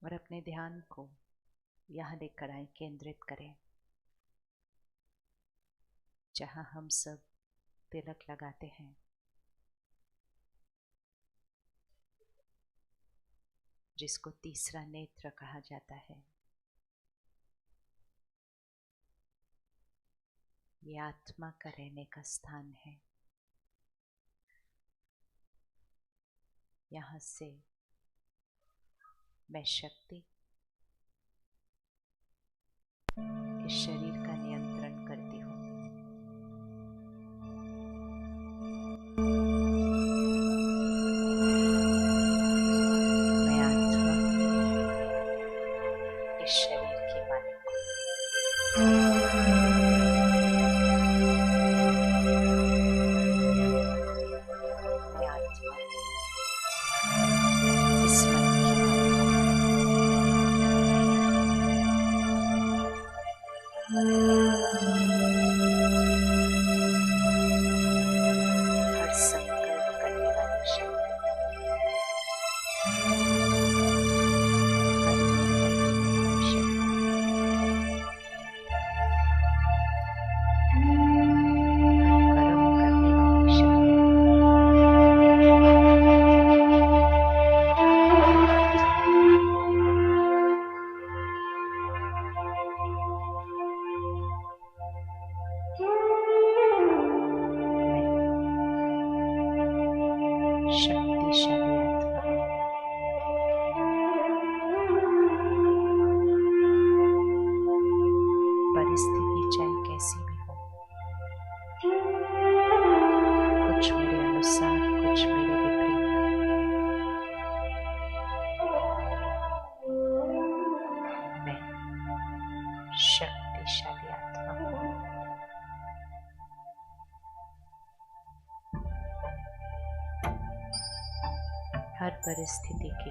और अपने ध्यान को यहाँ लेकर आए, केंद्रित करें जहाँ हम सब तिलक लगाते हैं, जिसको तीसरा नेत्र कहा जाता है। ये आत्मा का रहने का स्थान है। यहाँ से मैं शक्ति इस शरीर का नियंत्रण करती हूँ। मैं आत्मा इस शरीर की मालिक हूँ। मैं आत्मा इस मन की मालिक हूँ। हर संकल्प करने वाली शक्ति, हर निर्णय लेने वाली शक्ति, हर कर्म करने वाली शक्ति, मैं शक्तिशाली आत्मा हूँ। परिस्थिति चाहे कैसी भी हो, कुछ मेरे अनुसार, कुछ मेरे विपरीत, मैं शक्तिशाली आत्मा हूँ। हर परिस्थिति की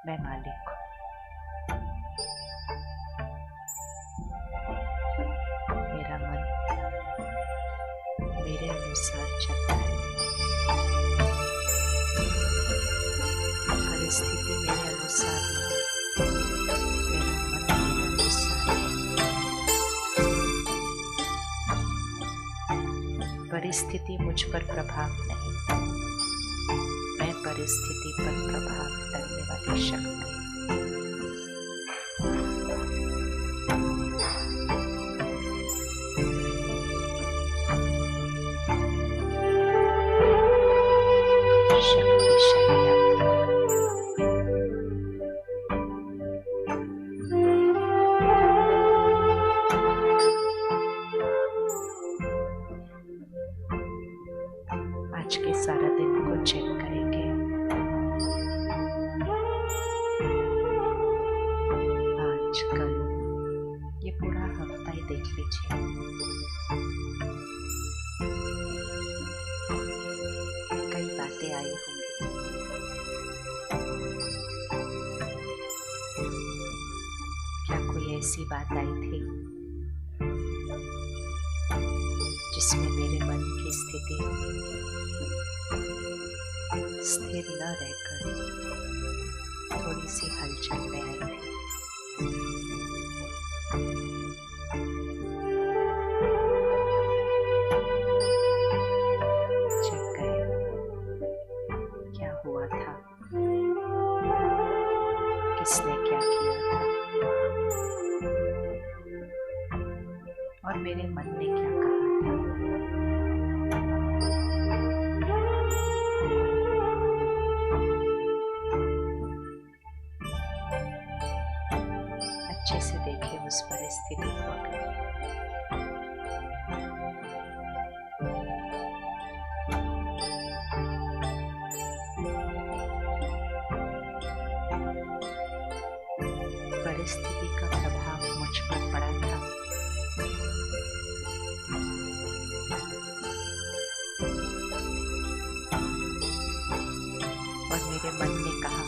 मैं मालिक हूँ। मेरा मन मेरे अनुसार चलता है। परिस्थिति मेरे अनुसार नहीं, मेरा मन मेरे अनुसार है। परिस्थिति मुझ पर प्रभाव नहीं, मैं परिस्थिति पर प्रभाव डालने वाली शक्ति। शक्तिशाली आत्मा। आज के सारा दिन को चेक करेंगे। आज कल ये पूरा हफ्ता ही देख लीजिए। कई बातें आई होंगी, क्या कोई ऐसी बात आई थी जिसमें मेरे मन की स्थिति स्थिर न रहकर थोड़ी सी हलचल में आई थी? चेक करें क्या हुआ था, किसने क्या किया था और मेरे मन ने क्या कहा था। अच्छे से देखिए उस परिस्थिति को। परिस्थिति का प्रभाव मुझ पर पड़ा था। और मेरे मन ने कहा,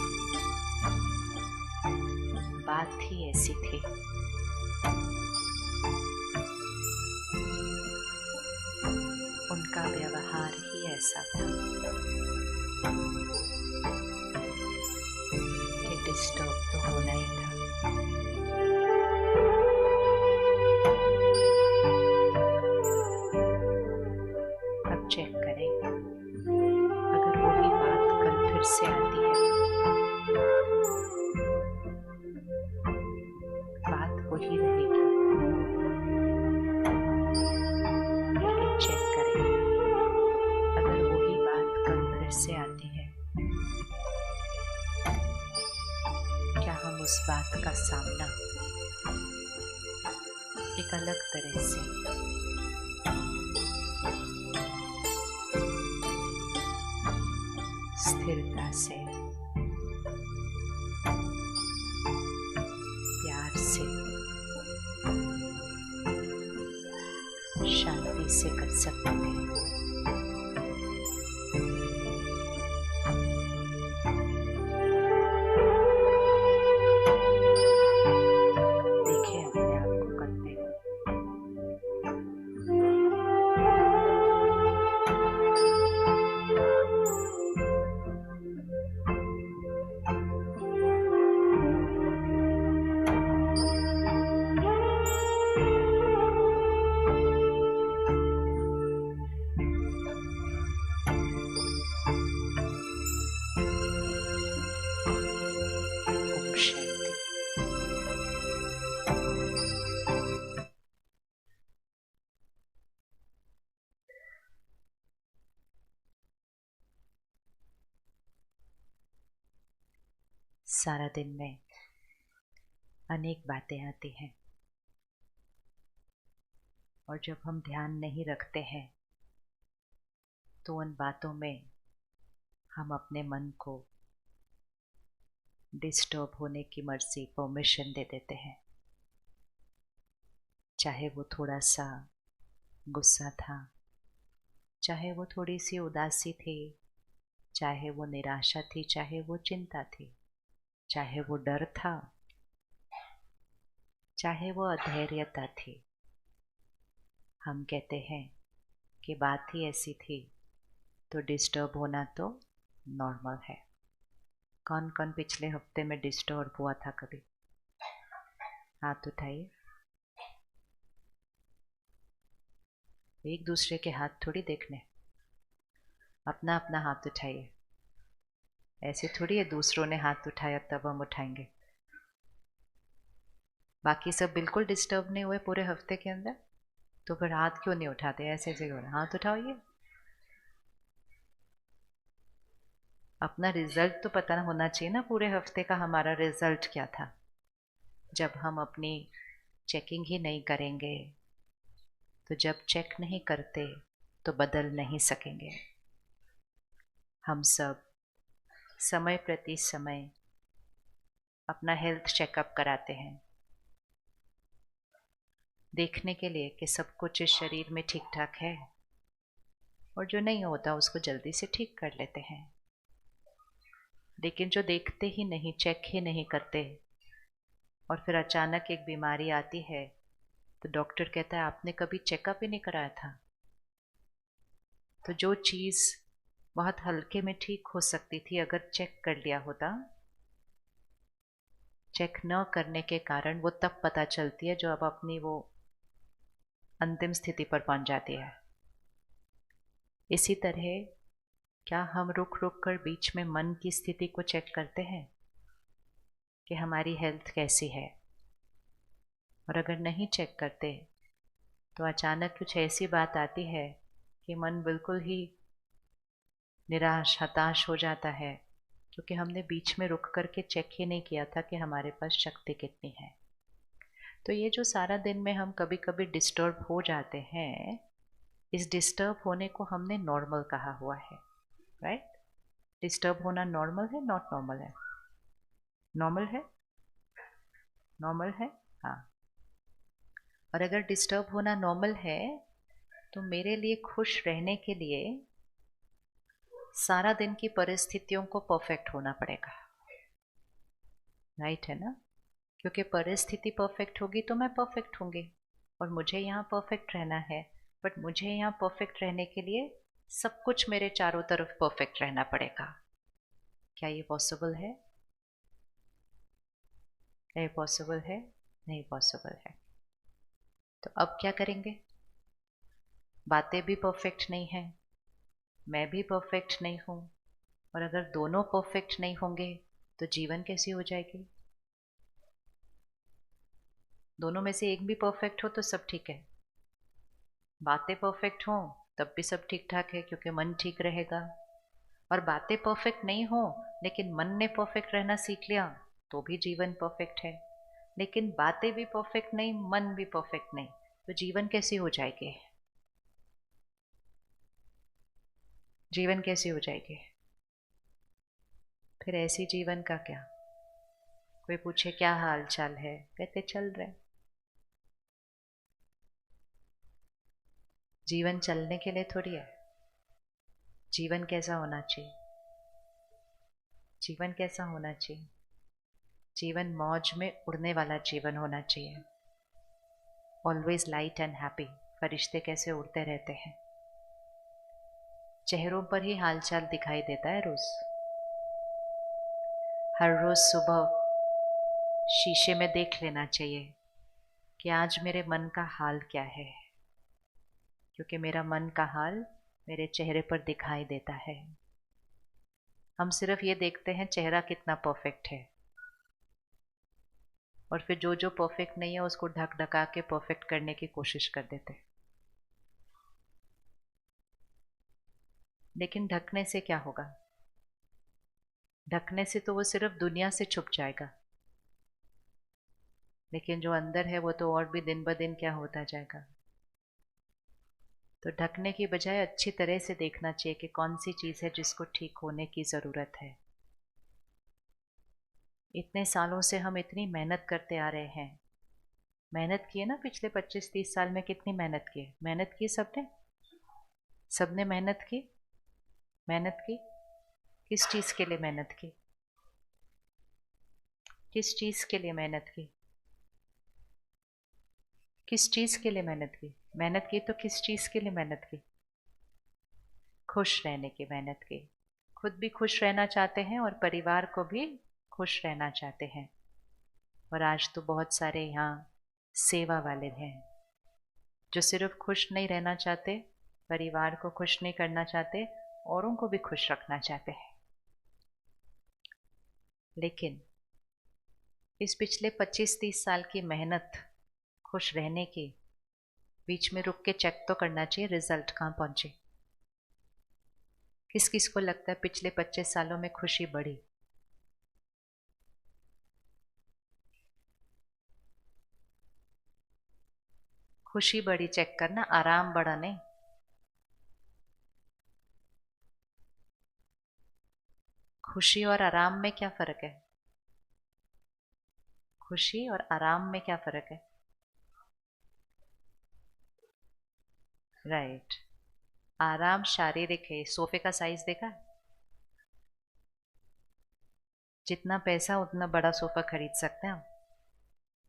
बात ही ऐसी थी। उनका व्यवहार ही ऐसा था। डिस्टर्ब तो होना ही था। अब चेक करें, अगर वही बात कल फिर से आती है, बात वही रहेगी, लेकिन चेक करें, अगर वही बात कल फिर से आती है, क्या हम उस बात का सामना एक अलग तरह से, स्थिरता से, प्यार से, शांति से कर सकते थे। देखें अपने आप को करते हुए। ओम शांति। सारा दिन में अनेक बातें आती हैं और जब हम ध्यान नहीं रखते हैं तो उन बातों में हम अपने मन को डिस्टर्ब होने की मर्जी, परमिशन दे देते हैं। चाहे वो थोड़ा सा गुस्सा था, चाहे वो थोड़ी सी उदासी थी, चाहे वो निराशा थी, चाहे वो चिंता थी, चाहे वो डर था, चाहे वो अधैर्यता थी, हम कहते हैं कि बात ही ऐसी थी तो डिस्टर्ब होना तो नॉर्मल है। कौन कौन पिछले हफ्ते में डिस्टर्ब हुआ था कभी? हाथ उठाइए। एक दूसरे के हाथ थोड़ी देखने, अपना अपना हाथ उठाइए। ऐसे थोड़ी है दूसरों ने हाथ उठाया तब हम उठाएंगे। बाकी सब बिल्कुल डिस्टर्ब नहीं हुए पूरे हफ्ते के अंदर, तो फिर हाथ क्यों नहीं उठाते? ऐसे ऐसे क्यों? हाथ उठाइए। अपना रिजल्ट तो पता होना चाहिए ना, पूरे हफ्ते का हमारा रिजल्ट क्या था। जब हम अपनी चेकिंग ही नहीं करेंगे, तो जब चेक नहीं करते तो बदल नहीं सकेंगे। हम सब समय प्रति समय अपना हेल्थ चेकअप कराते हैं, देखने के लिए कि सब कुछ इस शरीर में ठीक ठाक है, और जो नहीं होता उसको जल्दी से ठीक कर लेते हैं। लेकिन जो देखते ही नहीं, चेक ही नहीं करते, और फिर अचानक एक बीमारी आती है तो डॉक्टर कहता है आपने कभी चेकअप ही नहीं कराया था। तो जो चीज़ बहुत हल्के में ठीक हो सकती थी, अगर चेक कर लिया होता, चेक न करने के कारण वो तब पता चलती है जो अब अपनी वो अंतिम स्थिति पर पहुंच जाती है। इसी तरह क्या हम रुक रुक कर बीच में मन की स्थिति को चेक करते हैं कि हमारी हेल्थ कैसी है? और अगर नहीं चेक करते तो अचानक कुछ ऐसी बात आती है कि मन बिल्कुल ही निराश, हताश हो जाता है, क्योंकि हमने बीच में रुक करके चेक ही नहीं किया था कि हमारे पास शक्ति कितनी है। तो ये जो सारा दिन में हम कभी कभी डिस्टर्ब हो जाते हैं, इस डिस्टर्ब होने को हमने नॉर्मल कहा हुआ है, राइट? डिस्टर्ब होना नॉर्मल है, नॉट नॉर्मल है? नॉर्मल है, नॉर्मल है, हाँ। और अगर डिस्टर्ब होना नॉर्मल है तो मेरे लिए खुश रहने के लिए सारा दिन की परिस्थितियों को परफेक्ट होना पड़ेगा, राइट है ना? क्योंकि परिस्थिति परफेक्ट होगी तो मैं परफेक्ट होंगी, और मुझे यहाँ परफेक्ट रहना है। बट मुझे यहाँ परफेक्ट रहने के लिए सब कुछ मेरे चारों तरफ परफेक्ट रहना पड़ेगा। क्या ये पॉसिबल है? है पॉसिबल है? नहीं पॉसिबल है। तो अब क्या करेंगे? बातें भी परफेक्ट नहीं हैं, मैं भी परफेक्ट नहीं हूं, और अगर दोनों परफेक्ट नहीं होंगे तो जीवन कैसी हो जाएगी? दोनों में से एक भी परफेक्ट हो तो सब ठीक है, बातें परफेक्ट हों तब भी सब ठीक ठाक है क्योंकि मन ठीक रहेगा, और बातें परफेक्ट नहीं हो लेकिन मन ने परफेक्ट रहना सीख लिया तो भी जीवन परफेक्ट है। लेकिन बातें भी परफेक्ट नहीं, मन भी परफेक्ट नहीं, तो जीवन कैसे हो जाएंगे? जीवन कैसे हो जाएंगे? फिर ऐसी जीवन का क्या? कोई पूछे क्या हाल चाल है, कहते चल रहे। जीवन चलने के लिए थोड़ी है। जीवन कैसा होना चाहिए? जीवन कैसा होना चाहिए? जीवन मौज में उड़ने वाला जीवन होना चाहिए। Always light and happy. फरिश्ते कैसे उड़ते रहते हैं, चेहरों पर ही हालचाल दिखाई देता है रोज। हर रोज सुबह शीशे में देख लेना चाहिए कि आज मेरे मन का हाल क्या है, क्योंकि मेरा मन का हाल मेरे चेहरे पर दिखाई देता है। हम सिर्फ ये देखते हैं चेहरा कितना परफेक्ट है, और फिर जो जो परफेक्ट नहीं है उसको ढक ढका के परफेक्ट करने की कोशिश कर देते हैं। लेकिन ढकने से क्या होगा? ढकने से तो वो सिर्फ दुनिया से छुप जाएगा, लेकिन जो अंदर है वो तो और भी दिन ब दिन क्या होता जाएगा। तो ढकने की बजाय अच्छी तरह से देखना चाहिए कि कौन सी चीज़ है जिसको ठीक होने की ज़रूरत है। इतने सालों से हम इतनी मेहनत करते आ रहे हैं। मेहनत की है ना, पिछले 25-30 साल में कितनी मेहनत की है? मेहनत की सबने, सबने मेहनत की। मेहनत की किस चीज़ के लिए? मेहनत की किस चीज़ के लिए? मेहनत की किस चीज़ के लिए? मेहनत की। मेहनत की तो किस चीज़ के लिए मेहनत की? खुश रहने की मेहनत की। खुद भी खुश रहना चाहते हैं और परिवार को भी खुश रहना चाहते हैं। और आज तो बहुत सारे यहाँ सेवा वाले हैं जो सिर्फ खुश नहीं रहना चाहते, परिवार को खुश नहीं करना चाहते, औरों को भी खुश रखना चाहते हैं। लेकिन इस पिछले 25-30 साल की मेहनत खुश रहने की, बीच में रुक के चेक तो करना चाहिए रिजल्ट कहाँ पहुंचे। किस किस को लगता है पिछले 25 सालों में खुशी बढ़ी? खुशी बढ़ी चेक करना, आराम बढ़ा नहीं। खुशी और आराम में क्या फर्क है? खुशी और आराम में क्या फर्क है? राइट। आराम शारीरिक है। सोफे का साइज देखा? जितना पैसा उतना बड़ा सोफा खरीद सकते हैं हम।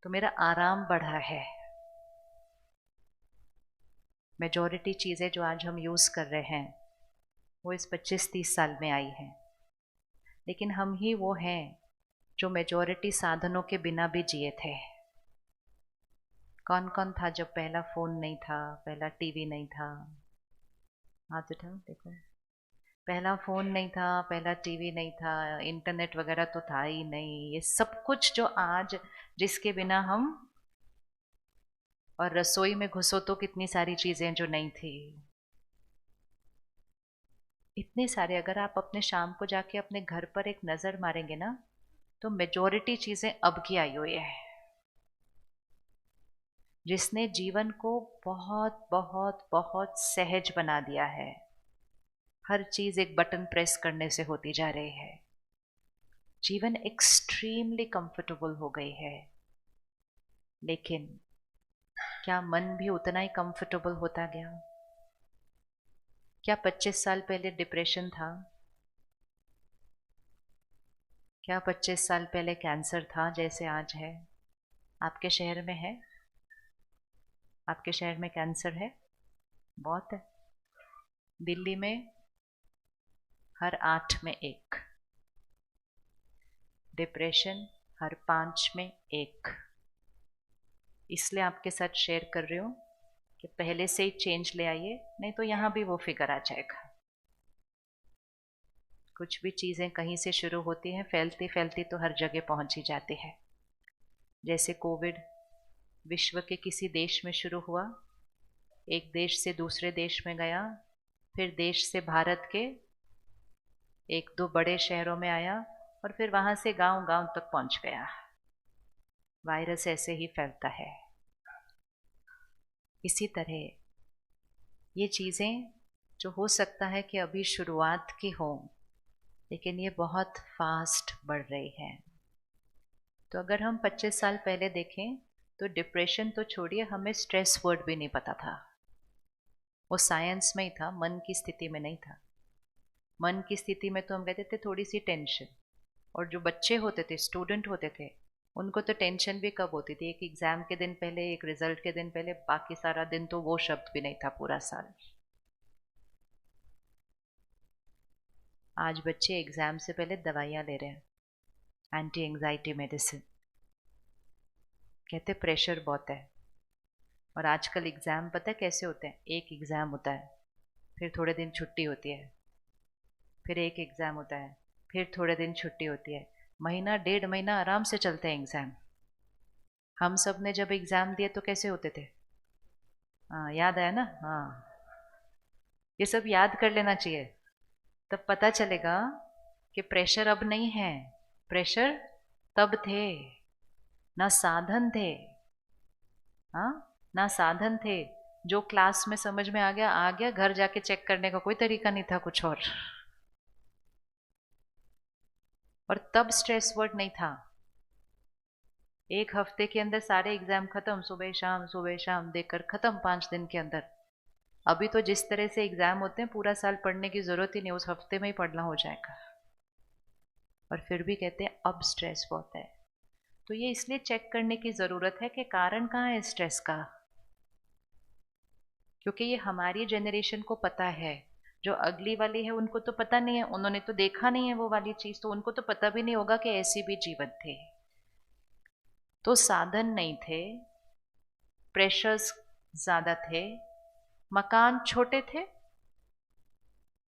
तो मेरा आराम बढ़ा है। मेजॉरिटी चीज़ें जो आज हम यूज़ कर रहे हैं वो इस 25-30 साल में आई हैं। लेकिन हम ही वो हैं जो मेजॉरिटी साधनों के बिना भी जिए थे। कौन कौन था जब पहला फ़ोन नहीं था, पहला टीवी नहीं था? हाथ उठाओ देखो। पहला फ़ोन नहीं था, पहला टीवी नहीं था, इंटरनेट वगैरह तो था ही नहीं। ये सब कुछ जो आज, जिसके बिना हम, और रसोई में घुसो तो कितनी सारी चीज़ें जो नहीं थी। इतने सारे, अगर आप अपने शाम को जाके अपने घर पर एक नज़र मारेंगे ना, तो मेजॉरिटी चीज़ें अब की आई हुई है, जिसने जीवन को बहुत बहुत बहुत सहज बना दिया है। हर चीज़ एक बटन प्रेस करने से होती जा रही है। जीवन एक्सट्रीमली कंफर्टेबल हो गई है। लेकिन क्या मन भी उतना ही कंफर्टेबल होता गया? क्या 25 साल पहले डिप्रेशन था? क्या 25 साल पहले कैंसर था जैसे आज है? आपके शहर में है? आपके शहर में कैंसर है? बहुत है। दिल्ली में हर 8 में एक। डिप्रेशन हर 5 में 1। इसलिए आपके साथ शेयर कर रही हूँ कि पहले से ही चेंज ले आइए, नहीं तो यहाँ भी वो फिगर आ जाएगा। कुछ भी चीज़ें कहीं से शुरू होती हैं, फैलती फैलती तो हर जगह पहुँच ही जाती है। जैसे कोविड विश्व के किसी देश में शुरू हुआ, एक देश से दूसरे देश में गया, फिर देश से भारत के 1-2 बड़े शहरों में आया और फिर वहाँ से गांव गांव तक पहुँच गया। वायरस ऐसे ही फैलता है। इसी तरह ये चीज़ें जो हो सकता है कि अभी शुरुआत की हो, लेकिन ये बहुत फास्ट बढ़ रही है। तो अगर हम 25 साल पहले देखें तो डिप्रेशन तो छोड़िए, हमें स्ट्रेस वर्ड भी नहीं पता था। वो साइंस में ही था, मन की स्थिति में नहीं था। मन की स्थिति में तो हम कहते थे थोड़ी सी टेंशन, और जो बच्चे होते थे, स्टूडेंट होते थे, उनको तो टेंशन भी कब होती थी? एक एग्जाम के दिन पहले, एक रिजल्ट के दिन पहले, बाकी सारा दिन तो वो शब्द भी नहीं था पूरा साल। आज बच्चे एग्जाम से पहले दवाइयाँ ले रहे हैं, एंटी एंजाइटी मेडिसिन, कहते प्रेशर बहुत है। और आजकल एग्ज़ाम पता है कैसे होते हैं? एक एग्ज़ाम होता है, फिर थोड़े दिन छुट्टी होती है, फिर एक एग्ज़ाम होता है, फिर थोड़े दिन छुट्टी होती है, महीना 1.5 महीना आराम से चलते हैं एग्ज़ाम। हम सब ने जब एग्ज़ाम दिए तो कैसे होते थे? हाँ, याद आया ना? हाँ, ये सब याद कर लेना चाहिए, तब पता चलेगा कि प्रेशर अब नहीं है। प्रेशर तब थे, ना साधन थे। हाँ, ना साधन थे। जो क्लास में समझ में आ गया, घर जाके चेक करने का कोई तरीका नहीं था कुछ और तब स्ट्रेस वर्ड नहीं था। एक हफ्ते के अंदर सारे एग्जाम खत्म, सुबह शाम देकर खत्म 5 दिन के अंदर। अभी तो जिस तरह से एग्जाम होते हैं, पूरा साल पढ़ने की जरूरत ही नहीं, उस हफ्ते में ही पढ़ना हो जाएगा। और फिर भी कहते हैं अब स्ट्रेस बहुत है। तो ये इसलिए चेक करने की जरूरत है कि कारण कहाँ है स्ट्रेस का। क्योंकि ये हमारी जनरेशन को पता है, जो अगली वाली है उनको तो पता नहीं है, उन्होंने तो देखा नहीं है वो वाली चीज, तो उनको तो पता भी नहीं होगा कि ऐसी भी जीवन थे। तो साधन नहीं थे, प्रेशर्स ज्यादा थे, मकान छोटे थे,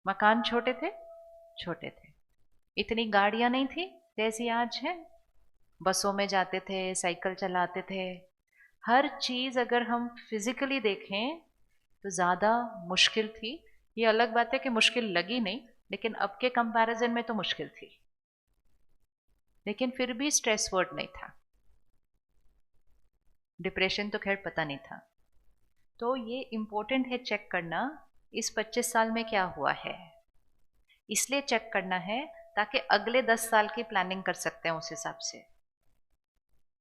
मकान छोटे थे, छोटे थे, इतनी गाड़ियां नहीं थी जैसी आज है। बसों में जाते थे, साइकिल चलाते थे। हर चीज अगर हम फिजिकली देखें तो ज्यादा मुश्किल थी। ये अलग बात है कि मुश्किल लगी नहीं, लेकिन अब के कंपैरिजन में तो मुश्किल थी। लेकिन फिर भी स्ट्रेस वर्ड नहीं था, डिप्रेशन तो खैर पता नहीं था। तो ये इंपॉर्टेंट है चेक करना, इस 25 साल में क्या हुआ है। इसलिए चेक करना है ताकि अगले 10 साल की प्लानिंग कर सकते हैं उस हिसाब से।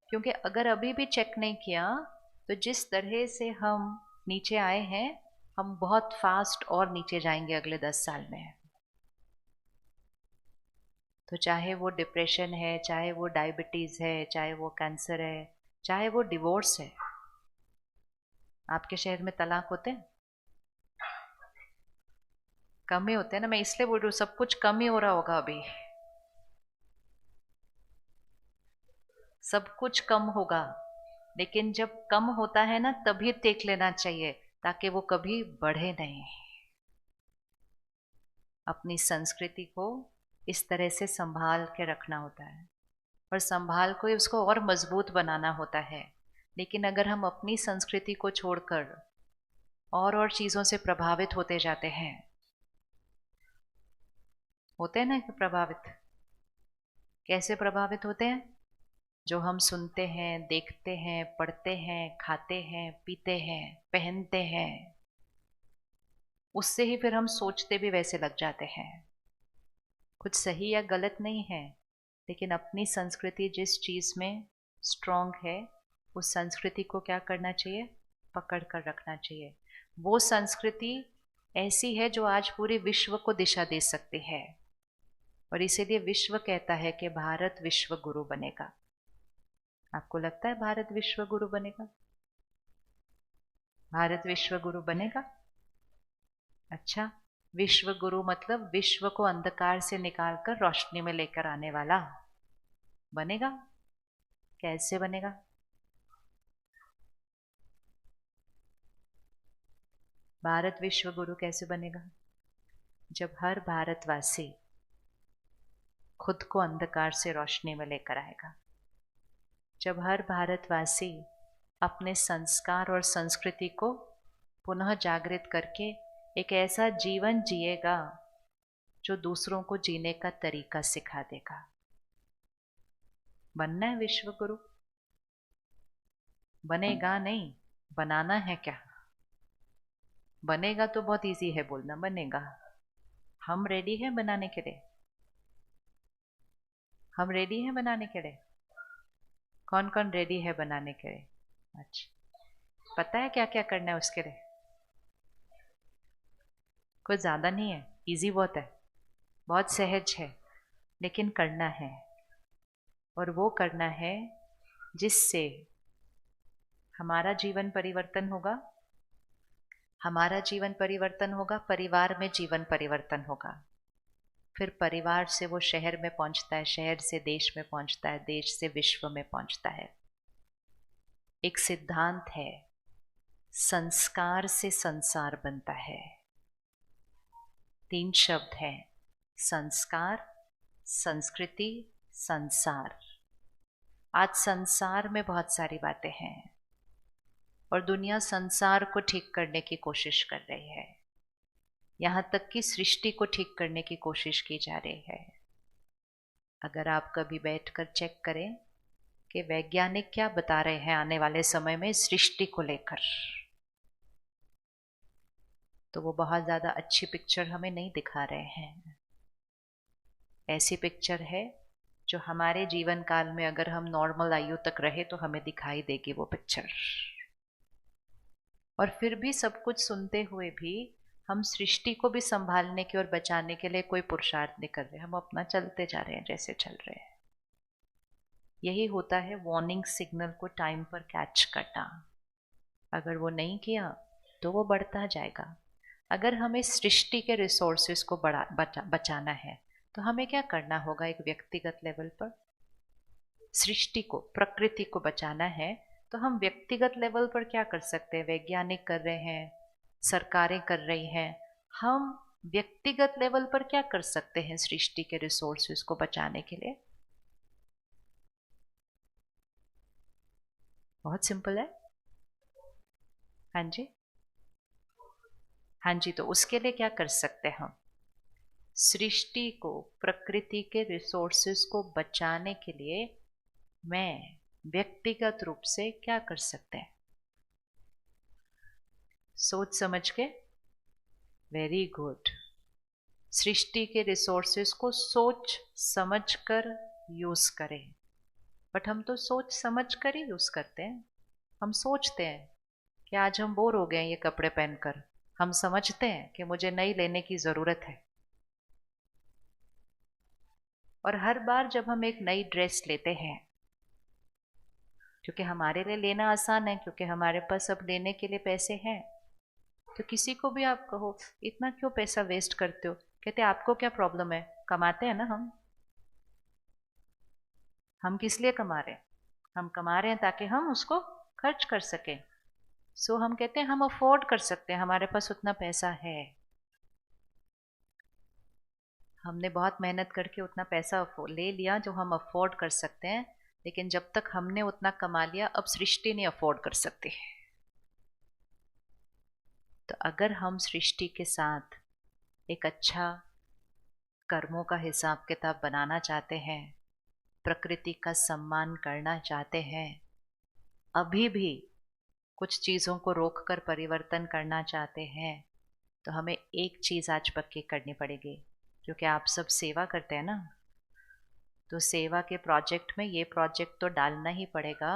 क्योंकि अगर अभी भी चेक नहीं किया तो जिस तरह से हम नीचे आए हैं, हम बहुत फास्ट और नीचे जाएंगे अगले 10 साल में। तो चाहे वो डिप्रेशन है, चाहे वो डायबिटीज है, चाहे वो कैंसर है, चाहे वो डिवोर्स है। आपके शहर में तलाक होते हैं? कम ही होते हैं ना, मैं इसलिए बोल रही हूँ सब कुछ कम ही हो रहा होगा अभी। सब कुछ कम होगा, लेकिन जब कम होता है ना तभी देख लेना चाहिए, ताकि वो कभी बढ़े नहीं। अपनी संस्कृति को इस तरह से संभाल के रखना होता है, और संभाल को उसको और मजबूत बनाना होता है। लेकिन अगर हम अपनी संस्कृति को छोड़कर और चीजों से प्रभावित होते जाते हैं, होते हैं ना कि प्रभावित, कैसे प्रभावित होते हैं? जो हम सुनते हैं, देखते हैं, पढ़ते हैं, खाते हैं, पीते हैं, पहनते हैं, उससे ही फिर हम सोचते भी वैसे लग जाते हैं। कुछ सही या गलत नहीं है, लेकिन अपनी संस्कृति जिस चीज में स्ट्रांग है, उस संस्कृति को क्या करना चाहिए? पकड़ कर रखना चाहिए। वो संस्कृति ऐसी है जो आज पूरे विश्व को दिशा दे सकती है, और इसीलिए विश्व कहता है कि भारत विश्व गुरु बनेगा। आपको लगता है भारत विश्व गुरु बनेगा? भारत विश्व गुरु बनेगा? अच्छा, विश्व गुरु मतलब विश्व को अंधकार से निकालकर रोशनी में लेकर आने वाला बनेगा। कैसे बनेगा? भारत विश्व गुरु कैसे बनेगा? जब हर भारतवासी खुद को अंधकार से रोशनी में लेकर आएगा, जब हर भारतवासी अपने संस्कार और संस्कृति को पुनः जागृत करके एक ऐसा जीवन जिएगा जो दूसरों को जीने का तरीका सिखा देगा। बनना है विश्व गुरु? बनेगा नहीं, बनाना है क्या? बनेगा तो बहुत इजी है बोलना, बनेगा। हम रेडी हैं बनाने के लिए? हम रेडी हैं बनाने के लिए? कौन कौन रेडी है बनाने के लिए? अच्छा, पता है क्या क्या करना है उसके लिए? कुछ ज़्यादा नहीं है, इजी बहुत है, बहुत सहज है, लेकिन करना है। और वो करना है जिससे हमारा जीवन परिवर्तन होगा, हमारा जीवन परिवर्तन होगा, परिवार में जीवन परिवर्तन होगा, फिर परिवार से वो शहर में पहुंचता है, शहर से देश में पहुंचता है, देश से विश्व में पहुंचता है। एक सिद्धांत है, संस्कार से संसार बनता है। 3 शब्द हैं, संस्कार, संस्कृति, संसार। आज संसार में बहुत सारी बातें हैं और दुनिया संसार को ठीक करने की कोशिश कर रही है, यहां तक कि सृष्टि को ठीक करने की कोशिश की जा रही है। अगर आप कभी बैठकर चेक करें कि वैज्ञानिक क्या बता रहे हैं आने वाले समय में सृष्टि को लेकर, तो वो बहुत ज़्यादा अच्छी पिक्चर हमें नहीं दिखा रहे हैं। ऐसी पिक्चर है जो हमारे जीवन काल में अगर हम नॉर्मल आयु तक रहे तो हमें दिखाई देगी वो पिक्चर। और फिर भी सब कुछ सुनते हुए भी हम सृष्टि को भी संभालने की और बचाने के लिए कोई पुरुषार्थ नहीं कर रहे, हम अपना चलते जा रहे हैं जैसे चल रहे हैं। यही होता है वार्निंग सिग्नल को टाइम पर कैच करना। अगर वो नहीं किया तो वो बढ़ता जाएगा। अगर हमें सृष्टि के रिसोर्सेज को बचाना है तो हमें क्या करना होगा? एक व्यक्तिगत लेवल पर सृष्टि को, प्रकृति को बचाना है तो हम व्यक्तिगत लेवल पर क्या कर सकते हैं? वैज्ञानिक कर रहे हैं, सरकारें कर रही हैं, हम व्यक्तिगत लेवल पर क्या कर सकते हैं सृष्टि के रिसोर्सेज को बचाने के लिए? बहुत सिंपल है। हाँ जी, हाँ जी, तो उसके लिए क्या कर सकते हैं हम? सृष्टि को, प्रकृति के रिसोर्सेज को बचाने के लिए मैं व्यक्तिगत रूप से क्या कर सकते हैं? सोच समझ के, वेरी गुड। सृष्टि के रिसोर्सेज को सोच समझ कर यूज करें। बट हम तो सोच समझ कर ही यूज करते हैं। हम सोचते हैं कि आज हम बोर हो गए हैं ये कपड़े पहनकर, हम समझते हैं कि मुझे नई लेने की जरूरत है। और हर बार जब हम एक नई ड्रेस लेते हैं, क्योंकि हमारे लिए लेना आसान है, क्योंकि हमारे पास अब लेने के लिए पैसे हैं, तो किसी को भी आप कहो इतना क्यों पैसा वेस्ट करते हो, कहते आपको क्या प्रॉब्लम है, कमाते हैं ना हम किस लिए कमा रहे हैं? हम कमा रहे हैं ताकि हम उसको खर्च कर सकें। सो हम कहते हैं हम अफोर्ड कर सकते हैं, हमारे पास उतना पैसा है, हमने बहुत मेहनत करके उतना पैसा ले लिया जो हम अफोर्ड कर सकते हैं। लेकिन जब तक हमने उतना कमा लिया, अब सृष्टि नहीं अफोर्ड कर सकती। तो अगर हम सृष्टि के साथ एक अच्छा कर्मों का हिसाब किताब बनाना चाहते हैं, प्रकृति का सम्मान करना चाहते हैं, अभी भी कुछ चीज़ों को रोककर परिवर्तन करना चाहते हैं, तो हमें एक चीज़ आज पक्की करनी पड़ेगी। क्योंकि आप सब सेवा करते हैं ना, तो सेवा के प्रोजेक्ट में ये प्रोजेक्ट तो डालना ही पड़ेगा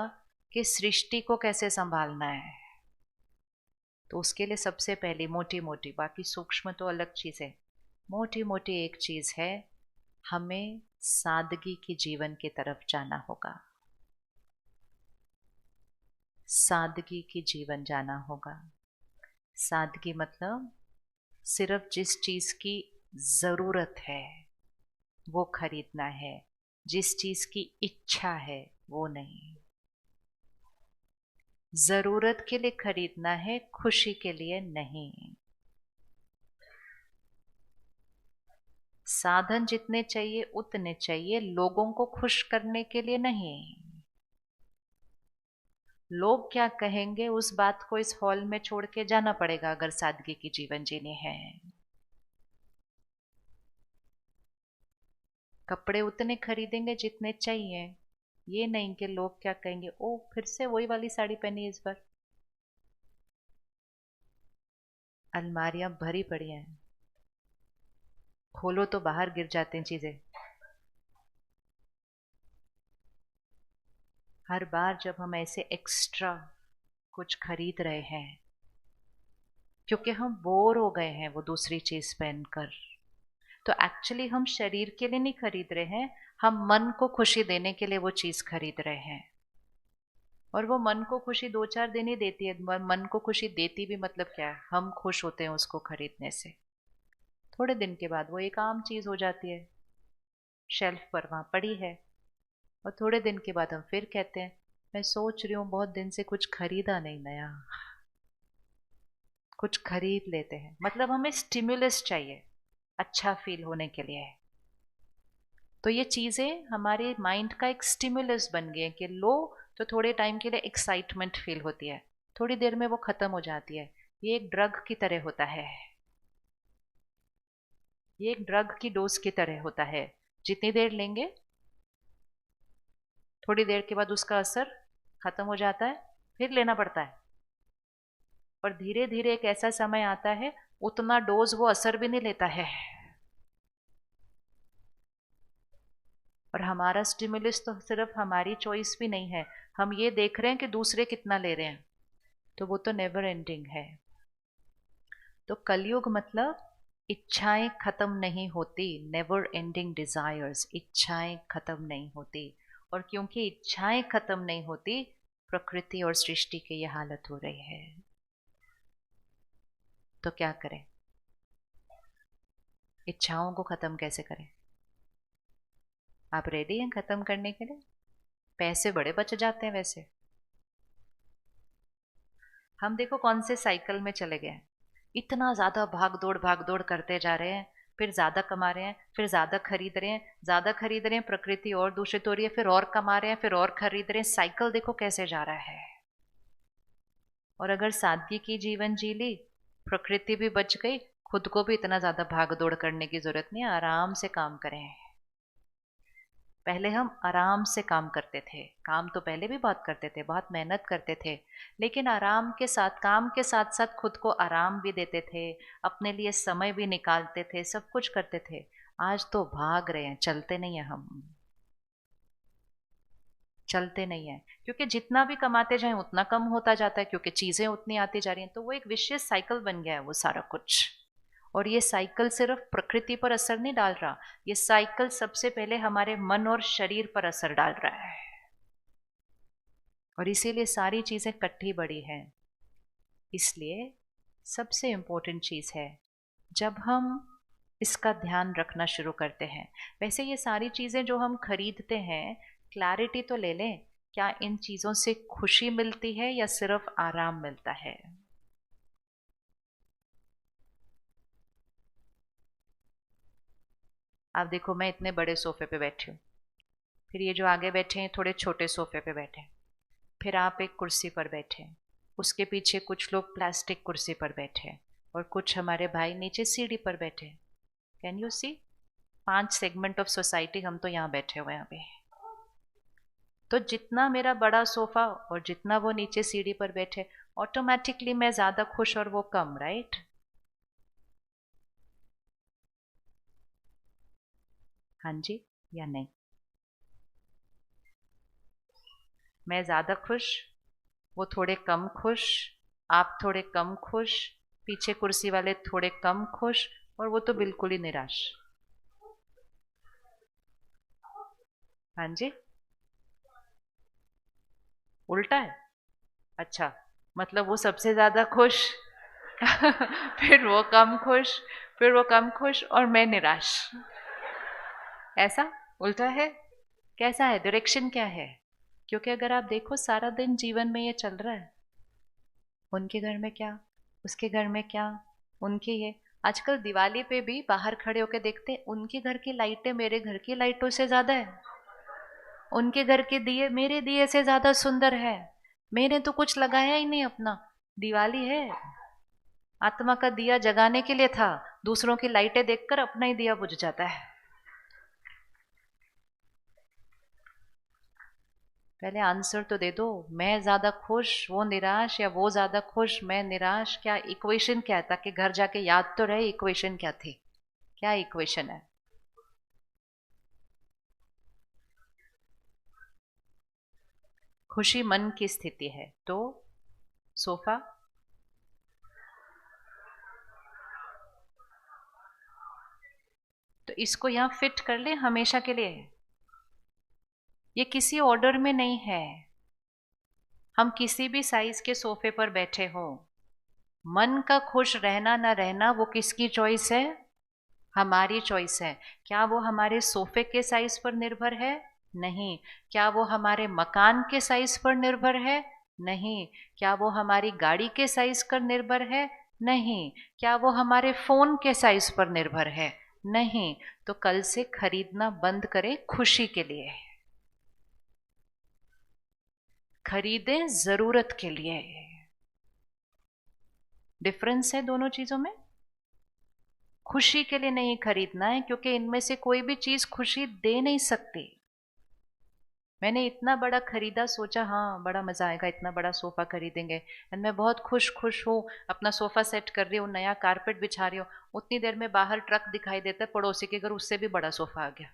कि सृष्टि को कैसे संभालना है। तो उसके लिए सबसे पहली मोटी मोटी, बाकी सूक्ष्म तो अलग चीज़ है, मोटी मोटी एक चीज़ है, हमें सादगी की जीवन की तरफ जाना होगा। सादगी की जीवन जाना होगा। सादगी मतलब सिर्फ जिस चीज़ की ज़रूरत है वो खरीदना है, जिस चीज़ की इच्छा है वो नहीं। जरूरत के लिए खरीदना है, खुशी के लिए नहीं। साधन जितने चाहिए उतने चाहिए, लोगों को खुश करने के लिए नहीं। लोग क्या कहेंगे उस बात को इस हॉल में छोड़ के जाना पड़ेगा अगर सादगी की जीवन जीने हैं। कपड़े उतने खरीदेंगे जितने चाहिए, ये नहीं कि लोग क्या कहेंगे, ओ फिर से वही वाली साड़ी पहनी इस बार। अलमारियां भरी पड़ी हैं, खोलो तो बाहर गिर जाते हैं चीजें। हर बार जब हम ऐसे एक्स्ट्रा कुछ खरीद रहे हैं क्योंकि हम बोर हो गए हैं वो दूसरी चीज पहनकर, तो एक्चुअली हम शरीर के लिए नहीं खरीद रहे हैं, हम मन को खुशी देने के लिए वो चीज खरीद रहे हैं। और वो मन को खुशी 2-4 दिन ही देती है। मन को खुशी देती भी मतलब क्या है, हम खुश होते हैं उसको खरीदने से, थोड़े दिन के बाद वो एक आम चीज हो जाती है, शेल्फ पर वहां पड़ी है। और थोड़े दिन के बाद हम फिर कहते हैं मैं सोच रही हूँ बहुत दिन से कुछ खरीदा नहीं नया, कुछ खरीद लेते हैं। मतलब हमें स्टिमुलस चाहिए अच्छा फील होने के लिए। तो ये चीजें हमारे माइंड का एक स्टिमुलस बन गए कि लो, तो थोड़े टाइम के लिए एक्साइटमेंट फील होती है, थोड़ी देर में वो खत्म हो जाती है। ये एक ड्रग की तरह होता है, ये एक ड्रग की डोज की तरह होता है। जितनी देर लेंगे थोड़ी देर के बाद उसका असर खत्म हो जाता है, फिर लेना पड़ता है। और धीरे धीरे एक ऐसा समय आता है उतना डोज वो असर भी नहीं लेता है। और हमारा स्टिमुलस तो सिर्फ हमारी चॉइस भी नहीं है, हम ये देख रहे हैं कि दूसरे कितना ले रहे हैं, तो वो तो नेवर एंडिंग है। तो कलयुग मतलब इच्छाएं खत्म नहीं होती, नेवर एंडिंग डिजायर्स, इच्छाएं खत्म नहीं होती। और क्योंकि इच्छाएं खत्म नहीं होती, प्रकृति और सृष्टि की यह हालत हो रही है। तो क्या करें, इच्छाओं को खत्म कैसे करें? आप रेडी हैं खत्म करने के लिए? पैसे बड़े बच जाते हैं वैसे। हम देखो कौन से साइकिल में चले गए हैं, इतना ज्यादा भाग दौड़ करते जा रहे हैं, फिर ज्यादा कमा रहे हैं, फिर ज्यादा खरीद रहे हैं, ज्यादा खरीद रहे हैं, प्रकृति और दूषित हो रही है, फिर और कमा रहे हैं, फिर और खरीद रहे हैं, साइकिल देखो कैसे जा रहा है। और अगर सादगी की जीवन जी ली, प्रकृति भी बच गई, खुद को भी इतना ज्यादा भाग दौड़ करने की जरूरत नहीं है, आराम से काम करें। पहले हम आराम से काम करते थे, काम तो पहले भी बहुत करते थे, बहुत मेहनत करते थे, लेकिन आराम के साथ, काम के साथ साथ खुद को आराम भी देते थे, अपने लिए समय भी निकालते थे, सब कुछ करते थे। आज तो भाग रहे हैं, चलते नहीं है, हम चलते नहीं है। क्योंकि जितना भी कमाते जाएं उतना कम होता जाता है, क्योंकि चीजें उतनी आती जा रही हैं, तो वो एक विशेष साइकिल बन गया है वो सारा कुछ। और ये साइकिल सिर्फ प्रकृति पर असर नहीं डाल रहा, ये साइकिल सबसे पहले हमारे मन और शरीर पर असर डाल रहा है। और इसीलिए सारी चीजें इकट्ठी बड़ी हैं। इसलिए सबसे इंपॉर्टेंट चीज है, जब हम इसका ध्यान रखना शुरू करते हैं, वैसे ये सारी चीजें जो हम खरीदते हैं, क्लैरिटी तो ले लें, क्या इन चीजों से खुशी मिलती है या सिर्फ आराम मिलता है? आप देखो मैं इतने बड़े सोफे पे बैठी हूँ, फिर ये जो आगे बैठे हैं थोड़े छोटे सोफे पे बैठे हैं, फिर आप एक कुर्सी पर बैठे हैं, उसके पीछे कुछ लोग प्लास्टिक कुर्सी पर बैठे हैं, और कुछ हमारे भाई नीचे सीढ़ी पर बैठे हैं। Can you see, 5 segment of society, हम तो यहाँ बैठे हुए हैं अभी। तो जितना मेरा बड़ा सोफा और जितना वो नीचे सीढ़ी पर बैठे, ऑटोमेटिकली मैं ज्यादा खुश और वो कम, राइट? हाँ जी या नहीं? मैं ज्यादा खुश, वो थोड़े कम खुश, आप थोड़े कम खुश, पीछे कुर्सी वाले थोड़े कम खुश, और वो तो बिल्कुल ही निराश। हाँ जी, उल्टा है। अच्छा, मतलब वो सबसे ज्यादा खुश फिर वो कम खुश, फिर वो कम खुश और मैं निराश, ऐसा उल्टा है। कैसा है, डायरेक्शन क्या है? क्योंकि अगर आप देखो सारा दिन जीवन में ये चल रहा है, उनके घर में क्या, उसके घर में क्या, उनके ये। आजकल दिवाली पे भी बाहर खड़े होकर देखते हैं, उनके घर की लाइटें मेरे घर की लाइटों से ज्यादा है, उनके घर के दिए मेरे दिए से ज्यादा सुंदर है, मैंने तो कुछ लगाया ही नहीं अपना। दिवाली है, आत्मा का दिया जगाने के लिए था, दूसरों की लाइटें देखकर अपना ही दिया बुझ जाता है। पहले आंसर तो दे दो, मैं ज्यादा खुश वो निराश, या वो ज्यादा खुश मैं निराश, क्या इक्वेशन क्या है, ताकि घर जाके याद तो रहे इक्वेशन क्या थी, क्या इक्वेशन है। खुशी मन की स्थिति है, तो सोफा, तो इसको यहां फिट कर ले हमेशा के लिए। ये किसी ऑर्डर में नहीं है, हम किसी भी साइज के सोफे पर बैठे हो, मन का खुश रहना ना रहना वो किसकी चॉइस है, हमारी चॉइस है। क्या वो हमारे सोफे के साइज पर निर्भर है, नहीं। क्या वो हमारे मकान के साइज पर निर्भर है, नहीं। क्या वो हमारी गाड़ी के साइज पर निर्भर है, नहीं। क्या वो हमारे फोन के साइज पर निर्भर है, नहीं। तो कल से खरीदना बंद करें खुशी के लिए, खरीदें जरूरत के लिए। डिफरेंस है दोनों चीजों में। खुशी के लिए नहीं खरीदना है, क्योंकि इनमें से कोई भी चीज खुशी दे नहीं सकती। मैंने इतना बड़ा खरीदा, सोचा हाँ बड़ा मजा आएगा, इतना बड़ा सोफा खरीदेंगे, एंड मैं बहुत खुश खुश हूँ, अपना सोफा सेट कर रही हूँ, नया कारपेट बिछा रही हूँ, उतनी देर में बाहर ट्रक दिखाई देता है पड़ोसी के घर, उससे भी बड़ा सोफा आ गया।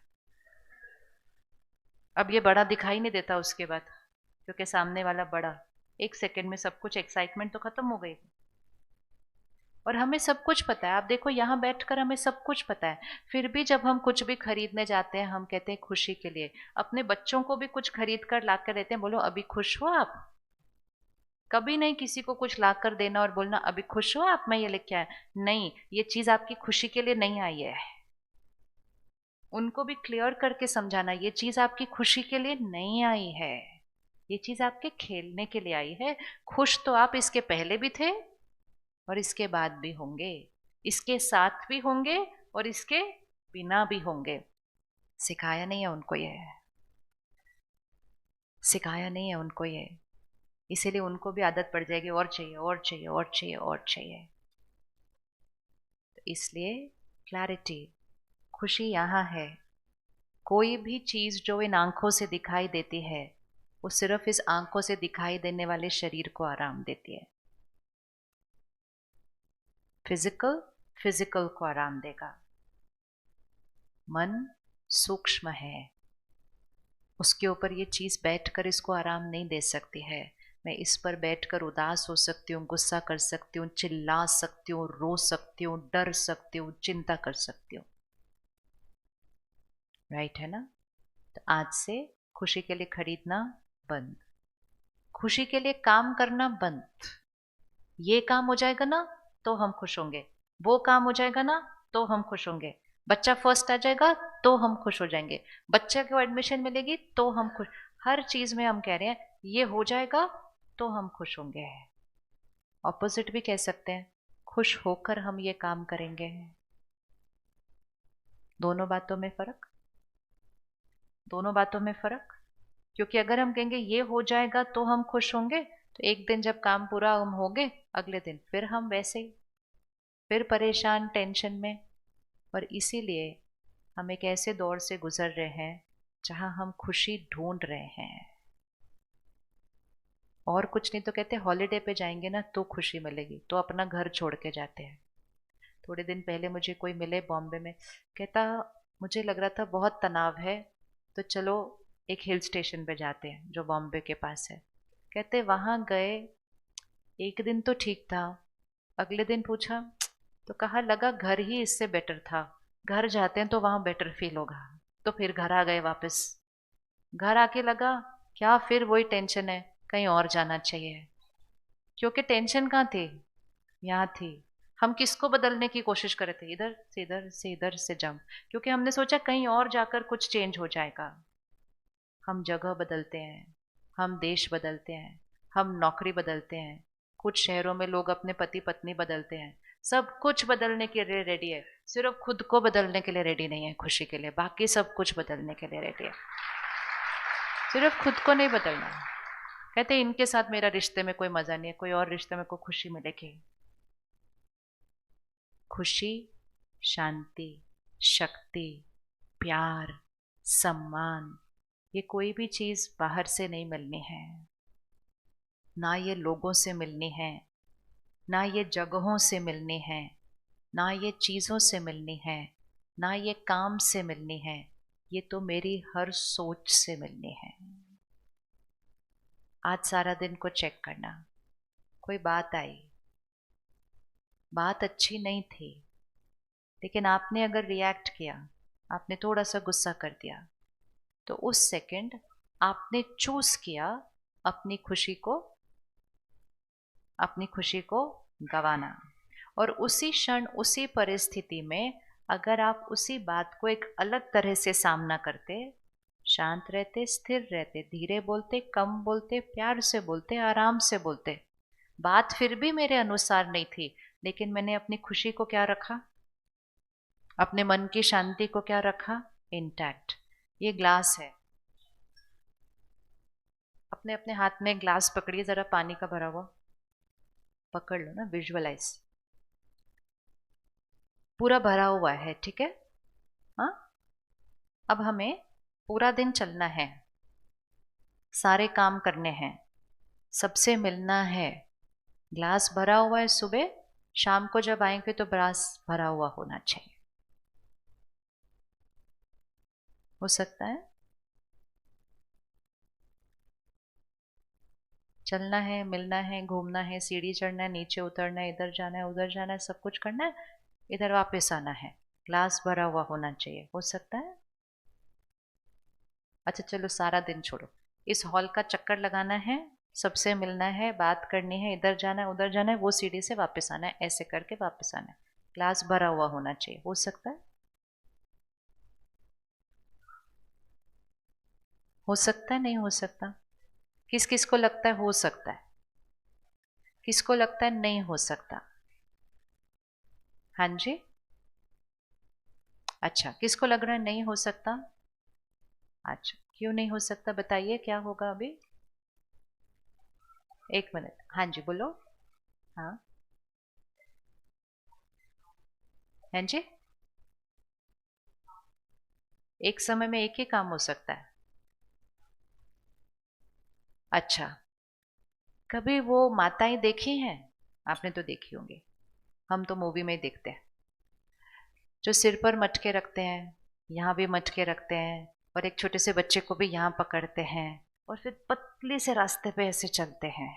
अब ये बड़ा दिखाई नहीं देता उसके बाद, क्योंकि सामने वाला बड़ा। एक सेकंड में सब कुछ, एक्साइटमेंट तो खत्म हो गई। और हमें सब कुछ पता है, आप देखो यहाँ बैठकर हमें सब कुछ पता है, फिर भी जब हम कुछ भी खरीदने जाते हैं हम कहते हैं खुशी के लिए। अपने बच्चों को भी कुछ खरीद कर ला कर देते हैं, बोलो अभी खुश हो आप। कभी नहीं किसी को कुछ ला कर देना और बोलना अभी खुश हो आप, मैं ये लेके आया, नहीं, ये चीज आपकी खुशी के लिए नहीं आई है। उनको भी क्लियर करके समझाना, ये चीज आपकी खुशी के लिए नहीं आई है, ये चीज आपके खेलने के लिए आई है। खुश तो आप इसके पहले भी थे और इसके बाद भी होंगे, इसके साथ भी होंगे और इसके बिना भी होंगे। सिखाया नहीं है उनको ये, सिखाया नहीं है उनको ये, इसीलिए उनको भी आदत पड़ जाएगी और चाहिए और चाहिए और चाहिए और चाहिए। तो इसलिए क्लैरिटी, खुशी यहाँ है। कोई भी चीज जो इन आंखों से दिखाई देती है वो सिर्फ इस आंखों से दिखाई देने वाले शरीर को आराम देती है। फिजिकल फिजिकल को आराम देगा। मन सूक्ष्म है, उसके ऊपर ये चीज बैठकर इसको आराम नहीं दे सकती है। मैं इस पर बैठकर उदास हो सकती हूँ, गुस्सा कर सकती हूँ, चिल्ला सकती हूँ, रो सकती हूँ, डर सकती हूँ, चिंता कर सकती हूँ। राइट है ना। तो आज से खुशी के लिए खरीदना बंद, खुशी के लिए काम करना बंद। ये काम हो जाएगा ना तो हम खुश होंगे, वो काम हो जाएगा ना तो हम खुश होंगे, बच्चा फर्स्ट आ जाएगा तो हम खुश हो जाएंगे, बच्चे को एडमिशन मिलेगी तो हम खुश। हर चीज में हम कह रहे हैं ये हो जाएगा तो हम खुश होंगे। ऑपोजिट भी कह सकते हैं, खुश होकर हम ये काम करेंगे। दोनों बातों में फर्क, दोनों बातों में फर्क। क्योंकि अगर हम कहेंगे ये हो जाएगा तो हम खुश होंगे, तो एक दिन जब काम पूरा हम हो गए, अगले दिन फिर हम वैसे ही, फिर परेशान टेंशन में। और इसीलिए हम एक ऐसे दौर से गुजर रहे हैं जहां हम खुशी ढूंढ रहे हैं। और कुछ नहीं तो कहते हॉलिडे पे जाएंगे ना तो खुशी मिलेगी, तो अपना घर छोड़ के जाते हैं। थोड़े दिन पहले मुझे कोई मिले बॉम्बे में, कहता मुझे लग रहा था बहुत तनाव है, तो चलो एक हिल स्टेशन पे जाते हैं जो बॉम्बे के पास है। कहते वहां गए, एक दिन तो ठीक था, अगले दिन पूछा तो कहा लगा घर ही इससे बेटर था, घर जाते हैं तो वहां बेटर फील होगा, तो फिर घर आ गए वापस। घर आके लगा क्या फिर वही टेंशन है, कहीं और जाना चाहिए। क्योंकि टेंशन कहाँ थी, यहाँ थी। हम किसको बदलने की कोशिश कर रहे थे, इधर से इधर से इधर से जंप, क्योंकि हमने सोचा कहीं और जाकर कुछ चेंज हो जाएगा। हम जगह बदलते हैं, हम देश बदलते हैं, हम नौकरी बदलते हैं, कुछ शहरों में लोग अपने पति पत्नी बदलते हैं, सब कुछ बदलने के लिए रेडी है, सिर्फ खुद को बदलने के लिए रेडी नहीं है खुशी के लिए, बाकी सब कुछ बदलने के लिए रेडी है, सिर्फ खुद को नहीं बदलना। कहते इनके साथ मेरा रिश्ते में कोई मजा नहीं है, कोई और रिश्ते में कोई खुशी मिलेगी। खुशी, शांति, शक्ति, प्यार, सम्मान, ये कोई भी चीज बाहर से नहीं मिलनी है, ना ये लोगों से मिलनी है, ना ये जगहों से मिलनी है, ना ये चीजों से मिलनी है, ना ये काम से मिलनी है, ये तो मेरी हर सोच से मिलनी है। आज सारा दिन को चेक करना, कोई बात आई, बात अच्छी नहीं थी, लेकिन आपने अगर रिएक्ट किया, आपने थोड़ा सा गुस्सा कर दिया, तो उस सेकंड आपने चूज किया अपनी खुशी को गंवाना। और उसी क्षण, उसी परिस्थिति में अगर आप उसी बात को एक अलग तरह से सामना करते, शांत रहते, स्थिर रहते, धीरे बोलते, कम बोलते, प्यार से बोलते, आराम से बोलते, बात फिर भी मेरे अनुसार नहीं थी, लेकिन मैंने अपनी खुशी को क्या रखा, अपने मन की शांति को क्या रखा, इंटैक्ट। ये ग्लास है, अपने अपने हाथ में ग्लास पकड़िए, जरा पानी का भरा हुआ पकड़ लो ना, विजुअलाइज, पूरा भरा हुआ है, ठीक है। हाँ, अब हमें पूरा दिन चलना है, सारे काम करने हैं, सबसे मिलना है, ग्लास भरा हुआ है, सुबह शाम को जब आएंगे तो ग्लास भरा हुआ होना चाहिए। हो सकता है, चलना है, मिलना है, घूमना है, सीढ़ी चढ़ना है, नीचे उतरना है, इधर जाना है, उधर जाना है, सब कुछ करना है, इधर वापस आना है, ग्लास भरा हुआ होना चाहिए। हो सकता है। अच्छा चलो, सारा दिन छोड़ो, इस हॉल का चक्कर लगाना है, सबसे मिलना है, बात करनी है, इधर जाना है, उधर जाना है, वो सीढ़ी से वापस आना है, ऐसे करके वापस आना है, ग्लास भरा हुआ होना चाहिए। हो सकता है, हो सकता है, नहीं हो सकता। किस किस को लगता है हो सकता है, किसको लगता है नहीं हो सकता? हाँ जी, अच्छा, किसको लग रहा है नहीं हो सकता? अच्छा, क्यों नहीं हो सकता बताइए, क्या होगा अभी? एक मिनट, हाँ जी बोलो। हाँ, हाँ जी, एक समय में एक ही काम हो सकता है। अच्छा, कभी वो माताएं देखी हैं? आपने तो देखी होंगी, हम तो मूवी में ही देखते हैं, जो सिर पर मटके रखते हैं, यहाँ भी मटके रखते हैं, और एक छोटे से बच्चे को भी यहाँ पकड़ते हैं, और फिर पतले से रास्ते पे ऐसे चलते हैं।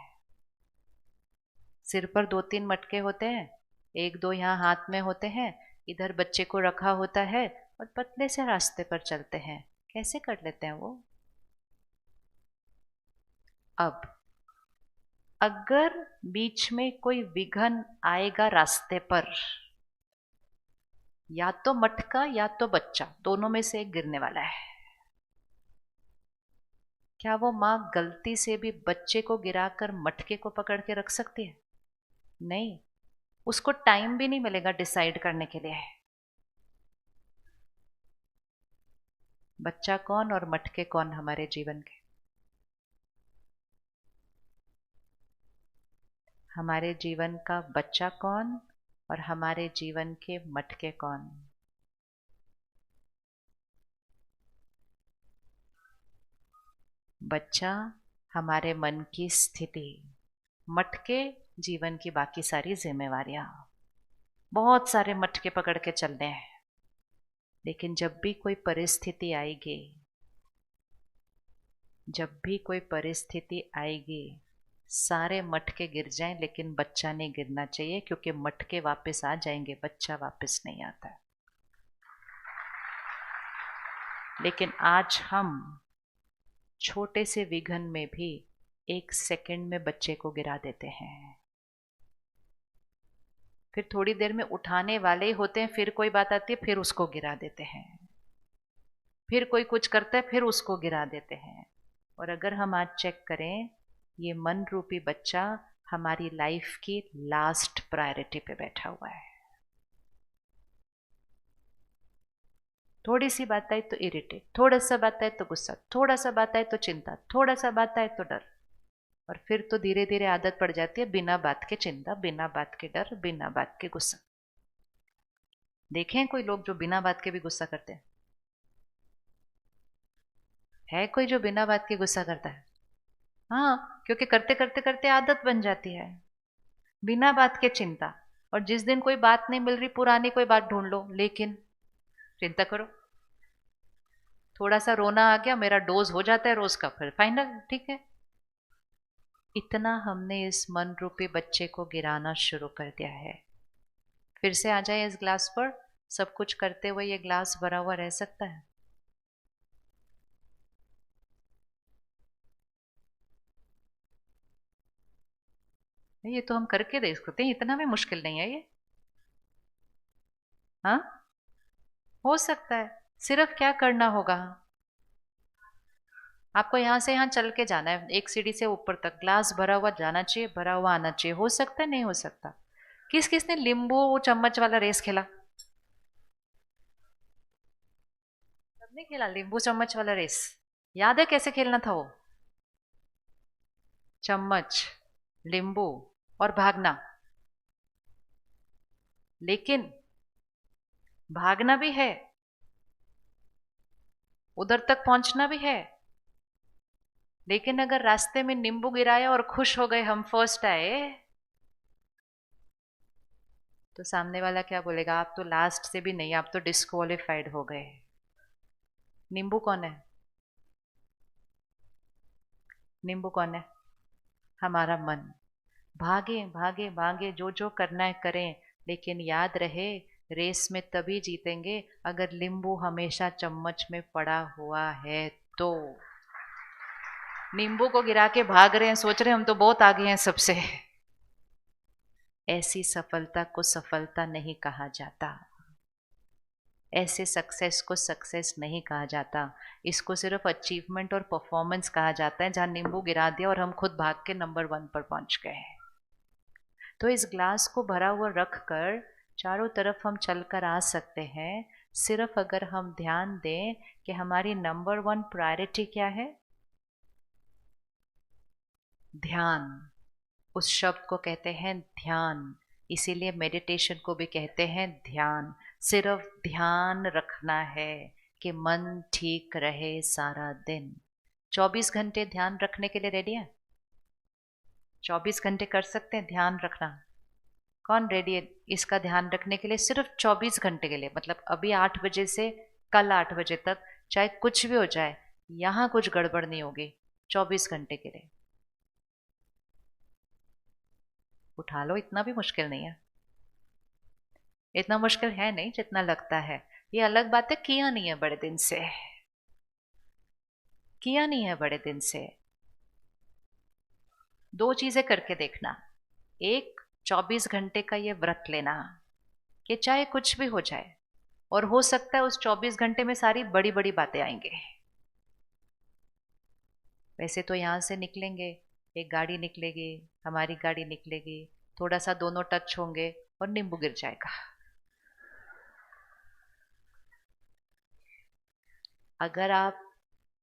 सिर पर 2-3 मटके होते हैं, एक दो यहाँ हाथ में होते हैं, इधर बच्चे को रखा होता है, और पतले से रास्ते पर चलते हैं। कैसे कर लेते हैं वो? अब अगर बीच में कोई विघन आएगा रास्ते पर, या तो मटका या तो बच्चा, दोनों में से एक गिरने वाला है, क्या वो माँ गलती से भी बच्चे को गिराकर मटके को पकड़ के रख सकती है? नहीं, उसको टाइम भी नहीं मिलेगा डिसाइड करने के लिए, बच्चा कौन और मटके कौन हमारे जीवन के। हमारे जीवन का बच्चा कौन और हमारे जीवन के मटके कौन? बच्चा हमारे मन की स्थिति, मटके जीवन की बाकी सारी जिम्मेवारियां। बहुत सारे मटके पकड़ के चलने हैं, लेकिन जब भी कोई परिस्थिति आएगी, जब भी कोई परिस्थिति आएगी, सारे मटके गिर जाएं, लेकिन बच्चा नहीं गिरना चाहिए, क्योंकि मटके वापस आ जाएंगे, बच्चा वापस नहीं आता है। लेकिन आज हम छोटे से विघन में भी 1 सेकंड में बच्चे को गिरा देते हैं, फिर थोड़ी देर में उठाने वाले ही होते हैं, फिर कोई बात आती है, फिर उसको गिरा देते हैं, फिर कोई कुछ करता है, फिर उसको गिरा देते हैं, और अगर हम आज चेक करें, ये मन रूपी बच्चा हमारी लाइफ की लास्ट प्रायोरिटी पे बैठा हुआ है। थोड़ी सी बात आई तो इरिटेट, थोड़ा सा बात आए तो गुस्सा, थोड़ा सा बात आए तो चिंता, थोड़ा सा बात आए तो डर, और फिर तो धीरे धीरे आदत पड़ जाती है बिना बात के चिंता, बिना बात के डर, बिना बात के गुस्सा। देखे हैं कोई लोग जो बिना बात के भी गुस्सा करते हैं? है कोई जो बिना बात के गुस्सा करता है? हाँ, क्योंकि करते करते करते आदत बन जाती है बिना बात के चिंता। और जिस दिन कोई बात नहीं मिल रही, पुरानी कोई बात ढूंढ लो, लेकिन चिंता करो। थोड़ा सा रोना आ गया, मेरा डोज हो जाता है रोज का, फिर फाइनल ठीक है। इतना हमने इस मन रूपी बच्चे को गिराना शुरू कर दिया है। फिर से आ जाए इस ग्लास पर, सब कुछ करते हुए ये ग्लास भरा हुआ रह सकता है? ये तो हम करके देख सकते हैं, इतना भी मुश्किल नहीं है ये। हाँ, हो सकता है। सिर्फ क्या करना होगा, आपको यहां से यहां चल के जाना है, एक सीढ़ी से ऊपर तक ग्लास भरा हुआ जाना चाहिए, भरा हुआ आना चाहिए। हो सकता है, नहीं हो सकता? किस किसने नींबू चम्मच वाला रेस खेला? सबने खेला नींबू चम्मच वाला रेस। याद है कैसे खेलना था वो? चम्मच, नींबू और भागना। लेकिन भागना भी है, उधर तक पहुंचना भी है, लेकिन अगर रास्ते में नींबू गिराया और खुश हो गए हम फर्स्ट आए, तो सामने वाला क्या बोलेगा? आप तो लास्ट से भी नहीं, आप तो डिस्क्वालिफाइड हो गए। नींबू कौन है? नींबू कौन है? हमारा मन। भागे भागे भागे, जो जो करना है करें, लेकिन याद रहे, रेस में तभी जीतेंगे अगर नींबू हमेशा चम्मच में पड़ा हुआ है तो। नींबू को गिरा के भाग रहे हैं, सोच रहे हैं हम तो बहुत आगे हैं सबसे। ऐसी सफलता को सफलता नहीं कहा जाता, ऐसे सक्सेस को सक्सेस नहीं कहा जाता। इसको सिर्फ अचीवमेंट और परफॉर्मेंस कहा जाता है, जहां नींबू गिरा दिया और हम खुद भाग के नंबर 1 पर पहुंच गए। तो इस ग्लास को भरा हुआ रख कर चारों तरफ हम चलकर आ सकते हैं, सिर्फ अगर हम ध्यान दें कि हमारी नंबर 1 प्रायोरिटी क्या है। ध्यान। उस शब्द को कहते हैं ध्यान, इसीलिए मेडिटेशन को भी कहते हैं ध्यान। सिर्फ ध्यान रखना है कि मन ठीक रहे सारा दिन। 24 घंटे ध्यान रखने के लिए रेडी है? 24 घंटे कर सकते हैं ध्यान रखना? कौन रेडी है इसका ध्यान रखने के लिए सिर्फ 24 घंटे के लिए? मतलब अभी 8 बजे से कल 8 बजे तक, चाहे कुछ भी हो जाए, यहां कुछ गड़बड़ नहीं होगी। 24 घंटे के लिए उठा लो, इतना भी मुश्किल नहीं है। इतना मुश्किल है नहीं जितना लगता है। ये अलग बात है, किया नहीं है बड़े दिन से, किया नहीं है बड़े दिन से। दो चीजें करके देखना। एक, 24 घंटे का ये व्रत लेना कि चाहे कुछ भी हो जाए, और हो सकता है उस 24 घंटे में सारी बड़ी बड़ी बातें आएंगे। वैसे तो यहां से निकलेंगे, एक गाड़ी निकलेगी, हमारी गाड़ी निकलेगी, थोड़ा सा दोनों टच होंगे और नींबू गिर जाएगा। अगर आप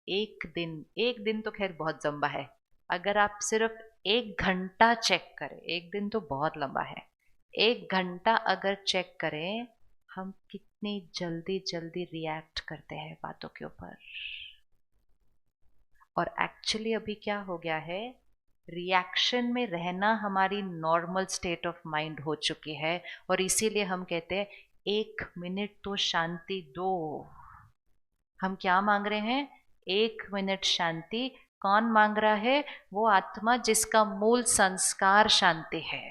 एक दिन तो खैर बहुत लंबा है, अगर आप सिर्फ 1 घंटा चेक करें, एक दिन तो बहुत लंबा है, 1 घंटा अगर चेक करें, हम कितनी जल्दी जल्दी रिएक्ट करते हैं बातों के ऊपर। और एक्चुअली अभी क्या हो गया है, रिएक्शन में रहना हमारी नॉर्मल स्टेट ऑफ माइंड हो चुकी है। और इसीलिए हम कहते हैं 1 मिनट तो शांति दो। हम क्या मांग रहे हैं? 1 मिनट शांति। कौन मांग रहा है? वो आत्मा जिसका मूल संस्कार शांति है।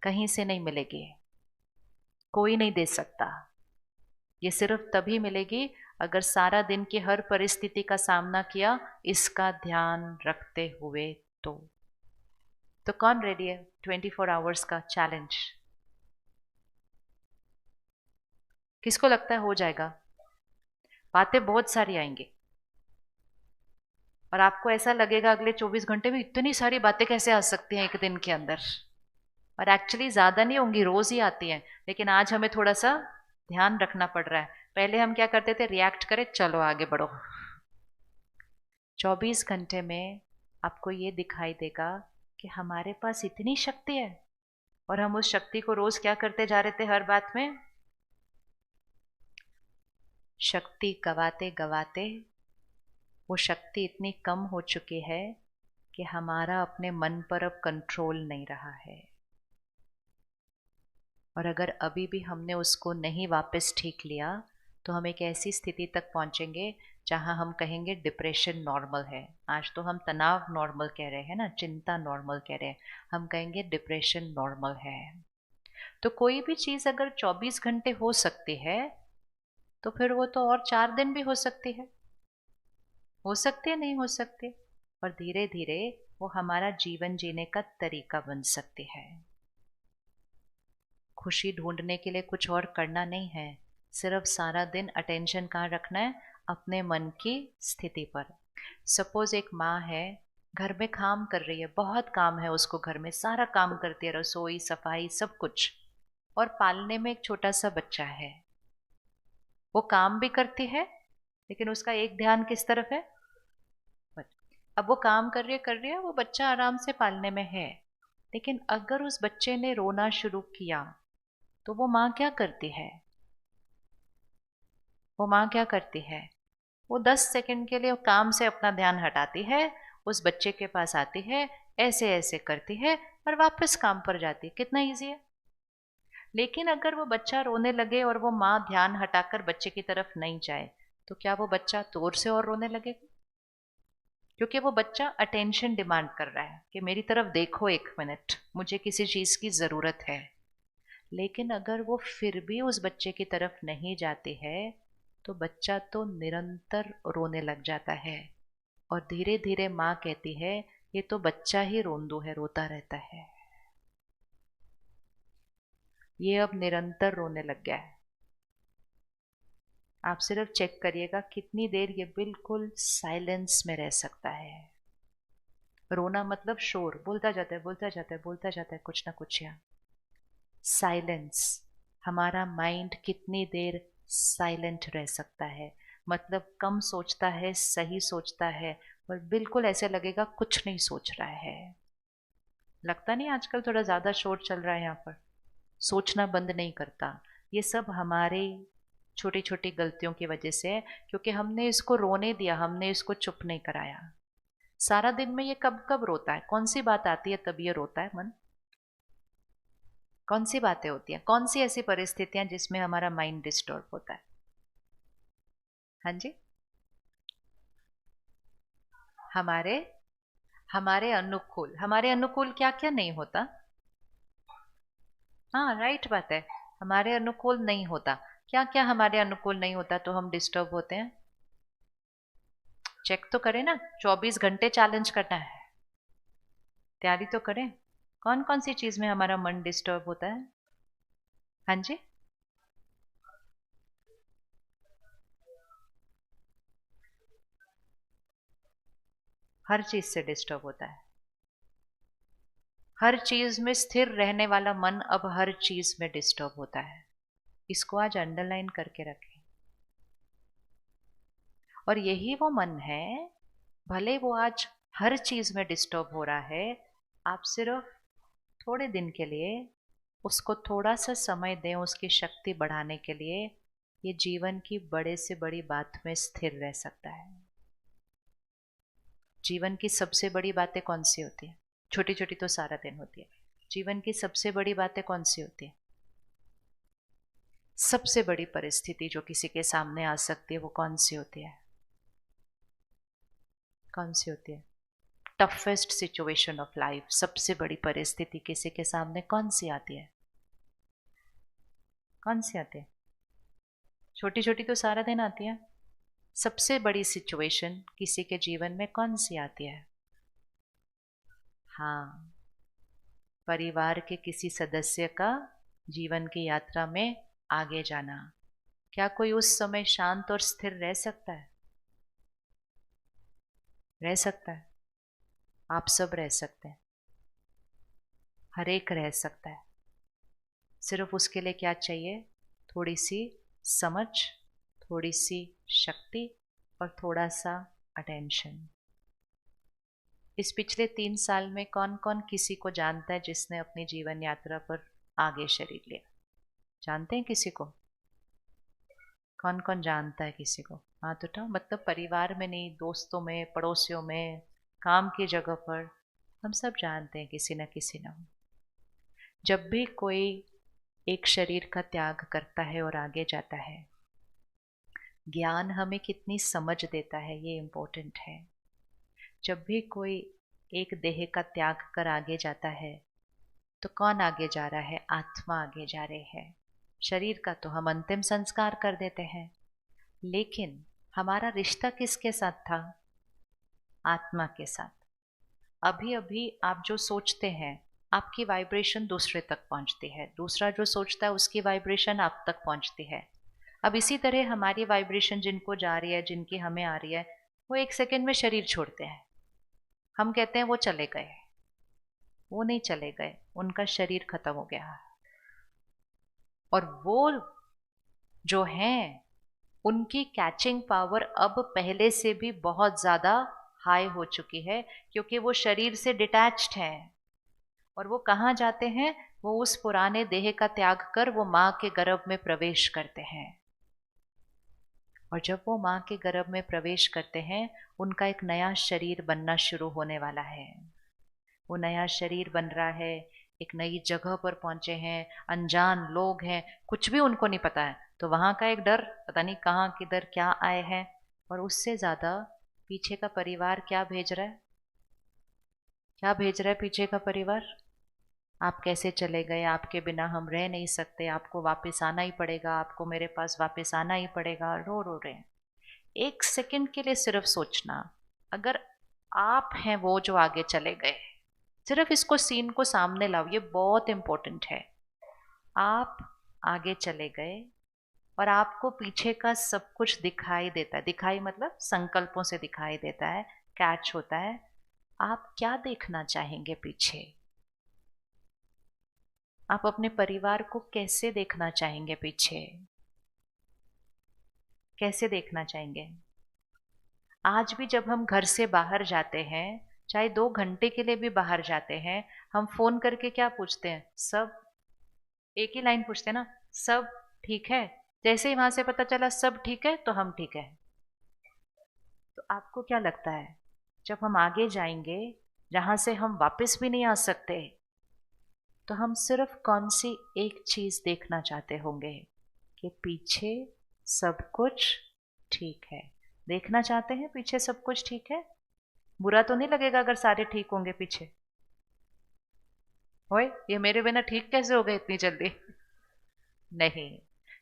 कहीं से नहीं मिलेगी, कोई नहीं दे सकता। ये सिर्फ तभी मिलेगी अगर सारा दिन की हर परिस्थिति का सामना किया इसका ध्यान रखते हुए। तो कौन रेडी है 24 आवर्स का चैलेंज? किसको लगता है हो जाएगा? बातें बहुत सारी आएंगी, और आपको ऐसा लगेगा अगले 24 घंटे में इतनी सारी बातें कैसे आ सकती हैं एक दिन के अंदर। और एक्चुअली ज्यादा नहीं होंगी, रोज ही आती हैं, लेकिन आज हमें थोड़ा सा ध्यान रखना पड़ रहा है। पहले हम क्या करते थे, रिएक्ट करें, चलो आगे बढ़ो। 24 घंटे में आपको ये दिखाई देगा कि हमारे पास इतनी शक्ति है, और हम उस शक्ति को रोज क्या करते जा रहे थे हर बात में, शक्ति गवाते गवाते वो शक्ति इतनी कम हो चुकी है कि हमारा अपने मन पर अब कंट्रोल नहीं रहा है। और अगर अभी भी हमने उसको नहीं वापस ठीक लिया तो हम एक ऐसी स्थिति तक पहुंचेंगे जहां हम कहेंगे डिप्रेशन नॉर्मल है। आज तो हम तनाव नॉर्मल कह रहे हैं ना, चिंता नॉर्मल कह रहे हैं, हम कहेंगे डिप्रेशन नॉर्मल है। तो कोई भी चीज अगर 24 घंटे हो सकती है तो फिर वो तो और 4 दिन भी हो सकती है, हो सकती है, नहीं हो सकती। और धीरे धीरे वो हमारा जीवन जीने का तरीका बन सकती है। खुशी ढूंढने के लिए कुछ और करना नहीं है, सिर्फ सारा दिन अटेंशन कहाँ रखना है, अपने मन की स्थिति पर। सपोज एक माँ है, घर में काम कर रही है, बहुत काम है उसको, घर में सारा काम करती है, रसोई सफाई सब कुछ, और पालने में एक छोटा सा बच्चा है। वो काम भी करती है लेकिन उसका एक ध्यान किस तरफ है, अब वो काम कर रही है, वो बच्चा आराम से पालने में है। लेकिन अगर उस बच्चे ने रोना शुरू किया तो वो माँ क्या करती है, वो माँ क्या करती है, वो 10 सेकंड के लिए काम से अपना ध्यान हटाती है, उस बच्चे के पास आती है, ऐसे ऐसे करती है और वापस काम पर जाती है। कितना इजी है। लेकिन अगर वो बच्चा रोने लगे और वो माँ ध्यान हटाकर बच्चे की तरफ नहीं जाए तो क्या वो बच्चा जोर से और रोने लगेगा, क्योंकि वो बच्चा अटेंशन डिमांड कर रहा है कि मेरी तरफ देखो, 1 मिनट मुझे किसी चीज की जरूरत है। लेकिन अगर वो फिर भी उस बच्चे की तरफ नहीं जाती है तो बच्चा तो निरंतर रोने लग जाता है। और धीरे धीरे माँ कहती है ये तो बच्चा ही रोंदू है, रोता रहता है, ये अब निरंतर रोने लग गया है। आप सिर्फ चेक करिएगा कितनी देर ये बिल्कुल साइलेंस में रह सकता है। रोना मतलब शोर, बोलता जाता है बोलता जाता है बोलता जाता है कुछ ना कुछ। यहाँ साइलेंस, हमारा माइंड कितनी देर साइलेंट रह सकता है, मतलब कम सोचता है, सही सोचता है, और बिल्कुल ऐसे लगेगा कुछ नहीं सोच रहा है। लगता नहीं आजकल थोड़ा ज्यादा शोर चल रहा है यहाँ पर, सोचना बंद नहीं करता। ये सब हमारे छोटी छोटी गलतियों की वजह से है, क्योंकि हमने इसको रोने दिया, हमने इसको चुप नहीं कराया। सारा दिन में ये कब कब रोता है, कौन सी बात आती है तब ये रोता है मन, कौन सी बातें होती हैं, कौन सी ऐसी परिस्थितियां जिसमें हमारा माइंड डिस्टर्ब होता है। हाँ जी, हमारे हमारे अनुकूल, हमारे अनुकूल क्या क्या नहीं होता। हाँ राइट बात है, हमारे अनुकूल नहीं होता। क्या क्या हमारे अनुकूल नहीं होता तो हम डिस्टर्ब होते हैं, चेक तो करें ना। 24 घंटे चैलेंज करना है, तैयारी तो करें। कौन कौन सी चीज में हमारा मन डिस्टर्ब होता है। हाँ जी, हर चीज से डिस्टर्ब होता है। हर चीज में स्थिर रहने वाला मन अब हर चीज में डिस्टर्ब होता है। इसको आज अंडरलाइन करके रखें। और यही वो मन है, भले वो आज हर चीज में डिस्टर्ब हो रहा है, आप सिर्फ थोड़े दिन के लिए उसको थोड़ा सा समय दें, उसकी शक्ति बढ़ाने के लिए ये जीवन की बड़े से बड़ी बात में स्थिर रह सकता है। जीवन की सबसे बड़ी बातें कौन सी होती है, छोटी छोटी तो सारा दिन होती है। जीवन की सबसे बड़ी बातें कौन सी होती है, सबसे बड़ी परिस्थिति जो किसी के सामने आ सकती है वो कौन सी होती है, कौन सी होती है। टफेस्ट सिचुएशन ऑफ लाइफ, सबसे बड़ी परिस्थिति किसी के सामने कौन सी आती है, कौन सी आती है। छोटी छोटी तो सारा दिन आती है, सबसे बड़ी सिचुएशन किसी के जीवन में कौन सी आती है। हाँ, परिवार के किसी सदस्य का जीवन की यात्रा में आगे जाना। क्या कोई उस समय शांत और स्थिर रह सकता है। रह सकता है, आप सब रह सकते हैं, हर एक रह सकता है। सिर्फ उसके लिए क्या चाहिए? थोड़ी सी समझ, थोड़ी सी शक्ति और थोड़ा सा अटेंशन। इस पिछले 3 साल में कौन कौन किसी को जानता है जिसने अपनी जीवन यात्रा पर आगे शरीर लिया? जानते हैं किसी को? कौन कौन जानता है किसी को? हाथ उठाओ। मतलब परिवार में नहीं, दोस्तों में, पड़ोसियों में, काम की जगह पर, हम सब जानते हैं किसी न किसी ने। जब भी कोई एक शरीर का त्याग करता है और आगे जाता है, ज्ञान हमें कितनी समझ देता है ये इम्पोर्टेंट है। जब भी कोई एक देह का त्याग कर आगे जाता है तो कौन आगे जा रहा है? आत्मा आगे जा रही है। शरीर का तो हम अंतिम संस्कार कर देते हैं, लेकिन हमारा रिश्ता किसके साथ था? आत्मा के साथ। अभी अभी आप जो सोचते हैं, आपकी वाइब्रेशन दूसरे तक पहुंचती है, दूसरा जो सोचता है उसकी वाइब्रेशन आप तक पहुंचती है। अब इसी तरह हमारी वाइब्रेशन जिनको जा रही है, जिनकी हमें आ रही है, वो 1 सेकंड में शरीर छोड़ते हैं। हम कहते हैं वो चले गए। वो नहीं चले गए, उनका शरीर खत्म हो गया। और वो जो हैं, उनकी कैचिंग पावर अब पहले से भी बहुत ज्यादा हाई हो चुकी है, क्योंकि वो शरीर से डिटैच्ड हैं। और वो कहाँ जाते हैं? वो उस पुराने देह का त्याग कर वो माँ के गर्भ में प्रवेश करते हैं। और जब वो माँ के गर्भ में प्रवेश करते हैं, उनका एक नया शरीर बनना शुरू होने वाला है। वो नया शरीर बन रहा है, एक नई जगह पर पहुंचे हैं, अनजान लोग हैं, कुछ भी उनको नहीं पता है, तो वहां का एक डर, पता नहीं कहाँ किधर क्या आए हैं। और उससे ज्यादा पीछे का परिवार क्या भेज रहा है? क्या भेज रहा है पीछे का परिवार? आप कैसे चले गए, आपके बिना हम रह नहीं सकते, आपको वापस आना ही पड़ेगा, आपको मेरे पास वापस आना ही पड़ेगा, रो रो रहे हैं। 1 सेकंड के लिए सिर्फ सोचना, अगर आप हैं वो जो आगे चले गए, सिर्फ इसको सीन को सामने लाओ, ये बहुत इंपॉर्टेंट है। आप आगे चले गए और आपको पीछे का सब कुछ दिखाई देता है। दिखाई मतलब संकल्पों से दिखाई देता है, कैच होता है। आप क्या देखना चाहेंगे पीछे? आप अपने परिवार को कैसे देखना चाहेंगे पीछे? कैसे देखना चाहेंगे? आज भी जब हम घर से बाहर जाते हैं, चाहे 2 घंटे के लिए भी बाहर जाते हैं, हम फोन करके क्या पूछते हैं? सब एक ही लाइन पूछते हैं ना, सब ठीक है? जैसे ही वहां से पता चला सब ठीक है तो हम ठीक है। तो आपको क्या लगता है, जब हम आगे जाएंगे जहां से हम वापस भी नहीं आ सकते, तो हम सिर्फ कौन सी एक चीज देखना चाहते होंगे? कि पीछे सब कुछ ठीक है। देखना चाहते हैं पीछे सब कुछ ठीक है। बुरा तो नहीं लगेगा अगर सारे ठीक होंगे पीछे? ओए, ये मेरे बिना ठीक कैसे हो गए इतनी जल्दी? नहीं,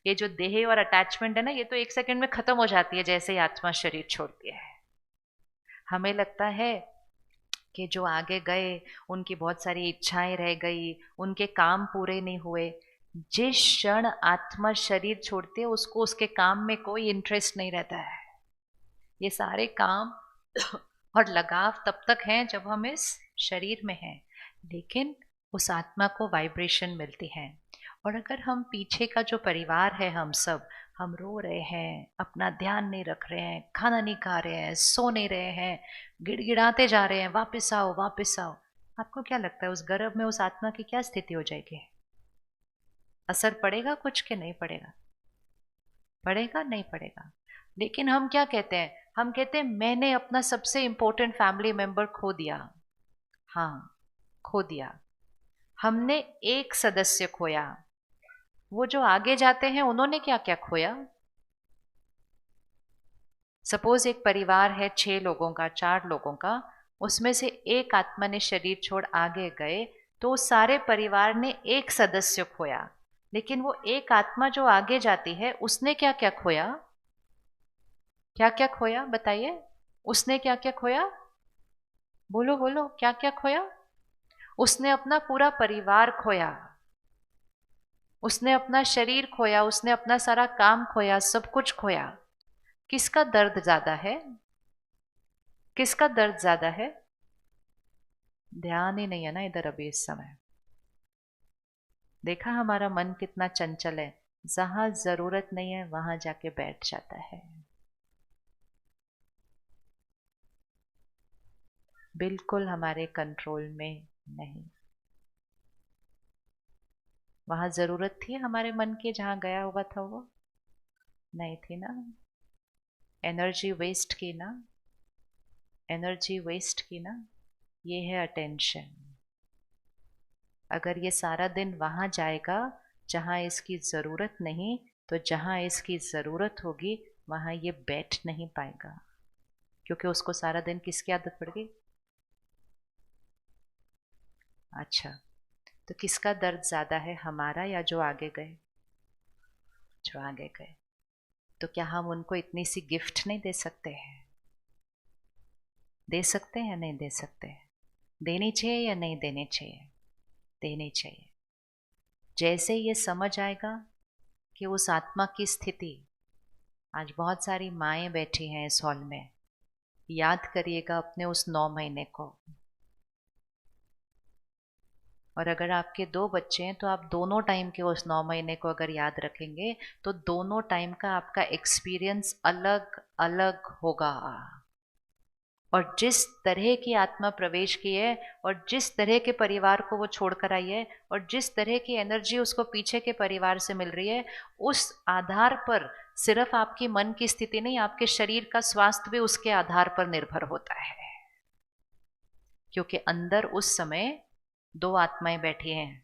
ये जो देह और अटैचमेंट है ना, ये तो 1 सेकंड में खत्म हो जाती है जैसे ही आत्मा शरीर छोड़ती है। हमें लगता है कि जो आगे गए उनकी बहुत सारी इच्छाएं रह गई, उनके काम पूरे नहीं हुए। जिस क्षण आत्मा शरीर छोड़ती है, उसको उसके काम में कोई इंटरेस्ट नहीं रहता है। ये सारे काम और लगाव तब तक हैं जब हम इस शरीर में हैं, लेकिन उस आत्मा को वाइब्रेशन मिलती है। और अगर हम पीछे का जो परिवार है, हम रो रहे हैं, अपना ध्यान नहीं रख रहे हैं, खाना नहीं खा रहे हैं, सो नहीं रहे हैं, गिड़गिड़ाते जा रहे हैं, वापस आओ वापस आओ, आपको क्या लगता है उस गर्भ में उस आत्मा की क्या स्थिति हो जाएगी? असर पड़ेगा कुछ के नहीं पड़ेगा? पड़ेगा, नहीं पड़ेगा। लेकिन हम क्या कहते हैं? हम कहते हैं मैंने अपना सबसे इंपॉर्टेंट फैमिली मेंबर खो दिया। हाँ, खो दिया। हमने एक सदस्य खोया। वो जो आगे जाते हैं उन्होंने क्या क्या खोया? सपोज एक परिवार है 6 लोगों का, 4 लोगों का, उसमें से एक आत्मा ने शरीर छोड़ आगे गए, तो सारे परिवार ने एक सदस्य खोया। लेकिन वो एक आत्मा जो आगे जाती है, उसने क्या क्या खोया? क्या क्या खोया बताइए? उसने क्या क्या खोया? बोलो बोलो, क्या क्या खोया? उसने अपना पूरा परिवार खोया, उसने अपना शरीर खोया, उसने अपना सारा काम खोया, सब कुछ खोया। किसका दर्द ज्यादा है? किसका दर्द ज्यादा है? ध्यान ही नहीं है ना इधर अभी इस समय। देखा हमारा मन कितना चंचल है, जहां जरूरत नहीं है वहां जाके बैठ जाता है। बिल्कुल हमारे कंट्रोल में नहीं। वहां जरूरत थी हमारे मन की, जहां गया हुआ था वो? नहीं थी ना। एनर्जी वेस्ट की ना, एनर्जी वेस्ट की ना। ये है अटेंशन। अगर ये सारा दिन वहां जाएगा जहां इसकी जरूरत नहीं, तो जहां इसकी जरूरत होगी वहां ये बैठ नहीं पाएगा, क्योंकि उसको सारा दिन किसकी आदत पड़ गई? अच्छा, तो किसका दर्द ज्यादा है, हमारा या जो आगे गए? जो आगे गए। तो क्या हम उनको इतनी सी गिफ्ट नहीं दे सकते हैं? दे सकते हैं या नहीं दे सकते? देनी चाहिए या नहीं देनी चाहिए? देनी चाहिए। जैसे ये समझ आएगा कि उस आत्मा की स्थिति, आज बहुत सारी माएं बैठी हैं इस हॉल में, याद करिएगा अपने उस 9 महीने को। और अगर आपके 2 बच्चे हैं तो आप दोनों टाइम के उस 9 महीने को अगर याद रखेंगे तो दोनों टाइम का आपका एक्सपीरियंस अलग अलग होगा। और जिस तरह की आत्मा प्रवेश की है, और जिस तरह के परिवार को वो छोड़कर आई है, और जिस तरह की एनर्जी उसको पीछे के परिवार से मिल रही है, उस आधार पर सिर्फ आपकी मन की स्थिति नहीं, आपके शरीर का स्वास्थ्य भी उसके आधार पर निर्भर होता है। क्योंकि अंदर उस समय 2 आत्माएं बैठी हैं।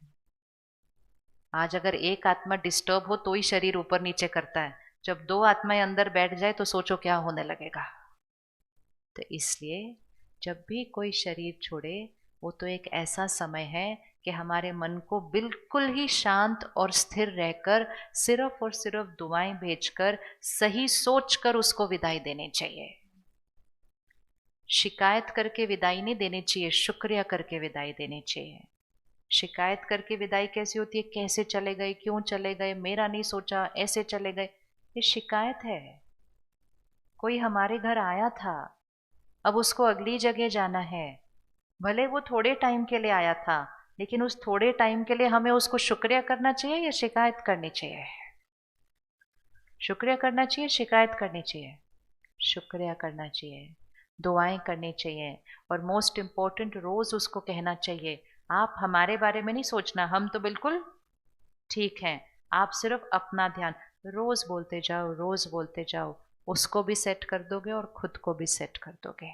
आज अगर एक आत्मा डिस्टर्ब हो तो ही शरीर ऊपर नीचे करता है, जब 2 आत्माएं अंदर बैठ जाए तो सोचो क्या होने लगेगा। तो इसलिए जब भी कोई शरीर छोड़े, वो तो एक ऐसा समय है कि हमारे मन को बिल्कुल ही शांत और स्थिर रहकर सिर्फ और सिर्फ दुआएं भेजकर सही सोचकर उसको विदाई देनी चाहिए। शिकायत करके विदाई नहीं देनी चाहिए, शुक्रिया करके विदाई देनी चाहिए। शिकायत करके विदाई कैसी होती है? कैसे चले गए, क्यों चले गए, मेरा नहीं सोचा, ऐसे चले गए। ये शिकायत है। कोई हमारे घर आया था, अब उसको अगली जगह जाना है। भले वो थोड़े टाइम के लिए आया था, लेकिन उस थोड़े टाइम के लिए हमें उसको शुक्रिया करना चाहिए या शिकायत करनी चाहिए? शुक्रिया करना चाहिए, शिकायत करनी चाहिए? शुक्रिया करना चाहिए, दुआएं करनी चाहिए। और मोस्ट इम्पोर्टेंट, रोज उसको कहना चाहिए, आप हमारे बारे में नहीं सोचना, हम तो बिल्कुल ठीक हैं, आप सिर्फ अपना ध्यान। रोज बोलते जाओ, रोज बोलते जाओ, उसको भी सेट कर दोगे और खुद को भी सेट कर दोगे।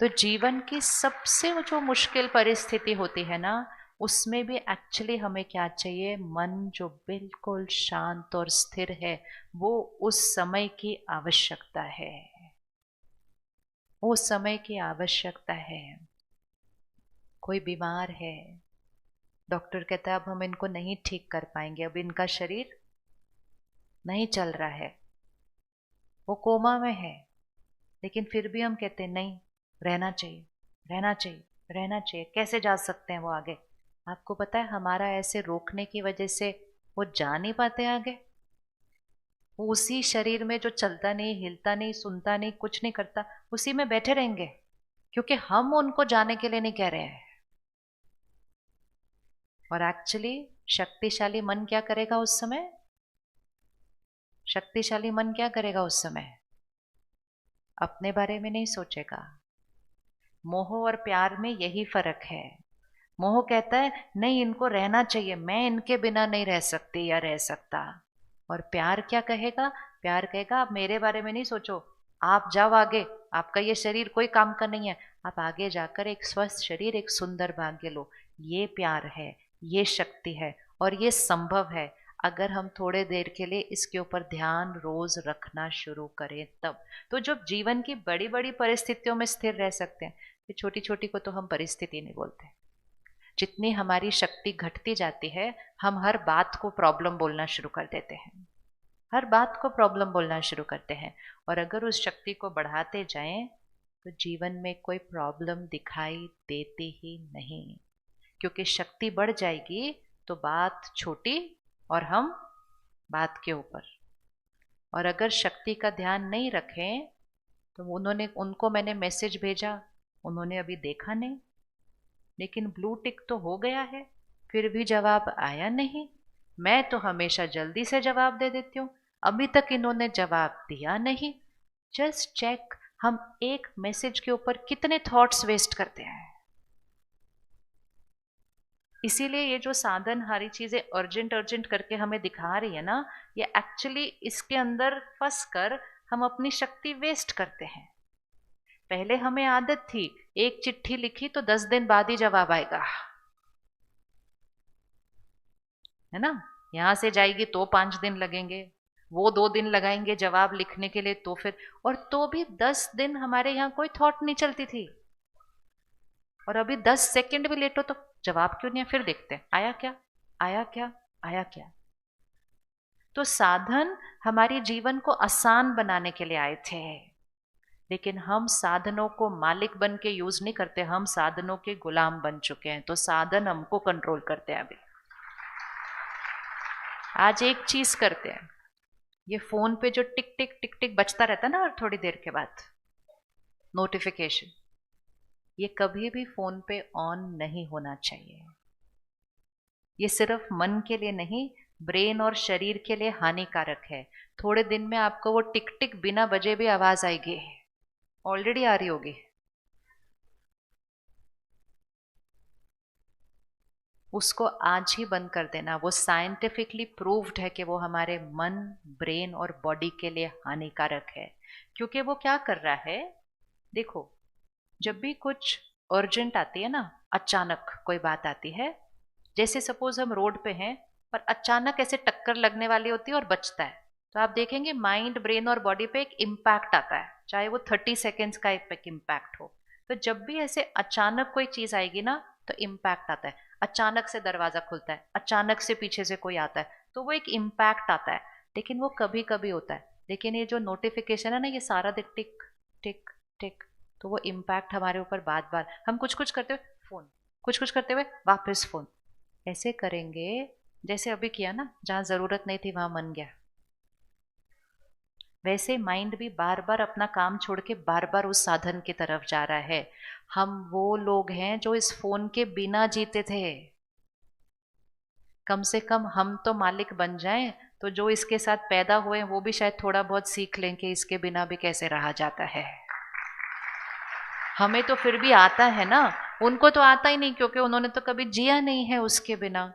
तो जीवन की सबसे जो मुश्किल परिस्थिति होती है ना, उसमें भी एक्चुअली हमें क्या चाहिए? मन जो बिल्कुल शांत और स्थिर है, वो उस समय की आवश्यकता है। वो समय की आवश्यकता है। कोई बीमार है, डॉक्टर कहता है अब हम इनको नहीं ठीक कर पाएंगे, अब इनका शरीर नहीं चल रहा है, वो कोमा में है, लेकिन फिर भी हम कहते हैं नहीं, रहना चाहिए, रहना चाहिए, रहना चाहिए। कैसे जा सकते हैं वो आगे? आपको पता है हमारा ऐसे रोकने की वजह से वो जा नहीं पाते आगे। वो उसी शरीर में जो चलता नहीं, हिलता नहीं, सुनता नहीं, कुछ नहीं करता, उसी में बैठे रहेंगे, क्योंकि हम उनको जाने के लिए नहीं कह रहे हैं। और एक्चुअली शक्तिशाली मन क्या करेगा उस समय? शक्तिशाली मन क्या करेगा उस समय? अपने बारे में नहीं सोचेगा। मोह और प्यार में यही फर्क है। मोह कहता है नहीं, इनको रहना चाहिए, मैं इनके बिना नहीं रह सकती या रह सकता। और प्यार क्या कहेगा? प्यार कहेगा आप मेरे बारे में नहीं सोचो, आप जाओ आगे, आपका ये शरीर कोई काम का नहीं है, आप आगे जाकर एक स्वस्थ शरीर, एक सुंदर भाग्य लो। ये प्यार है, ये शक्ति है, और ये संभव है अगर हम थोड़े देर के लिए इसके ऊपर ध्यान रोज रखना शुरू करें तब। तो जो जीवन की बड़ी बड़ी परिस्थितियों में स्थिर रह सकते हैं, ये छोटी छोटी को तो हम परिस्थिति नहीं बोलते। जितनी हमारी शक्ति घटती जाती है, हम हर बात को प्रॉब्लम बोलना शुरू कर देते हैं, हर बात को प्रॉब्लम बोलना शुरू करते हैं। और अगर उस शक्ति को बढ़ाते जाएं तो जीवन में कोई प्रॉब्लम दिखाई देती ही नहीं, क्योंकि शक्ति बढ़ जाएगी तो बात छोटी और हम बात के ऊपर। और अगर शक्ति का ध्यान नहीं रखें तो उनको मैंने मैसेज भेजा, उन्होंने अभी देखा नहीं, लेकिन ब्लू टिक तो हो गया है, फिर भी जवाब आया नहीं। मैं तो हमेशा जल्दी से जवाब दे देती हूँ, अभी तक इन्होंने जवाब दिया नहीं। जस्ट चेक, हम एक मैसेज के ऊपर कितने थॉट्स वेस्ट करते हैं। इसीलिए ये जो साधन हरी चीजें अर्जेंट अर्जेंट करके हमें दिखा रही है ना, ये एक्चुअली इसके अंदर फंस कर हम अपनी शक्ति वेस्ट करते हैं। पहले हमें आदत थी, एक चिट्ठी लिखी तो 10 दिन बाद ही जवाब आएगा, है ना। यहां से जाएगी तो 5 दिन लगेंगे, वो 2 दिन लगाएंगे जवाब लिखने के लिए, तो फिर, और तो भी 10 दिन हमारे यहाँ कोई थॉट नहीं चलती थी। और अभी 10 सेकंड भी लेट हो तो जवाब क्यों नहीं है, फिर देखते हैं आया क्या, आया क्या, आया क्या। तो साधन हमारे जीवन को आसान बनाने के लिए आए थे, लेकिन हम साधनों को मालिक बन के यूज नहीं करते, हम साधनों के गुलाम बन चुके हैं। तो साधन हमको कंट्रोल करते हैं। अभी आज एक चीज करते हैं, ये फोन पे जो टिक टिक टिक टिक बजता रहता है ना, और थोड़ी देर के बाद नोटिफिकेशन, ये कभी भी फोन पे ऑन नहीं होना चाहिए। ये सिर्फ मन के लिए नहीं, ब्रेन और शरीर के लिए हानिकारक है। थोड़े दिन में आपको वो टिक टिक बिना बजे भी आवाज आएगी, ऑलरेडी आ रही होगी। उसको आज ही बंद कर देना। वो साइंटिफिकली प्रूव्ड है कि वो हमारे मन, ब्रेन और बॉडी के लिए हानिकारक है। क्योंकि वो क्या कर रहा है, देखो, जब भी कुछ अर्जेंट आती है ना, अचानक कोई बात आती है, जैसे सपोज हम रोड पे हैं पर अचानक ऐसे टक्कर लगने वाली होती है और बचता है, तो आप देखेंगे माइंड, ब्रेन और बॉडी पे एक इम्पैक्ट आता है, चाहे वो 30 सेकेंड्स का एक इम्पैक्ट हो। तो जब भी ऐसे अचानक कोई चीज आएगी ना, तो इम्पैक्ट आता है। अचानक से दरवाजा खुलता है, अचानक से पीछे से कोई आता है, तो वो एक इम्पैक्ट आता है। लेकिन वो कभी कभी होता है। लेकिन ये जो नोटिफिकेशन है ना, ये सारा दिन टिक टिक टिक, तो वो इम्पैक्ट हमारे ऊपर बार बार, हम कुछ कुछ करते हुए फोन, कुछ कुछ करते हुए वापस फोन, ऐसे करेंगे। जैसे अभी किया ना, जहां जरूरत नहीं थी वहां मन गया, वैसे माइंड भी बार बार अपना काम छोड़ के बार बार उस साधन की तरफ जा रहा है। हम वो लोग हैं जो इस फोन के बिना जीते थे। कम से कम हम तो मालिक बन जाएं, तो जो इसके साथ पैदा हुए वो भी शायद थोड़ा बहुत सीख लें कि इसके बिना भी कैसे रहा जाता है। हमें तो फिर भी आता है ना, उनको तो आता ही नहीं, क्योंकि उन्होंने तो कभी जिया नहीं है उसके बिना।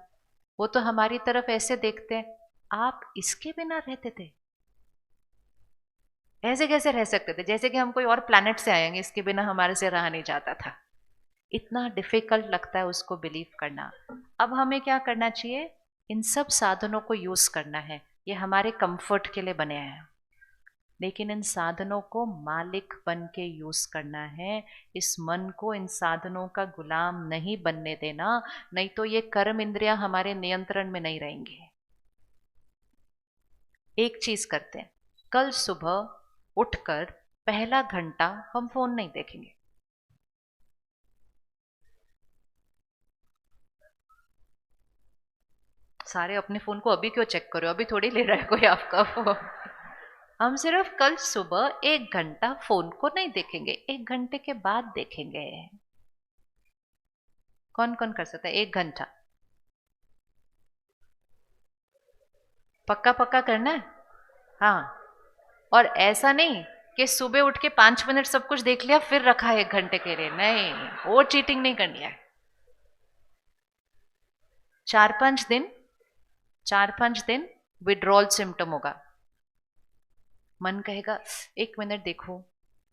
वो तो हमारी तरफ ऐसे देखते हैं, आप इसके बिना रहते थे, ऐसे कैसे रह सकते थे, जैसे कि हम कोई और प्लैनेट से आएंगे, इसके बिना हमारे से रहा नहीं जाता था। इतना डिफिकल्ट लगता है उसको बिलीव करना। अब हमें क्या करना चाहिए, इन सब साधनों को यूज करना है। ये हमारे कंफर्ट के लिए बने हैं, लेकिन इन साधनों को मालिक बन के यूज करना है। इस मन को इन साधनों का गुलाम नहीं बनने देना, नहीं तो ये कर्म इंद्रियां हमारे नियंत्रण में नहीं रहेंगी। एक चीज करते हैं, कल सुबह उठकर पहला घंटा हम फोन नहीं देखेंगे। सारे अपने फोन को अभी क्यों चेक करो, अभी थोड़ी ले रहा है कोई आपका फोन। हम सिर्फ कल सुबह 1 घंटा फोन को नहीं देखेंगे, 1 घंटे के बाद देखेंगे। कौन कौन कर सकता है 1 घंटा? पक्का पक्का करना है। हाँ, और ऐसा नहीं कि सुबह उठ के 5 मिनट सब कुछ देख लिया फिर रखा है 1 घंटे के लिए, नहीं, वो चीटिंग नहीं करनी है। 4-5 दिन, 4-5 दिन विड्रॉल सिम्टम होगा। मन कहेगा 1 मिनट देखो।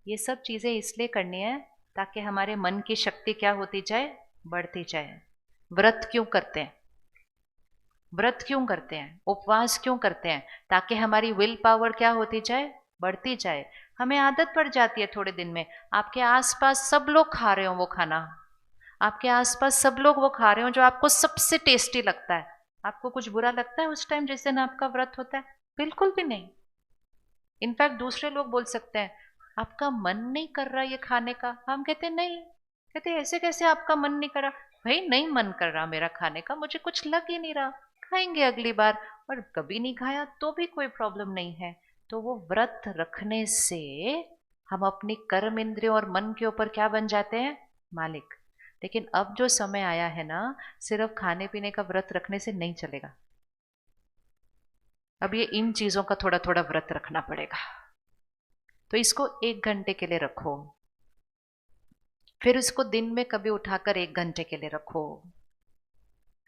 ये सब चीजें इसलिए करनी है ताकि हमारे मन की शक्ति क्या होती जाए, बढ़ती जाए। व्रत क्यों करते हैं, व्रत क्यों करते हैं, उपवास क्यों करते हैं? ताकि हमारी विल पावर क्या होती जाए, बढ़ती जाए। हमें आदत पड़ जाती है थोड़े दिन में, आपके आसपास सब लोग खा रहे हो वो खाना, आपके आसपास सब लोग वो खा रहे हो जो आपको सबसे टेस्टी लगता है, आपको कुछ बुरा लगता है उस टाइम जिस दिन आपका व्रत होता है? बिल्कुल भी नहीं। इनफैक्ट दूसरे लोग बोल सकते हैं आपका मन नहीं कर रहा ये खाने का, हम कहते नहीं। कहते ऐसे कैसे आपका मन नहीं कर रहा? भाई नहीं मन कर रहा मेरा खाने का, मुझे कुछ लग ही नहीं रहा, खाएंगे अगली बार। और कभी नहीं खाया तो भी कोई प्रॉब्लम नहीं है। तो वो व्रत रखने से हम अपनी कर्म इंद्रियों और मन के ऊपर क्या बन जाते हैं? मालिक। लेकिन अब जो समय आया है ना, सिर्फ खाने पीने का व्रत रखने से नहीं चलेगा। अब ये इन चीजों का थोड़ा थोड़ा व्रत रखना पड़ेगा। तो इसको 1 घंटे के लिए रखो, फिर इसको दिन में कभी उठाकर 1 घंटे के लिए रखो,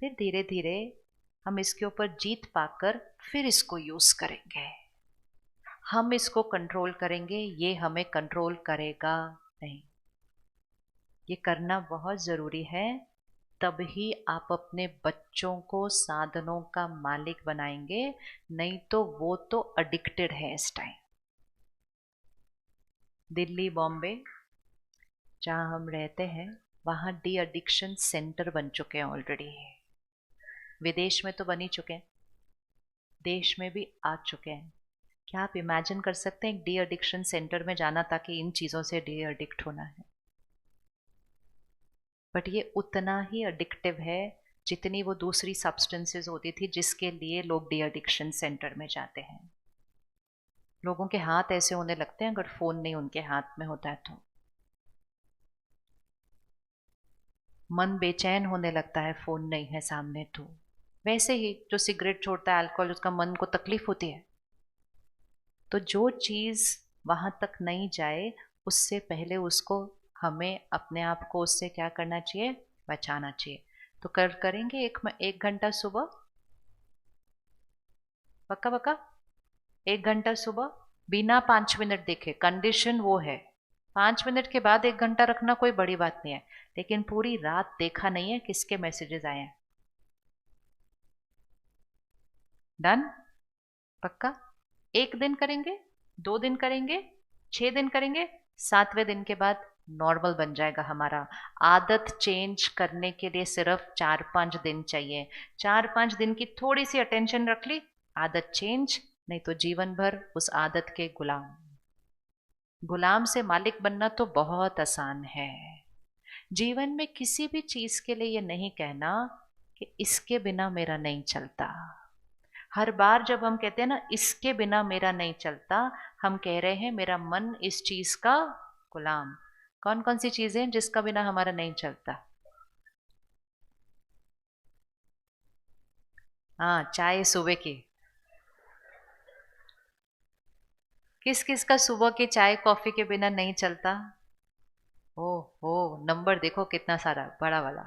फिर धीरे धीरे हम इसके ऊपर जीत पाकर फिर इसको यूज करेंगे। हम इसको कंट्रोल करेंगे, ये हमें कंट्रोल करेगा नहीं। ये करना बहुत जरूरी है, तभी आप अपने बच्चों को साधनों का मालिक बनाएंगे, नहीं तो वो तो एडिक्टेड है इस टाइम। दिल्ली, बॉम्बे जहाँ हम रहते हैं, वहाँ डी एडिक्शन सेंटर बन चुके हैं ऑलरेडी। विदेश में तो बन ही चुके हैं, देश में भी आ चुके हैं। क्या आप इमेजिन कर सकते हैं एक डी एडिक्शन सेंटर में जाना ताकि इन चीज़ों से डी एडिक्ट होना है? बट ये उतना ही एडिक्टिव है जितनी वो दूसरी सब्सटेंसेस होती थी जिसके लिए लोग डी एडिक्शन सेंटर में जाते हैं। लोगों के हाथ ऐसे होने लगते हैं अगर फोन नहीं उनके हाथ में होता है तो। मन बेचैन होने लगता है फोन नहीं है सामने तो। वैसे ही जो सिगरेट छोड़ता है, अल्कोहल, उसका मन को तकलीफ होती है। तो जो चीज वहां तक नहीं जाए, उससे पहले उसको, हमें अपने आप को उससे क्या करना चाहिए? बचाना चाहिए। तो करेंगे 1 घंटा सुबह, पक्का पक्का 1 घंटा सुबह, बिना 5 मिनट देखे। कंडीशन वो है 5 मिनट के बाद 1 घंटा रखना कोई बड़ी बात नहीं है, लेकिन पूरी रात देखा नहीं है किसके मैसेजेस आए हैं। डन? पक्का? 1 दिन करेंगे, 2 दिन करेंगे, 6 दिन करेंगे, 7वें दिन के बाद नॉर्मल बन जाएगा हमारा। आदत चेंज करने के लिए सिर्फ 4-5 दिन चाहिए। 4-5 दिन की थोड़ी सी अटेंशन रख ली, आदत चेंज। नहीं तो जीवन भर उस आदत के गुलाम। गुलाम से मालिक बनना तो बहुत आसान है। जीवन में किसी भी चीज के लिए ये नहीं कहना कि इसके बिना मेरा नहीं चलता। हर बार जब हम कहते हैं ना इसके बिना मेरा नहीं चलता, हम कह रहे हैं मेरा मन इस चीज का गुलाम। कौन कौन सी चीजें हैं जिसका बिना हमारा नहीं चलता? हाँ, चाय सुबह की। किस किस का सुबह की चाय कॉफी के बिना नहीं चलता? ओ नंबर देखो कितना सारा बड़ा वाला।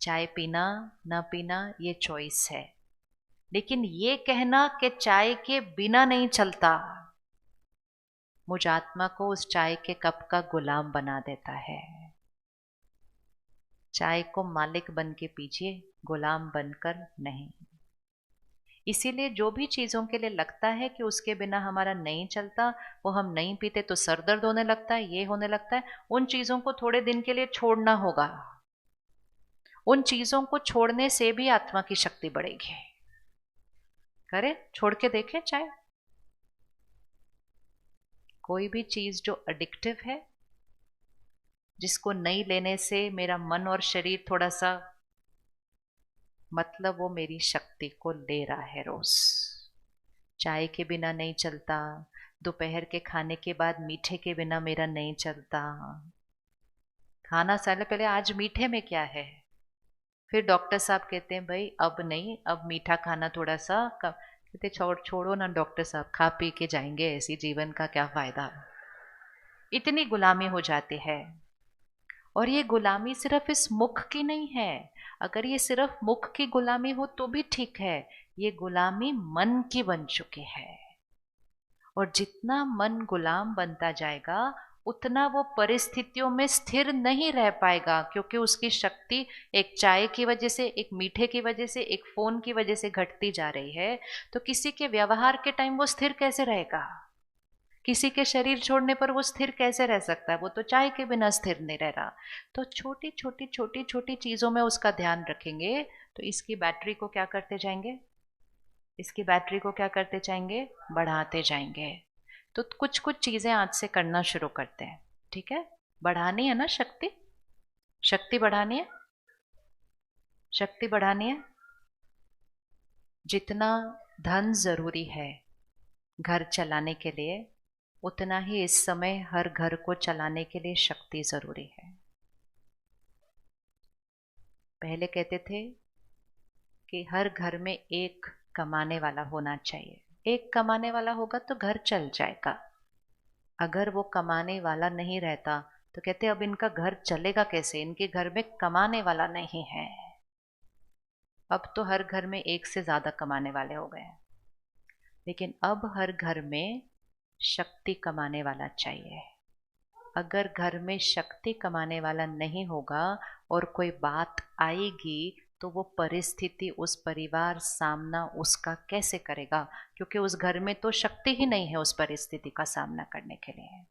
चाय पीना ना पीना ये चॉइस है, लेकिन ये कहना कि चाय के बिना नहीं चलता, मुझ आत्मा को उस चाय के कप का गुलाम बना देता है। चाय को मालिक बन के पीजिए, गुलाम बनकर नहीं। इसीलिए जो भी चीजों के लिए लगता है कि उसके बिना हमारा नहीं चलता, वो हम नहीं पीते तो सर दर्द होने लगता है, ये होने लगता है, उन चीजों को थोड़े दिन के लिए छोड़ना होगा। उन चीजों को छोड़ने से भी आत्मा की शक्ति बढ़ेगी। करें, छोड़ के देखें चाहे। कोई भी चीज जो एडिक्टिव है, जिसको नहीं लेने से मेरा मन और शरीर थोड़ा सा, मतलब वो मेरी शक्ति को ले रहा है रोज। चाय के बिना नहीं चलता, दोपहर के खाने के बाद मीठे के बिना मेरा नहीं चलता। खाना साले पहले आज मीठे में क्या है, फिर डॉक्टर साहब कहते हैं भाई अब नहीं, अब मीठा खाना थोड़ा सा कम। कहते छोड़ो ना डॉक्टर साहब, खा पी के जाएंगे, ऐसी जीवन का क्या फायदा। इतनी गुलामी हो जाती है। और ये गुलामी सिर्फ इस मुख की नहीं है। अगर ये सिर्फ मुख की गुलामी हो तो भी ठीक है, ये गुलामी मन की बन चुकी है। और जितना मन गुलाम बनता जाएगा, उतना वो परिस्थितियों में स्थिर नहीं रह पाएगा, क्योंकि उसकी शक्ति एक चाय की वजह से, एक मीठे की वजह से, एक फोन की वजह से घटती जा रही है। तो किसी के व्यवहार के टाइम वो स्थिर कैसे रहेगा? किसी के शरीर छोड़ने पर वो स्थिर कैसे रह सकता है? वो तो चाय के बिना स्थिर नहीं रह रहा। तो छोटी छोटी छोटी छोटी चीजों में उसका ध्यान रखेंगे तो इसकी बैटरी को क्या करते जाएंगे? इसकी बैटरी को क्या करते जाएंगे? बढ़ाते जाएंगे। तो कुछ कुछ चीजें आज से करना शुरू करते हैं, ठीक है? बढ़ानी है ना शक्ति, शक्ति बढ़ानी है, शक्ति बढ़ानी है। जितना धन जरूरी है घर चलाने के लिए, उतना ही इस समय हर घर को चलाने के लिए शक्ति जरूरी है। पहले कहते थे कि हर घर में एक कमाने वाला होना चाहिए, एक कमाने वाला होगा तो घर चल जाएगा। अगर वो कमाने वाला नहीं रहता तो कहते अब इनका घर चलेगा कैसे, इनके घर में कमाने वाला नहीं है। अब तो हर घर में एक से ज्यादा कमाने वाले हो गए हैं, लेकिन अब हर घर में शक्ति कमाने वाला चाहिए। अगर घर में शक्ति कमाने वाला नहीं होगा और कोई बात आएगी तो वो परिस्थिति, उस परिवार सामना उसका कैसे करेगा, क्योंकि उस घर में तो शक्ति ही नहीं है उस परिस्थिति का सामना करने के लिए।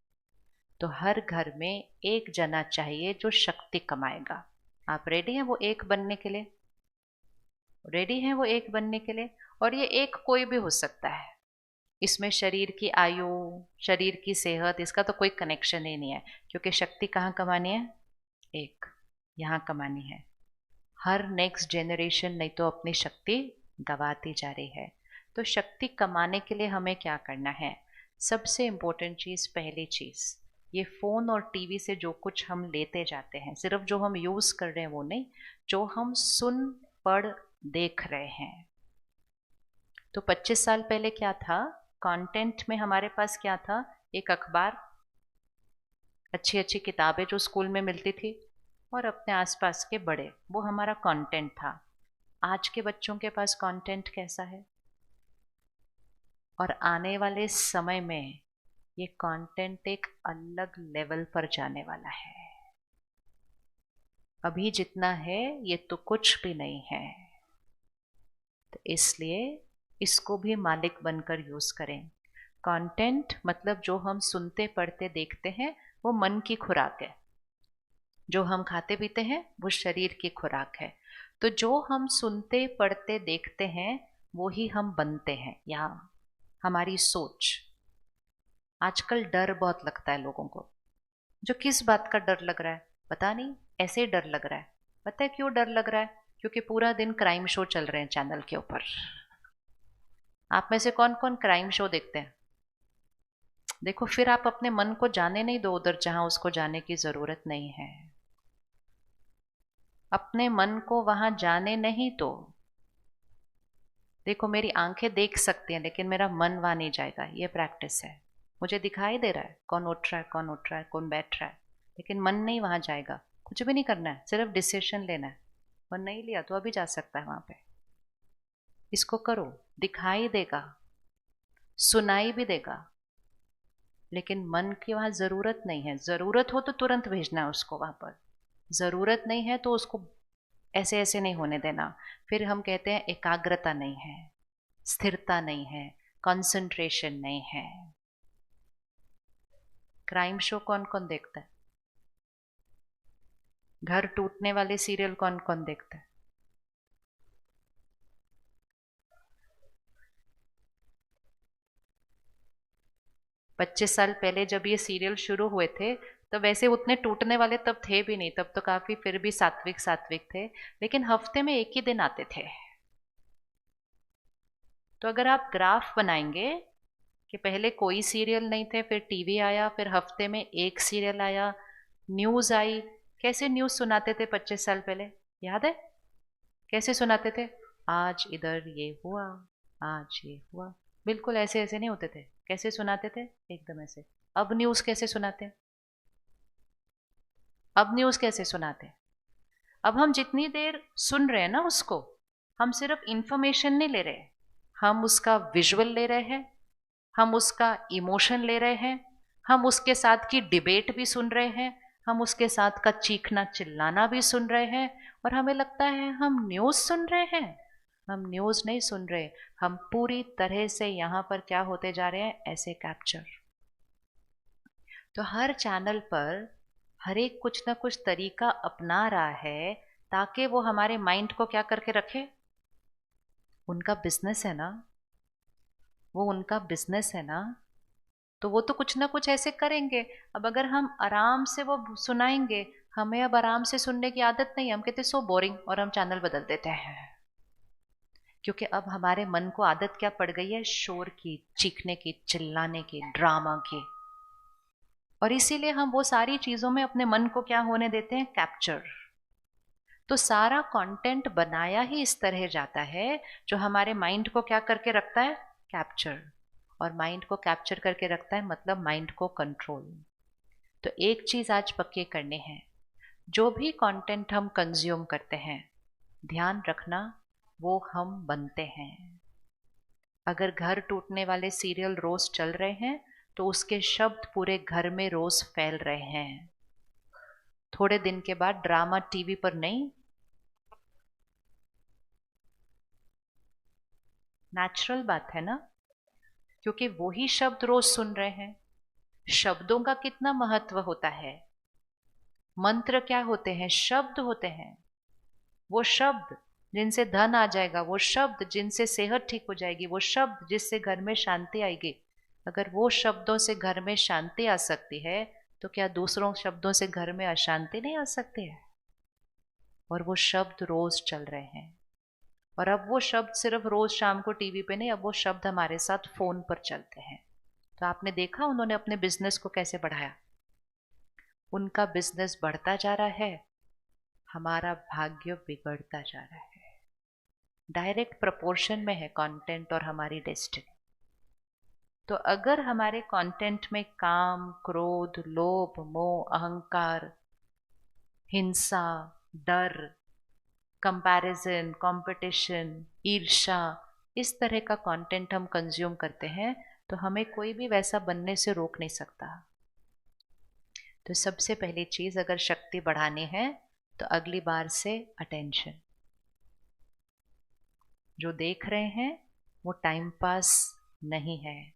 तो हर घर में एक जना चाहिए जो शक्ति कमाएगा। आप रेडी हैं वो एक बनने के लिए? रेडी हैं वो एक बनने के लिए? और ये एक कोई भी हो सकता है, इसमें शरीर की आयु, शरीर की सेहत, इसका तो कोई कनेक्शन ही नहीं है, क्योंकि शक्ति कहाँ कमानी है? एक, यहाँ कमानी है। हर नेक्स्ट जेनरेशन नहीं तो अपनी शक्ति गवाती जा रही है। तो शक्ति कमाने के लिए हमें क्या करना है? सबसे इम्पोर्टेंट चीज़, पहली चीज़, ये फ़ोन और टीवी से जो कुछ हम लेते जाते हैं, सिर्फ जो हम यूज़ कर रहे हैं वो नहीं, जो हम सुन पढ़ देख रहे हैं। तो 25 साल पहले क्या था? कंटेंट में हमारे पास क्या था? एक अखबार, अच्छी अच्छी किताबें जो स्कूल में मिलती थी, और अपने आसपास के बड़े, वो हमारा कंटेंट था। आज के बच्चों के पास कंटेंट कैसा है? और आने वाले समय में ये कंटेंट एक अलग लेवल पर जाने वाला है। अभी जितना है ये तो कुछ भी नहीं है। तो इसलिए इसको भी मालिक बनकर यूज करें। कंटेंट मतलब जो हम सुनते पढ़ते देखते हैं वो मन की खुराक है, जो हम खाते पीते हैं वो शरीर की खुराक है। तो जो हम सुनते पढ़ते देखते हैं वो ही हम बनते हैं, या हमारी सोच। आजकल डर बहुत लगता है लोगों को। जो किस बात का डर लग रहा है पता नहीं, ऐसे ही डर लग रहा है। पता है क्यों डर लग रहा है? क्योंकि पूरा दिन क्राइम शो चल रहे हैं चैनल के ऊपर। आप में से कौन कौन क्राइम शो देखते हैं? देखो, फिर आप अपने मन को जाने नहीं दो उधर जहां उसको जाने की जरूरत नहीं है। अपने मन को वहां जाने नहीं दो। देखो, मेरी आंखें देख सकती हैं लेकिन मेरा मन वहां नहीं जाएगा, ये प्रैक्टिस है। मुझे दिखाई दे रहा है कौन उठ रहा है, कौन उठ रहा है, कौन बैठ रहा है, लेकिन मन नहीं वहां जाएगा। कुछ भी नहीं करना है, सिर्फ डिसीजन लेना है। और नहीं लिया तो अभी जा सकता है वहां पे। इसको करो, दिखाई देगा, सुनाई भी देगा, लेकिन मन की वहां जरूरत नहीं है। जरूरत हो तो तुरंत भेजना है उसको वहां पर, जरूरत नहीं है तो उसको ऐसे ऐसे नहीं होने देना। फिर हम कहते हैं एकाग्रता नहीं है, स्थिरता नहीं है, कंसंट्रेशन नहीं है। क्राइम शो कौन कौन देखता है? घर टूटने वाले सीरियल कौन कौन देखता है? 25 साल पहले जब ये सीरियल शुरू हुए थे तो वैसे उतने टूटने वाले तब थे भी नहीं, तब तो काफी फिर भी सात्विक सात्विक थे, लेकिन हफ्ते में एक ही दिन आते थे। तो अगर आप ग्राफ बनाएंगे कि पहले कोई सीरियल नहीं थे, फिर टीवी आया, फिर हफ्ते में एक सीरियल आया, न्यूज आई। कैसे न्यूज सुनाते थे 25 साल पहले, याद है? कैसे सुनाते थे? आज इधर ये हुआ, आज ये हुआ। बिल्कुल ऐसे ऐसे नहीं होते थे। कैसे सुनाते थे? एकदम ऐसे। अब न्यूज कैसे सुनाते हैं? अब न्यूज कैसे सुनाते हैं? अब हम जितनी देर सुन रहे हैं ना उसको, हम सिर्फ इंफॉर्मेशन नहीं ले रहे, हम उसका विजुअल ले रहे हैं, हम उसका इमोशन ले रहे हैं, हम उसके साथ की डिबेट भी सुन रहे हैं, हम उसके साथ का चीखना चिल्लाना भी सुन रहे हैं, और हमें लगता है हम न्यूज सुन रहे हैं। हम न्यूज नहीं सुन रहे, हम पूरी तरह से यहाँ पर क्या होते जा रहे हैं, ऐसे कैप्चर। तो हर चैनल पर हर एक कुछ ना कुछ तरीका अपना रहा है ताकि वो हमारे माइंड को क्या करके रखे। उनका बिजनेस है ना, वो उनका बिजनेस है ना, तो वो तो कुछ ना कुछ ऐसे करेंगे। अब अगर हम आराम से वो सुनाएंगे, हमें अब आराम से सुनने की आदत नहीं, हम कहते सो बोरिंग और हम चैनल बदल देते हैं। क्योंकि अब हमारे मन को आदत क्या पड़ गई है? शोर की, चीखने की, चिल्लाने की, ड्रामा की। और इसीलिए हम वो सारी चीजों में अपने मन को क्या होने देते हैं, कैप्चर। तो सारा कंटेंट बनाया ही इस तरह जाता है जो हमारे माइंड को क्या करके रखता है, कैप्चर। और माइंड को कैप्चर करके रखता है मतलब माइंड को कंट्रोल। तो एक चीज आज पक्के करने हैं, जो भी कंटेंट हम कंज्यूम करते हैं, ध्यान रखना वो हम बनते हैं। अगर घर टूटने वाले सीरियल रोज चल रहे हैं तो उसके शब्द पूरे घर में रोज फैल रहे हैं। थोड़े दिन के बाद ड्रामा टीवी पर नहीं, नेचुरल बात है ना, क्योंकि वो ही शब्द रोज सुन रहे हैं। शब्दों का कितना महत्व होता है। मंत्र क्या होते हैं, शब्द होते हैं। वो शब्द जिनसे धन आ जाएगा, वो शब्द जिनसे सेहत ठीक हो जाएगी, वो शब्द जिससे घर में शांति आएगी। अगर वो शब्दों से घर में शांति आ सकती है तो क्या दूसरों शब्दों से घर में अशांति नहीं आ सकती है। और वो शब्द रोज चल रहे हैं। और अब वो शब्द सिर्फ रोज शाम को टीवी पे नहीं, अब वो शब्द हमारे साथ फोन पर चलते हैं। तो आपने देखा उन्होंने अपने बिजनेस को कैसे बढ़ाया। उनका बिजनेस बढ़ता जा रहा है, हमारा भाग्य बिगड़ता जा रहा है। डायरेक्ट प्रोपोर्शन में है कंटेंट और हमारी डेस्टिनी। तो अगर हमारे कंटेंट में काम, क्रोध, लोभ, मोह, अहंकार, हिंसा, डर, कंपैरिजन, कंपटीशन, ईर्ष्या, इस तरह का कंटेंट हम कंज्यूम करते हैं तो हमें कोई भी वैसा बनने से रोक नहीं सकता। तो सबसे पहली चीज, अगर शक्ति बढ़ानी है तो अगली बार से अटेंशन। जो देख रहे हैं वो टाइम पास नहीं है,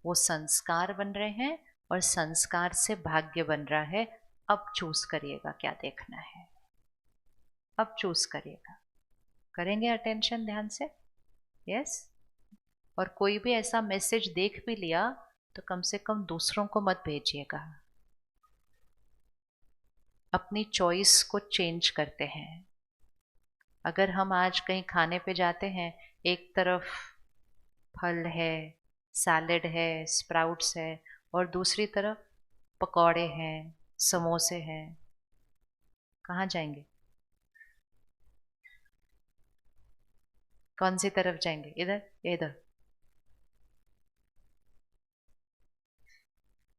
वो संस्कार बन रहे हैं और संस्कार से भाग्य बन रहा है। अब चूज करिएगा क्या देखना है, अब चूज करिएगा। करेंगे अटेंशन ध्यान से, यस। और कोई भी ऐसा मैसेज देख भी लिया तो कम से कम दूसरों को मत भेजिएगा। अपनी चॉइस को चेंज करते हैं। अगर हम आज कहीं खाने पे जाते हैं, एक तरफ फल है, सैलेड है, स्प्राउट्स है, और दूसरी तरफ पकौड़े हैं, समोसे हैं, कहाँ जाएंगे, कौन सी तरफ जाएंगे, इधर या इधर।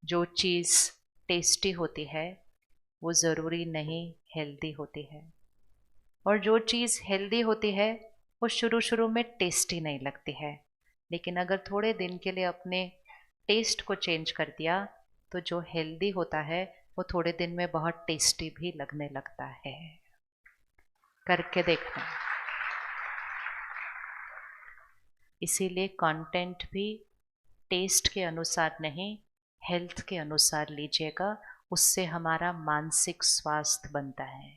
जो चीज़ टेस्टी होती है वो ज़रूरी नहीं हेल्दी होती है, और जो चीज़ हेल्दी होती है वो शुरू शुरू में टेस्टी नहीं लगती है, लेकिन अगर थोड़े दिन के लिए अपने टेस्ट को चेंज कर दिया तो जो हेल्दी होता है वो थोड़े दिन में बहुत टेस्टी भी लगने लगता है। करके देखना। इसीलिए कंटेंट भी टेस्ट के अनुसार नहीं, हेल्थ के अनुसार लीजिएगा, उससे हमारा मानसिक स्वास्थ्य बनता है।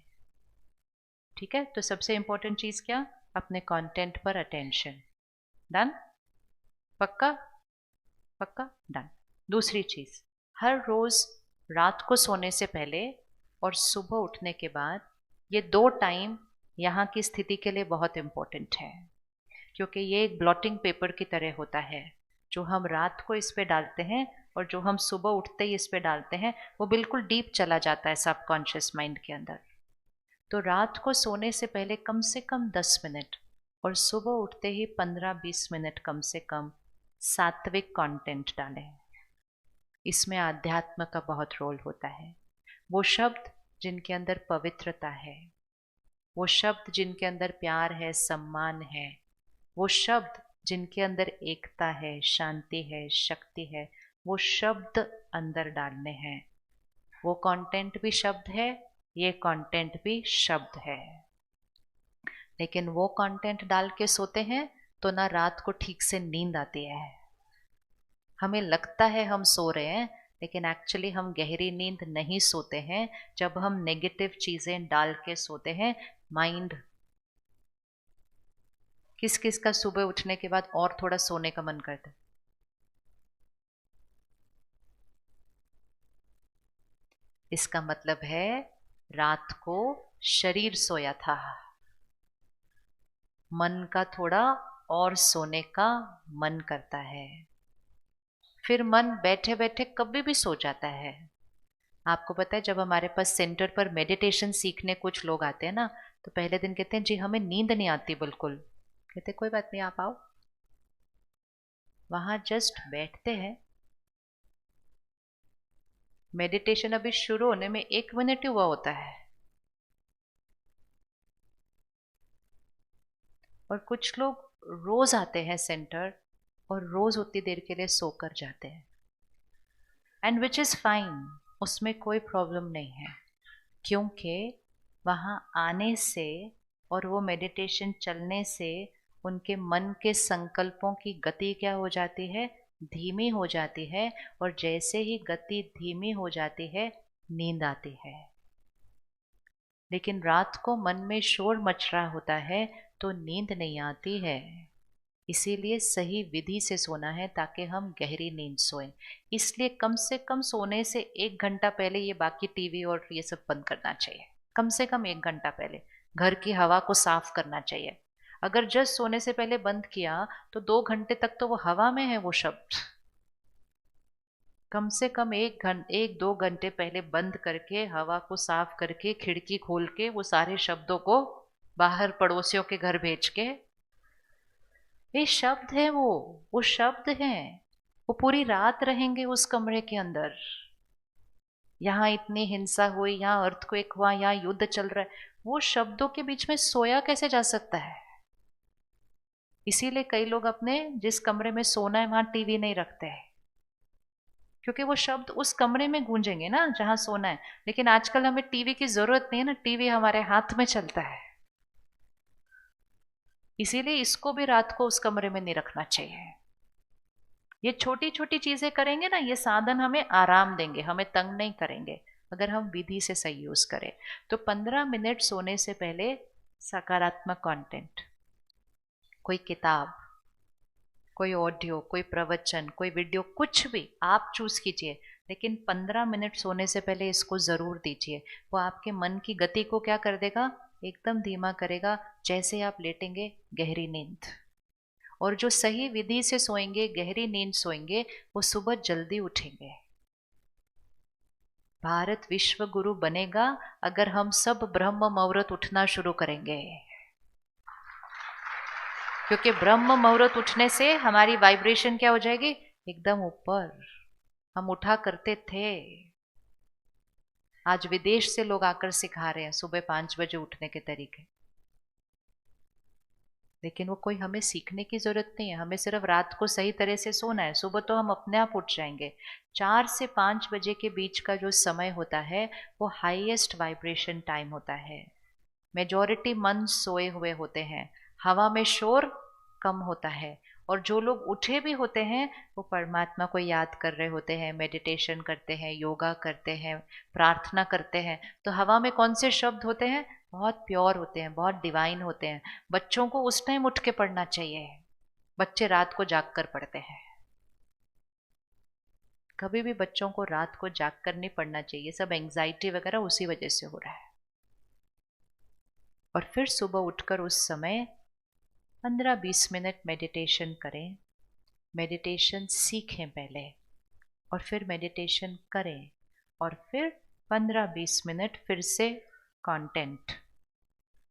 ठीक है, तो सबसे इंपॉर्टेंट चीज क्या, अपने कंटेंट पर अटेंशन। डन, पक्का पक्का, डन। दूसरी चीज, हर रोज रात को सोने से पहले और सुबह उठने के बाद, ये 2 टाइम यहाँ की स्थिति के लिए बहुत इंपॉर्टेंट है, क्योंकि ये एक ब्लॉटिंग पेपर की तरह होता है। जो हम रात को इस पे डालते हैं और जो हम सुबह उठते ही इस पे डालते हैं, वो बिल्कुल डीप चला जाता है सबकॉन्शियस माइंड के अंदर। तो रात को सोने से पहले कम से कम 10 मिनट और सुबह उठते ही 15-20 मिनट कम से कम सात्विक कंटेंट डालें। इसमें आध्यात्म का बहुत रोल होता है। वो शब्द जिनके अंदर पवित्रता है, वो शब्द जिनके अंदर प्यार है, सम्मान है, वो शब्द जिनके अंदर एकता है, शांति है, शक्ति है, वो शब्द अंदर डालने हैं। वो कंटेंट भी शब्द है, ये कंटेंट भी शब्द है। लेकिन वो कंटेंट डाल के सोते हैं तो ना रात को ठीक से नींद आती है। हमें लगता है हम सो रहे हैं, लेकिन एक्चुअली हम गहरी नींद नहीं सोते हैं जब हम नेगेटिव चीजें डाल के सोते हैं। माइंड, किस किस का सुबह उठने के बाद और थोड़ा सोने का मन करता है? इसका मतलब है रात को शरीर सोया था, मन का थोड़ा और सोने का मन करता है। फिर मन बैठे बैठे कभी भी सो जाता है। आपको पता है जब हमारे पास सेंटर पर मेडिटेशन सीखने कुछ लोग आते हैं ना, तो पहले दिन कहते हैं जी हमें नींद नहीं आती बिल्कुल। कहते कोई बात नहीं, आप आओ। वहां जस्ट बैठते हैं। मेडिटेशन अभी शुरू होने में 1 मिनट ही हुआ होता है। और कुछ लोग रोज आते हैं सेंटर और रोज उतनी देर के लिए सोकर जाते हैं, एंड विच इज फाइन, उसमें कोई प्रॉब्लम नहीं है। क्योंकि वहाँ आने से और वो मेडिटेशन चलने से उनके मन के संकल्पों की गति क्या हो जाती है, धीमी हो जाती है। और जैसे ही गति धीमी हो जाती है, नींद आती है। लेकिन रात को मन में शोर मच रहा होता है तो नींद नहीं आती है। इसीलिए सही विधि से सोना है ताकि हम गहरी नींद सोएं। इसलिए कम से कम सोने से 1 घंटा पहले ये बाकी टीवी और ये सब बंद करना चाहिए। कम से कम 1 घंटा पहले घर की हवा को साफ करना चाहिए। अगर जस्ट सोने से पहले बंद किया तो 2 घंटे तक तो वो हवा में है वो शब्द। कम से कम 1-2 घंटे पहले बंद करके, हवा को साफ करके, खिड़की खोल के वो सारे शब्दों को बाहर पड़ोसियों के घर भेज के, ये शब्द है वो शब्द हैं। वो पूरी रात रहेंगे उस कमरे के अंदर। यहाँ इतनी हिंसा हुई, यहाँ अर्थक्वेक हुआ, यहाँ युद्ध चल रहा है, वो शब्दों के बीच में सोया कैसे जा सकता है। इसीलिए कई लोग अपने जिस कमरे में सोना है वहां टीवी नहीं रखते हैं, क्योंकि वो शब्द उस कमरे में गूंजेंगे ना जहां सोना है। लेकिन आजकल हमें टीवी की जरूरत नहीं है ना, टीवी हमारे हाथ में चलता है। इसीलिए इसको भी रात को उस कमरे में नहीं रखना चाहिए। ये छोटी छोटी चीजें करेंगे ना, ये साधन हमें आराम देंगे, हमें तंग नहीं करेंगे अगर हम विधि से सही यूज करें। तो 15 मिनट सोने से पहले सकारात्मक कंटेंट, कोई किताब, कोई ऑडियो, कोई प्रवचन, कोई वीडियो, कुछ भी आप चूज कीजिए। लेकिन 15 मिनट सोने से पहले इसको जरूर दीजिए। वो आपके मन की गति को क्या कर देगा, एकदम धीमा करेगा। जैसे आप लेटेंगे गहरी नींद। और जो सही विधि से सोएंगे, गहरी नींद सोएंगे, वो सुबह जल्दी उठेंगे। भारत विश्व गुरु बनेगा अगर हम सब ब्रह्म मुहूर्त उठना शुरू करेंगे। क्योंकि ब्रह्म मुहूर्त उठने से हमारी वाइब्रेशन क्या हो जाएगी, एकदम ऊपर। हम उठा करते थे, आज विदेश से लोग आकर सिखा रहे हैं सुबह 5 बजे उठने के तरीके। लेकिन वो कोई हमें सीखने की जरूरत नहीं है, हमें सिर्फ रात को सही तरह से सोना है। सुबह तो हम अपने आप उठ जाएंगे। 4 से 5 बजे के बीच का जो समय होता है वो हाईएस्ट वाइब्रेशन टाइम होता है। मेजॉरिटी मन सोए हुए होते हैं, हवा में शोर कम होता है। और जो लोग उठे भी होते हैं वो परमात्मा को याद कर रहे होते हैं, मेडिटेशन करते हैं, योगा करते हैं, प्रार्थना करते हैं। तो हवा में कौन से शब्द होते हैं, बहुत प्योर होते हैं, बहुत डिवाइन होते हैं। बच्चों को उस टाइम उठ के पढ़ना चाहिए। बच्चे रात को जाग कर पढ़ते हैं। कभी भी बच्चों को रात को जाग कर नहीं पढ़ना चाहिए। सब एंजाइटी वगैरह उसी वजह से हो रहा है। और फिर सुबह उठकर उस समय 15-20 मिनट मेडिटेशन करें। मेडिटेशन सीखें पहले और फिर मेडिटेशन करें। और फिर 15-20 मिनट फिर से content,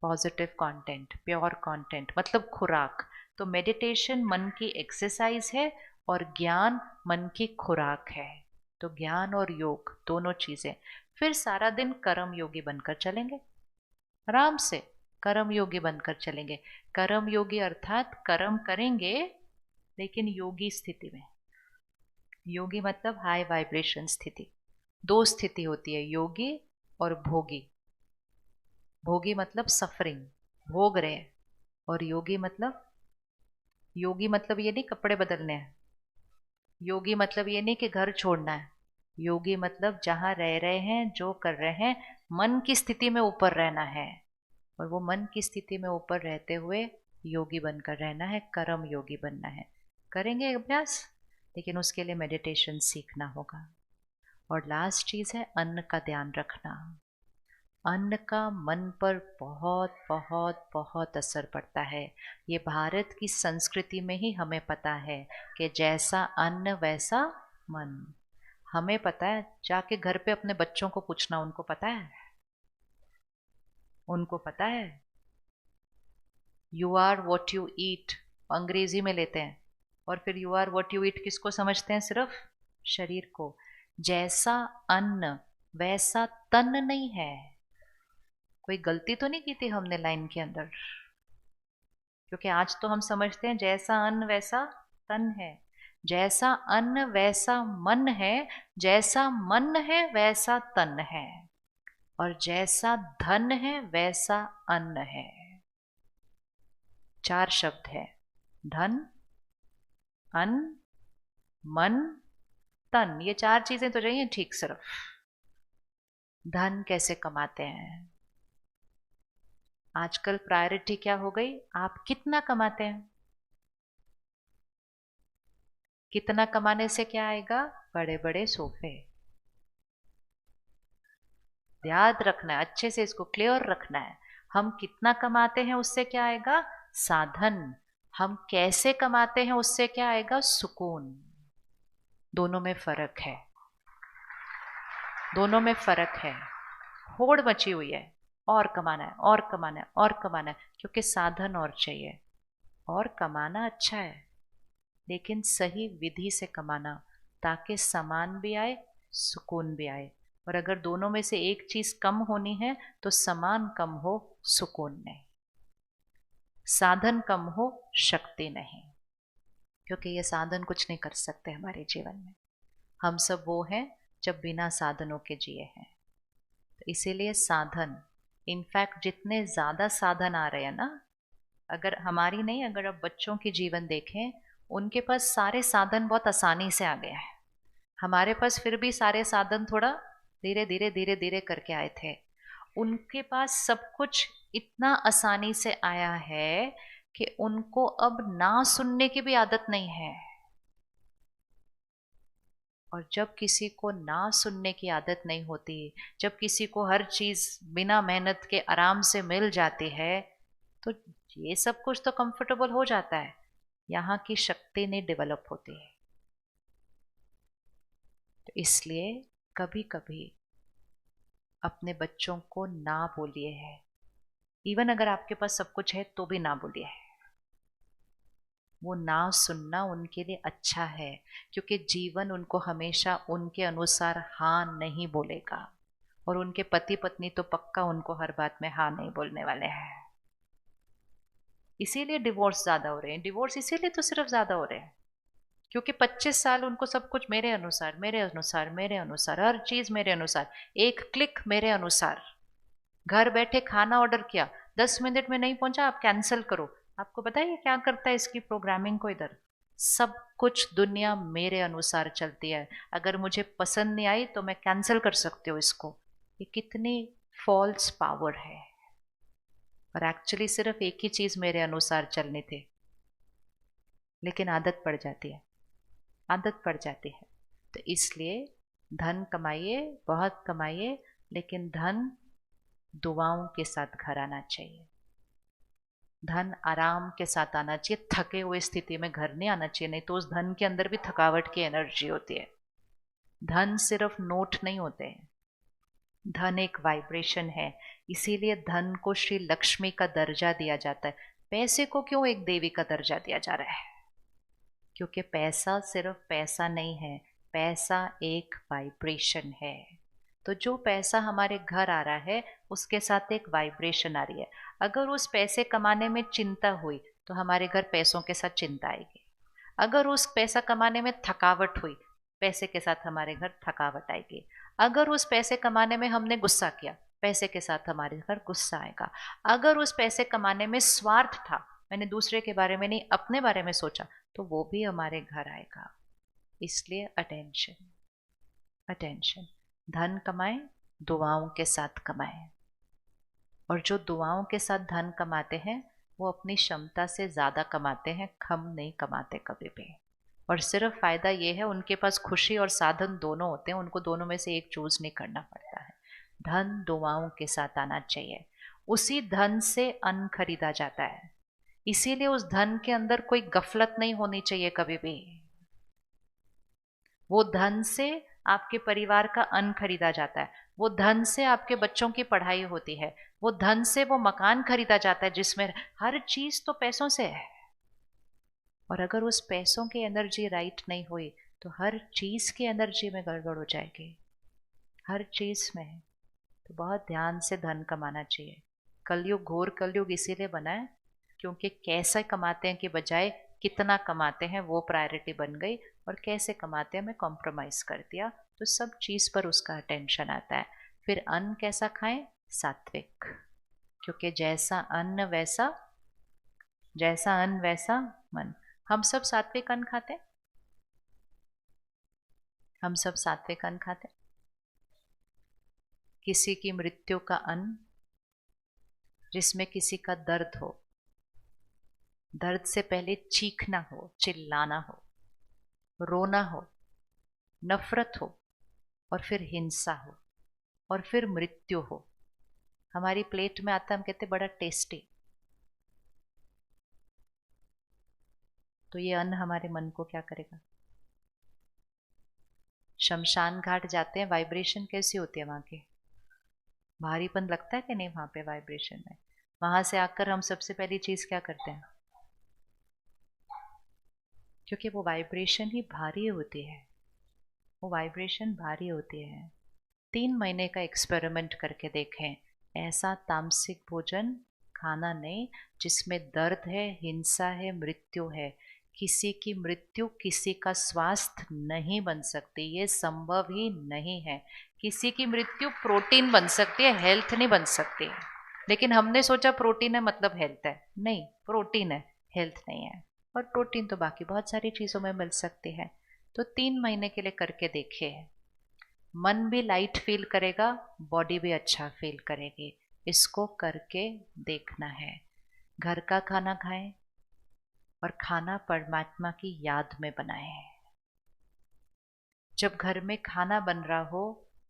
positive content, pure content, मतलब खुराक। तो मेडिटेशन मन की एक्सरसाइज है और ज्ञान मन की खुराक है। तो ज्ञान और योग दोनों चीजें। फिर सारा दिन कर्म योगी बनकर चलेंगे, आराम से कर्म योगी बनकर चलेंगे। कर्म योगी अर्थात कर्म करेंगे लेकिन योगी स्थिति में। योगी मतलब हाई वाइब्रेशन स्थिति। दो स्थिति होती है, योगी और भोगी। भोगी मतलब सफरिंग, भोग रहे हैं। और योगी मतलब, योगी मतलब ये नहीं कपड़े बदलने हैं। योगी मतलब ये नहीं कि घर छोड़ना है। योगी मतलब जहां रह रहे हैं, जो कर रहे हैं, मन की स्थिति में ऊपर रहना है। और वो मन की स्थिति में ऊपर रहते हुए योगी बनकर रहना है, कर्म योगी बनना है। करेंगे अभ्यास, लेकिन उसके लिए मेडिटेशन सीखना होगा। और लास्ट चीज है अन्न का ध्यान रखना। अन्न का मन पर बहुत बहुत बहुत असर पड़ता है। ये भारत की संस्कृति में ही हमें पता है कि जैसा अन्न वैसा मन। हमें पता है, जाके घर पे अपने बच्चों को पूछना, उनको पता है, उनको पता है। You are what you eat अंग्रेजी में लेते हैं, और फिर you are what you eat किसको समझते हैं? सिर्फ शरीर को। जैसा अन्न वैसा तन नहीं है। कोई गलती तो नहीं की थी हमने लाइन के अंदर? क्योंकि आज तो हम समझते हैं जैसा अन्न वैसा तन है। जैसा अन्न वैसा मन है, जैसा मन है वैसा तन है, और जैसा धन है वैसा अन्न है। 4 शब्द है: धन, अन्न, मन, तन। ये 4 चीजें तो चाहिए ठीक। सिर्फ धन कैसे कमाते हैं? आजकल प्रायोरिटी क्या हो गई? आप कितना कमाते हैं? कितना कमाने से क्या आएगा? बड़े बड़े सोफे। याद रखना है, अच्छे से इसको क्लियर रखना है। हम कितना कमाते हैं उससे क्या आएगा? साधन। हम कैसे कमाते हैं उससे क्या आएगा? सुकून। दोनों में फर्क है, दोनों में फर्क है। होड़ मची हुई है, और कमाना है, और कमाना है, और कमाना है, क्योंकि साधन और चाहिए। और कमाना अच्छा है, लेकिन सही विधि से कमाना, ताकि सामान भी आए, सुकून भी आए। और अगर दोनों में से एक चीज कम होनी है तो सामान कम हो, सुकून नहीं। साधन कम हो, शक्ति नहीं। क्योंकि ये साधन कुछ नहीं कर सकते हमारे जीवन में। हम सब वो हैं जब बिना साधनों के जिए हैं। तो इसीलिए साधन, इनफैक्ट जितने ज्यादा साधन आ रहे हैं ना, अगर हमारी नहीं, अगर आप बच्चों की जीवन देखें, उनके पास सारे साधन बहुत आसानी से आ गए हैं। हमारे पास फिर भी सारे साधन थोड़ा धीरे धीरे धीरे धीरे करके आए थे। उनके पास सब कुछ इतना आसानी से आया है कि उनको अब ना सुनने की भी आदत नहीं है। और जब किसी को ना सुनने की आदत नहीं होती, जब किसी को हर चीज बिना मेहनत के आराम से मिल जाती है, तो ये सब कुछ तो कंफर्टेबल हो जाता है। यहाँ की शक्ति नहीं डेवलप होती है। तो इसलिए कभी कभी अपने बच्चों को ना बोलिए है। इवन अगर आपके पास सब कुछ है तो भी ना बोलिए है। वो ना सुनना उनके लिए अच्छा है, क्योंकि जीवन उनको हमेशा उनके अनुसार हाँ नहीं बोलेगा। और उनके पति पत्नी तो पक्का उनको हर बात में हाँ नहीं बोलने वाले हैं। इसीलिए डिवोर्स ज्यादा हो रहे हैं। डिवोर्स इसीलिए तो सिर्फ ज्यादा हो रहे हैं क्योंकि 25 साल उनको सब कुछ मेरे अनुसार, मेरे अनुसार, मेरे अनुसार, हर चीज मेरे अनुसार, एक क्लिक मेरे अनुसार। घर बैठे खाना ऑर्डर किया, 10 मिनट में नहीं पहुंचा, आप कैंसिल करो। आपको पता है ये क्या करता है इसकी प्रोग्रामिंग को? इधर सब कुछ दुनिया मेरे अनुसार चलती है। अगर मुझे पसंद नहीं आई तो मैं कैंसिल कर सकती हूँ इसको। ये कितनी फॉल्स पावर है। और एक्चुअली सिर्फ एक ही चीज मेरे अनुसार चलनी थी, लेकिन आदत पड़ जाती है, आदत पड़ जाती है। तो इसलिए धन कमाइए, बहुत कमाइए, लेकिन धन दुआओं के साथ घर आना चाहिए। धन आराम के साथ आना चाहिए, थके हुए स्थिति में घर नहीं आना चाहिए। नहीं तो उस धन के अंदर भी थकावट की एनर्जी होती है। धन सिर्फ नोट नहीं होते हैं, धन एक वाइब्रेशन है। इसीलिए धन को श्री लक्ष्मी का दर्जा दिया जाता है। पैसे को क्यों एक देवी का दर्जा दिया जा रहा है? क्योंकि पैसा सिर्फ पैसा नहीं है, पैसा एक वाइब्रेशन है। तो जो पैसा हमारे घर आ रहा है उसके साथ एक वाइब्रेशन आ रही है। अगर उस पैसे कमाने में चिंता हुई तो हमारे घर पैसों के साथ चिंता आएगी। अगर उस पैसा कमाने में थकावट हुई, पैसे के साथ हमारे घर थकावट आएगी। अगर उस पैसे कमाने में हमने गुस्सा किया, पैसे के साथ हमारे घर गुस्सा आएगा। अगर उस पैसे कमाने में स्वार्थ था, मैंने दूसरे के बारे में नहीं अपने बारे में सोचा, तो वो भी हमारे घर आएगा। इसलिए अटेंशन, अटेंशन। धन कमाएं, दुआओं के साथ कमाएं। और जो दुआओं के साथ धन कमाते हैं वो अपनी क्षमता से ज्यादा कमाते हैं, कम नहीं कमाते कभी भी। और सिर्फ फायदा ये है उनके पास खुशी और साधन दोनों होते हैं, उनको दोनों में से एक चूज नहीं करना पड़ता है। धन दुआओं के साथ आना चाहिए। उसी धन से अन्न खरीदा जाता है। इसीलिए उस धन के अंदर कोई गफलत नहीं होनी चाहिए कभी भी। वो धन से आपके परिवार का अन्न खरीदा जाता है, वो धन से आपके बच्चों की पढ़ाई होती है, वो धन से वो मकान खरीदा जाता है जिसमें हर चीज तो पैसों से है। और अगर उस पैसों की एनर्जी राइट नहीं हुई तो हर चीज की एनर्जी में गड़बड़ हो जाएगी, हर चीज में। तो बहुत ध्यान से धन कमाना चाहिए। कलयुग, घोर कलयुग इसीलिए बना है क्योंकि कैसे कमाते हैं की बजाय कितना कमाते हैं वो प्रायोरिटी बन गई, और कैसे कमाते हैं में कॉम्प्रोमाइज कर दिया, तो सब चीज पर उसका अटेंशन आता है। फिर अन्न कैसा खाएं? सात्विक, क्योंकि जैसा अन्न वैसा मन। हम सब सात्विक अन्न खाते, हम सब सात्विक अन्न खाते। किसी की मृत्यु का अन्न, जिसमें किसी का दर्द हो, दर्द से पहले चीखना हो, चिल्लाना हो, रोना हो, नफरत हो, और फिर हिंसा हो, और फिर मृत्यु हो, हमारी प्लेट में आता, हम कहते बड़ा टेस्टी। तो ये अन्न हमारे मन को क्या करेगा? शमशान घाट जाते हैं, वाइब्रेशन कैसी होती है वहां की? भारीपन लगता है कि नहीं वहां पे वाइब्रेशन में? वहां से आकर हम सबसे पहली चीज क्या करते हैं? क्योंकि वो वाइब्रेशन ही भारी होती है, वो वाइब्रेशन भारी होती है। 3 महीने का एक्सपेरिमेंट करके देखें, ऐसा तामसिक भोजन खाना नहीं जिसमें दर्द है, हिंसा है, मृत्यु है। किसी की मृत्यु किसी का स्वास्थ्य नहीं बन सकती, ये संभव ही नहीं है। किसी की मृत्यु प्रोटीन बन सकती है, हेल्थ नहीं बन सकती। लेकिन हमने सोचा प्रोटीन है मतलब हेल्थ है, नहीं, प्रोटीन है, हेल्थ नहीं है। और प्रोटीन तो बाकी बहुत सारी चीजों में मिल सकती है। तो 3 महीने के लिए करके देखिए, मन भी लाइट फील करेगा, बॉडी भी अच्छा फील करेगी। इसको करके देखना है। घर का खाना खाएं और खाना परमात्मा की याद में बनाएं। जब घर में खाना बन रहा हो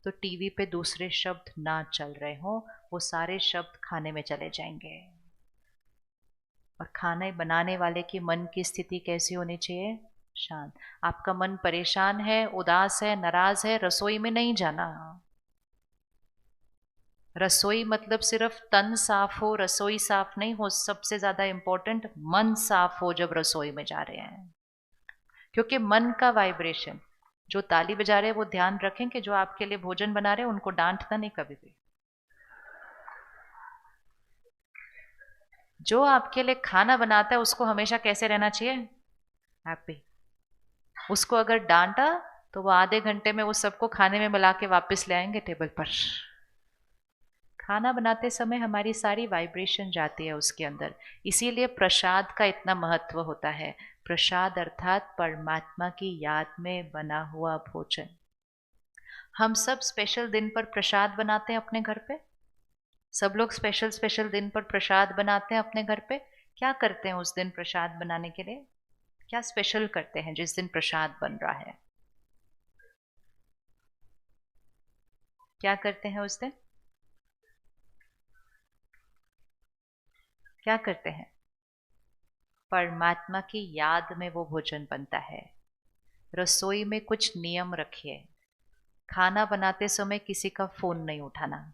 तो टीवी पे दूसरे शब्द ना चल रहे हो, वो सारे शब्द खाने में चले जाएंगे। और खाने बनाने वाले की मन की स्थिति कैसी होनी चाहिए? शांत। आपका मन परेशान है, उदास है, नाराज है, रसोई में नहीं जाना। रसोई मतलब सिर्फ तन साफ हो, रसोई साफ नहीं हो, सबसे ज्यादा इंपॉर्टेंट मन साफ हो जब रसोई में जा रहे हैं। क्योंकि मन का वाइब्रेशन, जो ताली बजा रहे हैं वो ध्यान रखें कि जो आपके लिए भोजन बना रहे हैं उनको डांटना नहीं कभी भी। जो आपके लिए खाना बनाता है उसको हमेशा कैसे रहना चाहिए? हैप्पी। उसको अगर डांटा तो वो आधे घंटे में वो सबको खाने में मिला के वापस ले आएंगे टेबल पर। खाना बनाते समय हमारी सारी वाइब्रेशन जाती है उसके अंदर। इसीलिए प्रसाद का इतना महत्व होता है। प्रसाद अर्थात परमात्मा की याद में बना हुआ भोजन। हम सब स्पेशल दिन पर प्रसाद बनाते हैं अपने घर पे। सब लोग स्पेशल स्पेशल दिन पर प्रसाद बनाते हैं अपने घर पे। क्या करते हैं उस दिन प्रसाद बनाने के लिए? क्या स्पेशल करते हैं जिस दिन प्रसाद बन रहा है? क्या करते हैं उस दिन? क्या करते हैं? परमात्मा की याद में वो भोजन बनता है। रसोई में कुछ नियम रखिए। खाना बनाते समय किसी का फोन नहीं उठाना,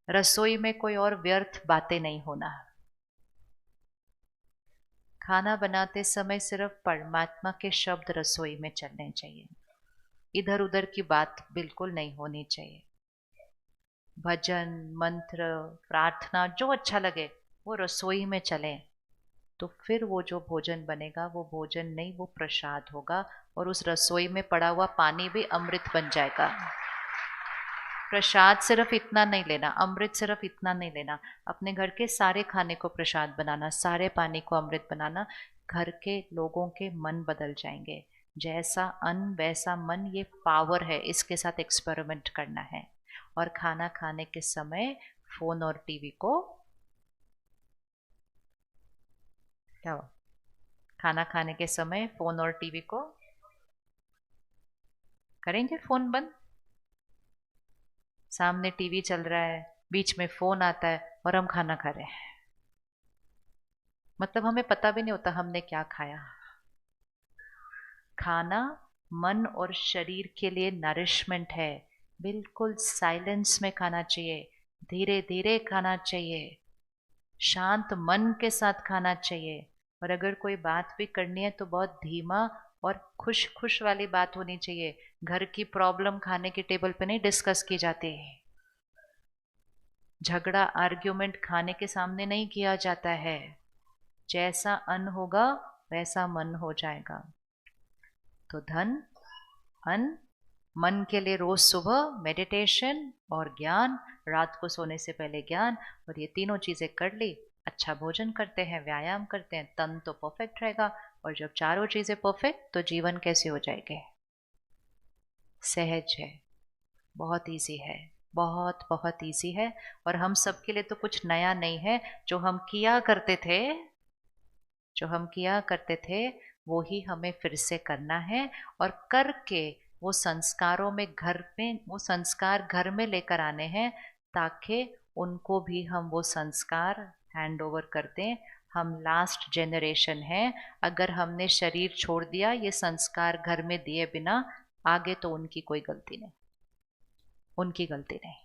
रसोई में कोई और व्यर्थ बातें नहीं होना। खाना बनाते समय सिर्फ परमात्मा के शब्द रसोई में चलने चाहिए, इधर उधर की बात बिल्कुल नहीं होनी चाहिए। भजन, मंत्र, प्रार्थना जो अच्छा लगे वो रसोई में चले। तो फिर वो जो भोजन बनेगा वो भोजन नहीं, वो प्रसाद होगा। और उस रसोई में पड़ा हुआ पानी भी अमृत बन जाएगा। प्रसाद सिर्फ इतना नहीं लेना, अमृत सिर्फ इतना नहीं लेना। अपने घर के सारे खाने को प्रसाद बनाना, सारे पानी को अमृत बनाना। घर के लोगों के मन बदल जाएंगे। जैसा अन्न वैसा मन, ये पावर है, इसके साथ एक्सपेरिमेंट करना है। और खाना खाने के समय फोन और टीवी को क्या हुआ? खाना खाने के समय फोन और टीवी को करेंगे फोन बंद। सामने टीवी चल रहा है, बीच में फोन आता है और हम खाना खा रहे हैं। मतलब हमें पता भी नहीं होता हमने क्या खाया। खाना मन और शरीर के लिए नरिशमेंट है। बिल्कुल साइलेंस में खाना चाहिए, धीरे धीरे खाना चाहिए, शांत मन के साथ खाना चाहिए। और अगर कोई बात भी करनी है तो बहुत धीमा और खुश खुश वाली बात होनी चाहिए। घर की प्रॉब्लम खाने की टेबल पे नहीं डिस्कस की जाती है। झगड़ा आर्ग्यूमेंट खाने के सामने नहीं किया जाता है। जैसा अन्न होगा वैसा मन हो जाएगा। तो धन, अन्न, मन के लिए रोज सुबह मेडिटेशन और ज्ञान, रात को सोने से पहले ज्ञान, और ये तीनों चीजें कर ली, अच्छा भोजन करते हैं, व्यायाम करते हैं, तन तो परफेक्ट रहेगा। और जब चारों चीजें परफेक्ट, तो जीवन कैसे हो जाएंगे? सहज है, बहुत इजी है, बहुत बहुत इजी है। और हम सबके लिए तो कुछ नया नहीं है। जो हम किया करते थे वो ही हमें फिर से करना है। और करके वो वो संस्कार घर में लेकर आने हैं, ताकि उनको भी हम वो संस्कार हैंड ओवर कर दें। हम लास्ट जनरेशन हैं। अगर हमने शरीर छोड़ दिया ये संस्कार घर में दिए बिना, आगे तो उनकी कोई गलती नहीं, उनकी गलती नहीं।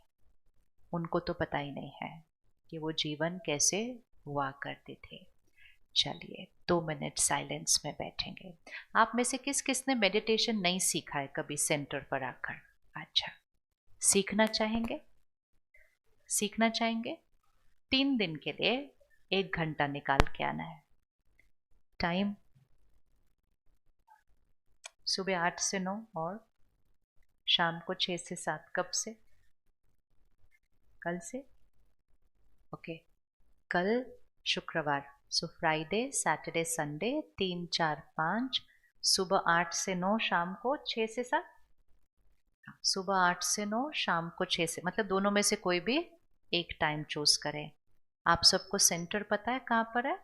उनको तो पता ही नहीं है कि वो जीवन कैसे हुआ करते थे। चलिए 2 मिनट साइलेंस में बैठेंगे। आप में से किस किस ने मेडिटेशन नहीं सीखा है कभी सेंटर पर आकर? अच्छा, सीखना चाहेंगे? सीखना चाहेंगे? 3 दिन के लिए 1 घंटा निकाल के आना है। टाइम सुबह 8 से 9 और शाम को 6 से 7। कब से? कल से? ओके, कल शुक्रवार, सो फ्राइडे सैटरडे संडे 3 4 5, सुबह 8 से 9, शाम को 6 से 7। सुबह 8 से 9, शाम को 6 से, मतलब दोनों में से कोई भी एक टाइम चूज करें। आप सबको सेंटर पता है कहाँ पर है?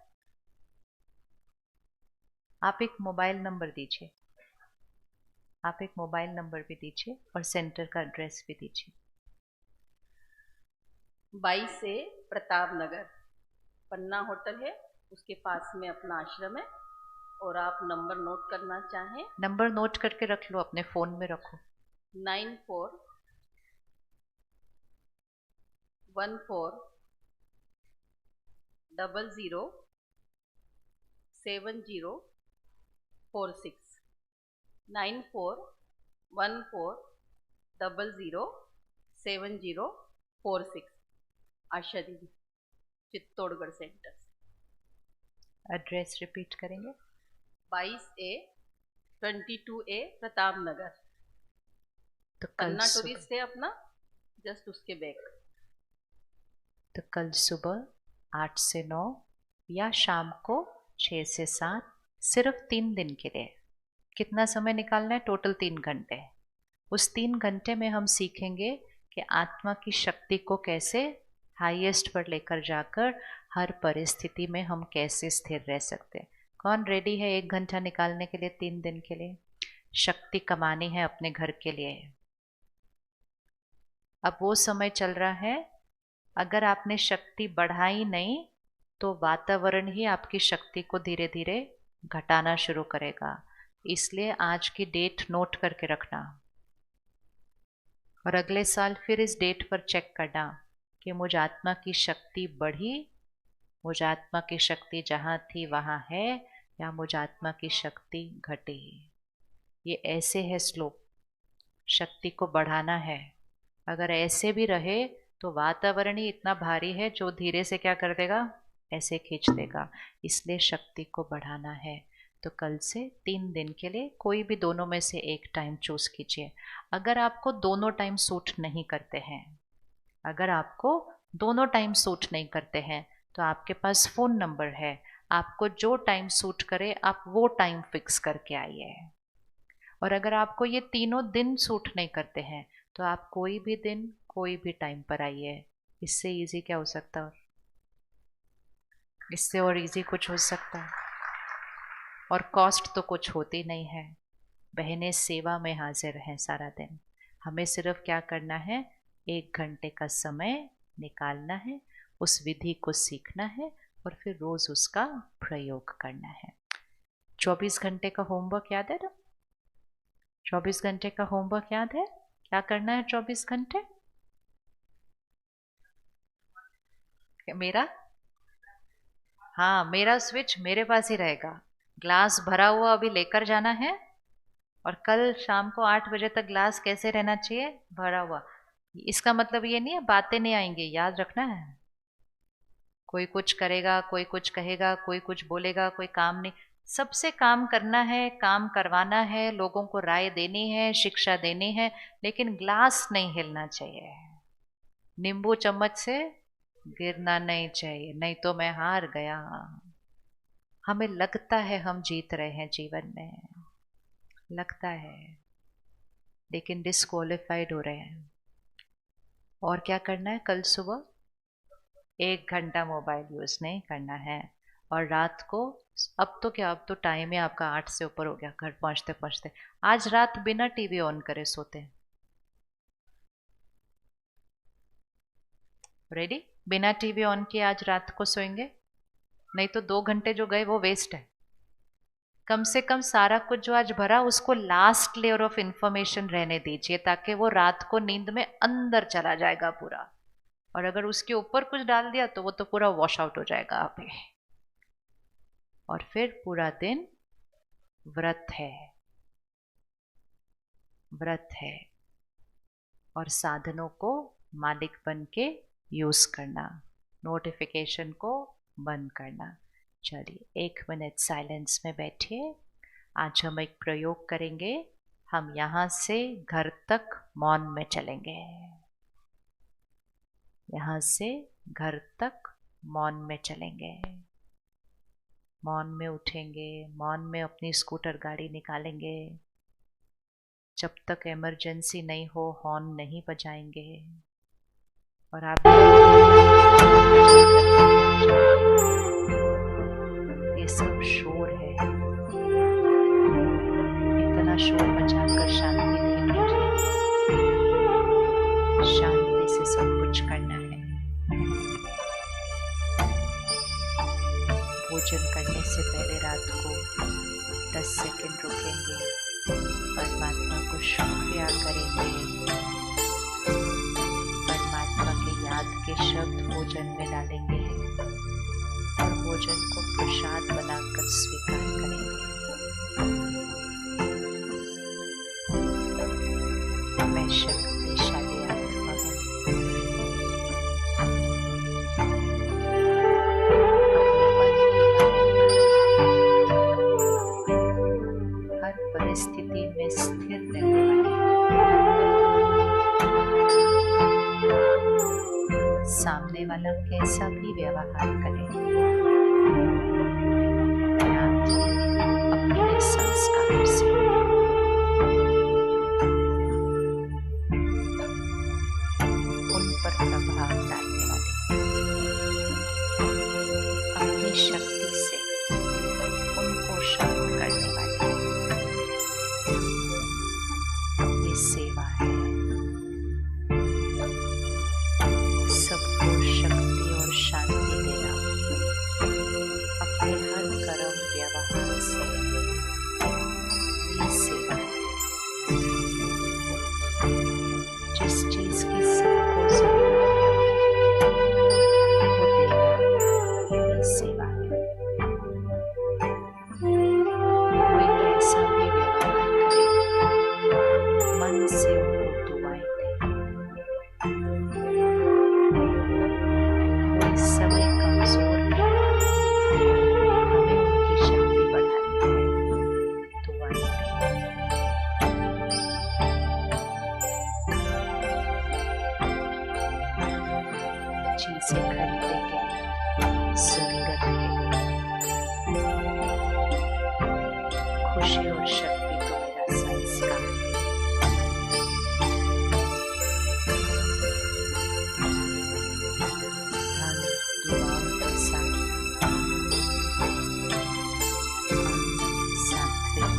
आप एक मोबाइल नंबर दीजिए, आप एक मोबाइल नंबर भी दीजिए और सेंटर का एड्रेस भी दीजिए। 22 से प्रताप नगर, पन्ना होटल है, उसके पास में अपना आश्रम है। और आप नंबर नोट करना चाहें? नंबर नोट करके रख लो, अपने फोन में रखो। 9414007046, 9414007046। आशा दीदी, चित्तौड़गढ़ सेंटर। एड्रेस रिपीट करेंगे? 22A 22A प्रताप नगर, तो पन्ना टूरिस्ट है अपना, जस्ट उसके बैक। तो कल सुबह 8 से 9 या शाम को 6 से 7, सिर्फ 3 दिन के लिए। कितना समय निकालना है? टोटल 3 घंटे। उस 3 घंटे में हम सीखेंगे कि आत्मा की शक्ति को कैसे हाईएस्ट पर लेकर जाकर हर परिस्थिति में हम कैसे स्थिर रह सकते हैं। कौन रेडी है 1 घंटा निकालने के लिए 3 दिन के लिए? शक्ति कमानी है अपने घर के लिए। अब वो समय चल रहा है, अगर आपने शक्ति बढ़ाई नहीं तो वातावरण ही आपकी शक्ति को धीरे धीरे घटाना शुरू करेगा। इसलिए आज की डेट नोट करके रखना और अगले साल फिर इस डेट पर चेक करना कि मुझ आत्मा की शक्ति बढ़ी, मुझ आत्मा की शक्ति जहाँ थी वहाँ है, या मुझ आत्मा की शक्ति घटी। ये ऐसे है श्लोक, शक्ति को बढ़ाना है। अगर ऐसे भी रहे तो वातावरण ही इतना भारी है जो धीरे से क्या कर देगा, ऐसे खींच देगा। इसलिए शक्ति को बढ़ाना है। तो कल से 3 दिन के लिए कोई भी दोनों में से एक टाइम चूज कीजिए। अगर आपको दोनों टाइम सूट नहीं करते हैं, अगर आपको दोनों टाइम सूट नहीं करते हैं, तो आपके पास फोन नंबर है, आपको जो टाइम सूट करे आप वो टाइम फिक्स करके आइए। और अगर आपको ये तीनों दिन सूट नहीं करते हैं, तो आप कोई भी दिन कोई भी टाइम पर आइए। इससे इजी क्या हो सकता है? इससे और इजी कुछ हो सकता है? और कॉस्ट तो कुछ होती नहीं है। बहनें सेवा में हाजिर हैं सारा दिन। हमें सिर्फ क्या करना है, 1 घंटे का समय निकालना है, उस विधि को सीखना है और फिर रोज उसका प्रयोग करना है। 24 घंटे का होमवर्क याद है ना? 24 घंटे का होमवर्क याद है? क्या करना है 24 घंटे? मेरा, हाँ, मेरा स्विच मेरे पास ही रहेगा। ग्लास भरा हुआ अभी लेकर जाना है, और कल शाम को 8 बजे तक ग्लास कैसे रहना चाहिए? भरा हुआ। इसका मतलब ये नहीं है बातें नहीं आएंगी, याद रखना है। कोई कुछ करेगा, कोई कुछ कहेगा, कोई कुछ बोलेगा, कोई काम नहीं। सबसे काम करना है, काम करवाना है, लोगों को राय देनी है, शिक्षा देनी है, लेकिन ग्लास नहीं हिलना चाहिए। नींबू चम्मच से गिरना नहीं चाहिए, नहीं तो मैं हार गया। हमें लगता है हम जीत रहे हैं जीवन में, लगता है, लेकिन डिस्क्वालिफाइड हो रहे हैं। और क्या करना है? कल सुबह 1 घंटा मोबाइल यूज नहीं करना है, और रात को, अब तो क्या, अब तो टाइम है आपका 8 से ऊपर हो गया घर पहुंचते पहुंचते। आज रात बिना टीवी ऑन करे सोते हैं। रेडी? बिना टीवी ऑन किए आज रात को सोएंगे? नहीं तो 2 घंटे जो गए वो वेस्ट है। कम से कम सारा कुछ जो आज भरा उसको लास्ट लेयर ऑफ इंफॉर्मेशन रहने दीजिए, ताकि वो रात को नींद में अंदर चला जाएगा पूरा। और अगर उसके ऊपर कुछ डाल दिया तो वो तो पूरा वॉश आउट हो जाएगा आप ही। और फिर पूरा दिन व्रत है, व्रत है, और साधनों को मालिक बन के यूज करना, नोटिफिकेशन को बंद करना। चलिए 1 मिनट साइलेंस में बैठिए। आज हम एक प्रयोग करेंगे। हम यहाँ से घर तक मौन में चलेंगे। यहाँ से घर तक मौन में चलेंगे। मौन में उठेंगे, मौन में अपनी स्कूटर गाड़ी निकालेंगे। जब तक इमरजेंसी नहीं हो हॉर्न नहीं बजाएंगे। और आप ये सब शोर है, इतना शोर मचाकर शांति नहीं मिलेगी। शांति से सब कुछ करना है। भोजन करने से पहले रात को 10 सेकंड रुकेंगे, परमात्मा को शुक्रिया करेंगे। परमात्मा के याद के शब्द भोजन में डालेंगे और भोजन को प्रसाद बनाकर स्वीकार करेंगे। मैं शक्तिशाली आत्मा हूँ। हर परिस्थिति में स्थिर रहने वाली, सामने वाला कैसा भी व्यवहार करे, या तो अपने संस्कार से, उन पर प्रभाव डालने वाले, अपनी शक्ति से उनको शांत करने वाली, ये सेवा है। सबको शक्ति और शांति देना अपने हर कर्म व्यवहार से, ये सेवा है। जिस चीज की सबको जरूरत है वो देना, ये सेवा है। कोई कैसा भी व्यवहार करे, मन से उनको दुआएं दे। कोई समय कमजोर है, हमें उनकी शक्ति बढ़ानी है, दुआएं दे। चीजें खरीदने के लिए, जरूरत के लिए, खुशी और शक्ति तो मेरा संस्कार है। धन दुआओं के साथ सात्विक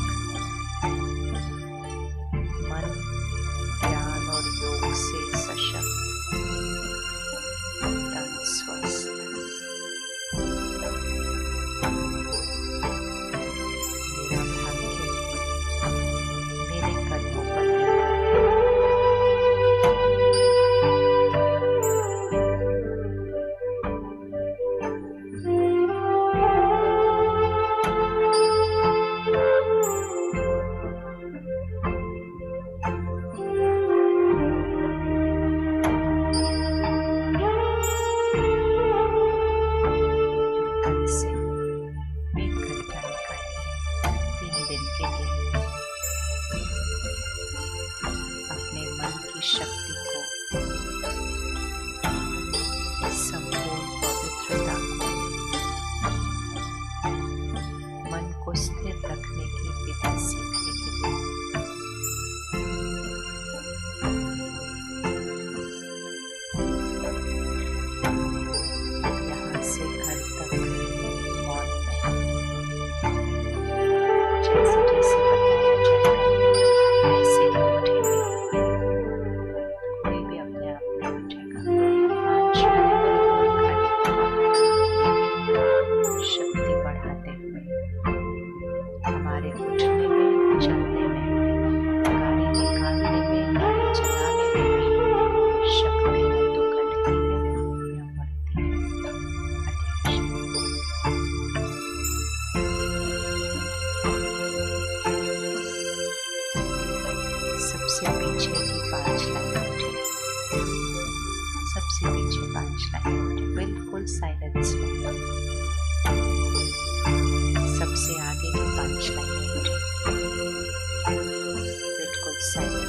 मन, ज्ञान और योग से सशक्त, तन स्वस्थ। मेरा भाग्य की शक्ति को, संपूर्ण पवित्रता को, मन को स्थिर रखने की विधि सीखने के लिए यहाँ से घर तक मौन में जैसे जैसे बताया जाएगा वैसे ही उठेंगे। कोई भी अपने आप में उठेगा। 5 मिनट और शक्ति बढ़ाते हुए हमारे उठने में, चलने में, गाड़ी निकालने में, गाड़ी चलाने में भी शक्ति न तो घटती है या बढ़ती है। सबसे पीछे की 5 लाइन उठेगी, सबसे पीछे 5 लाइन उठे, बिल्कुल साइलेंस में। सबसे आगे की 5 लाइनें उठे, बिल्कुल साइलेंस।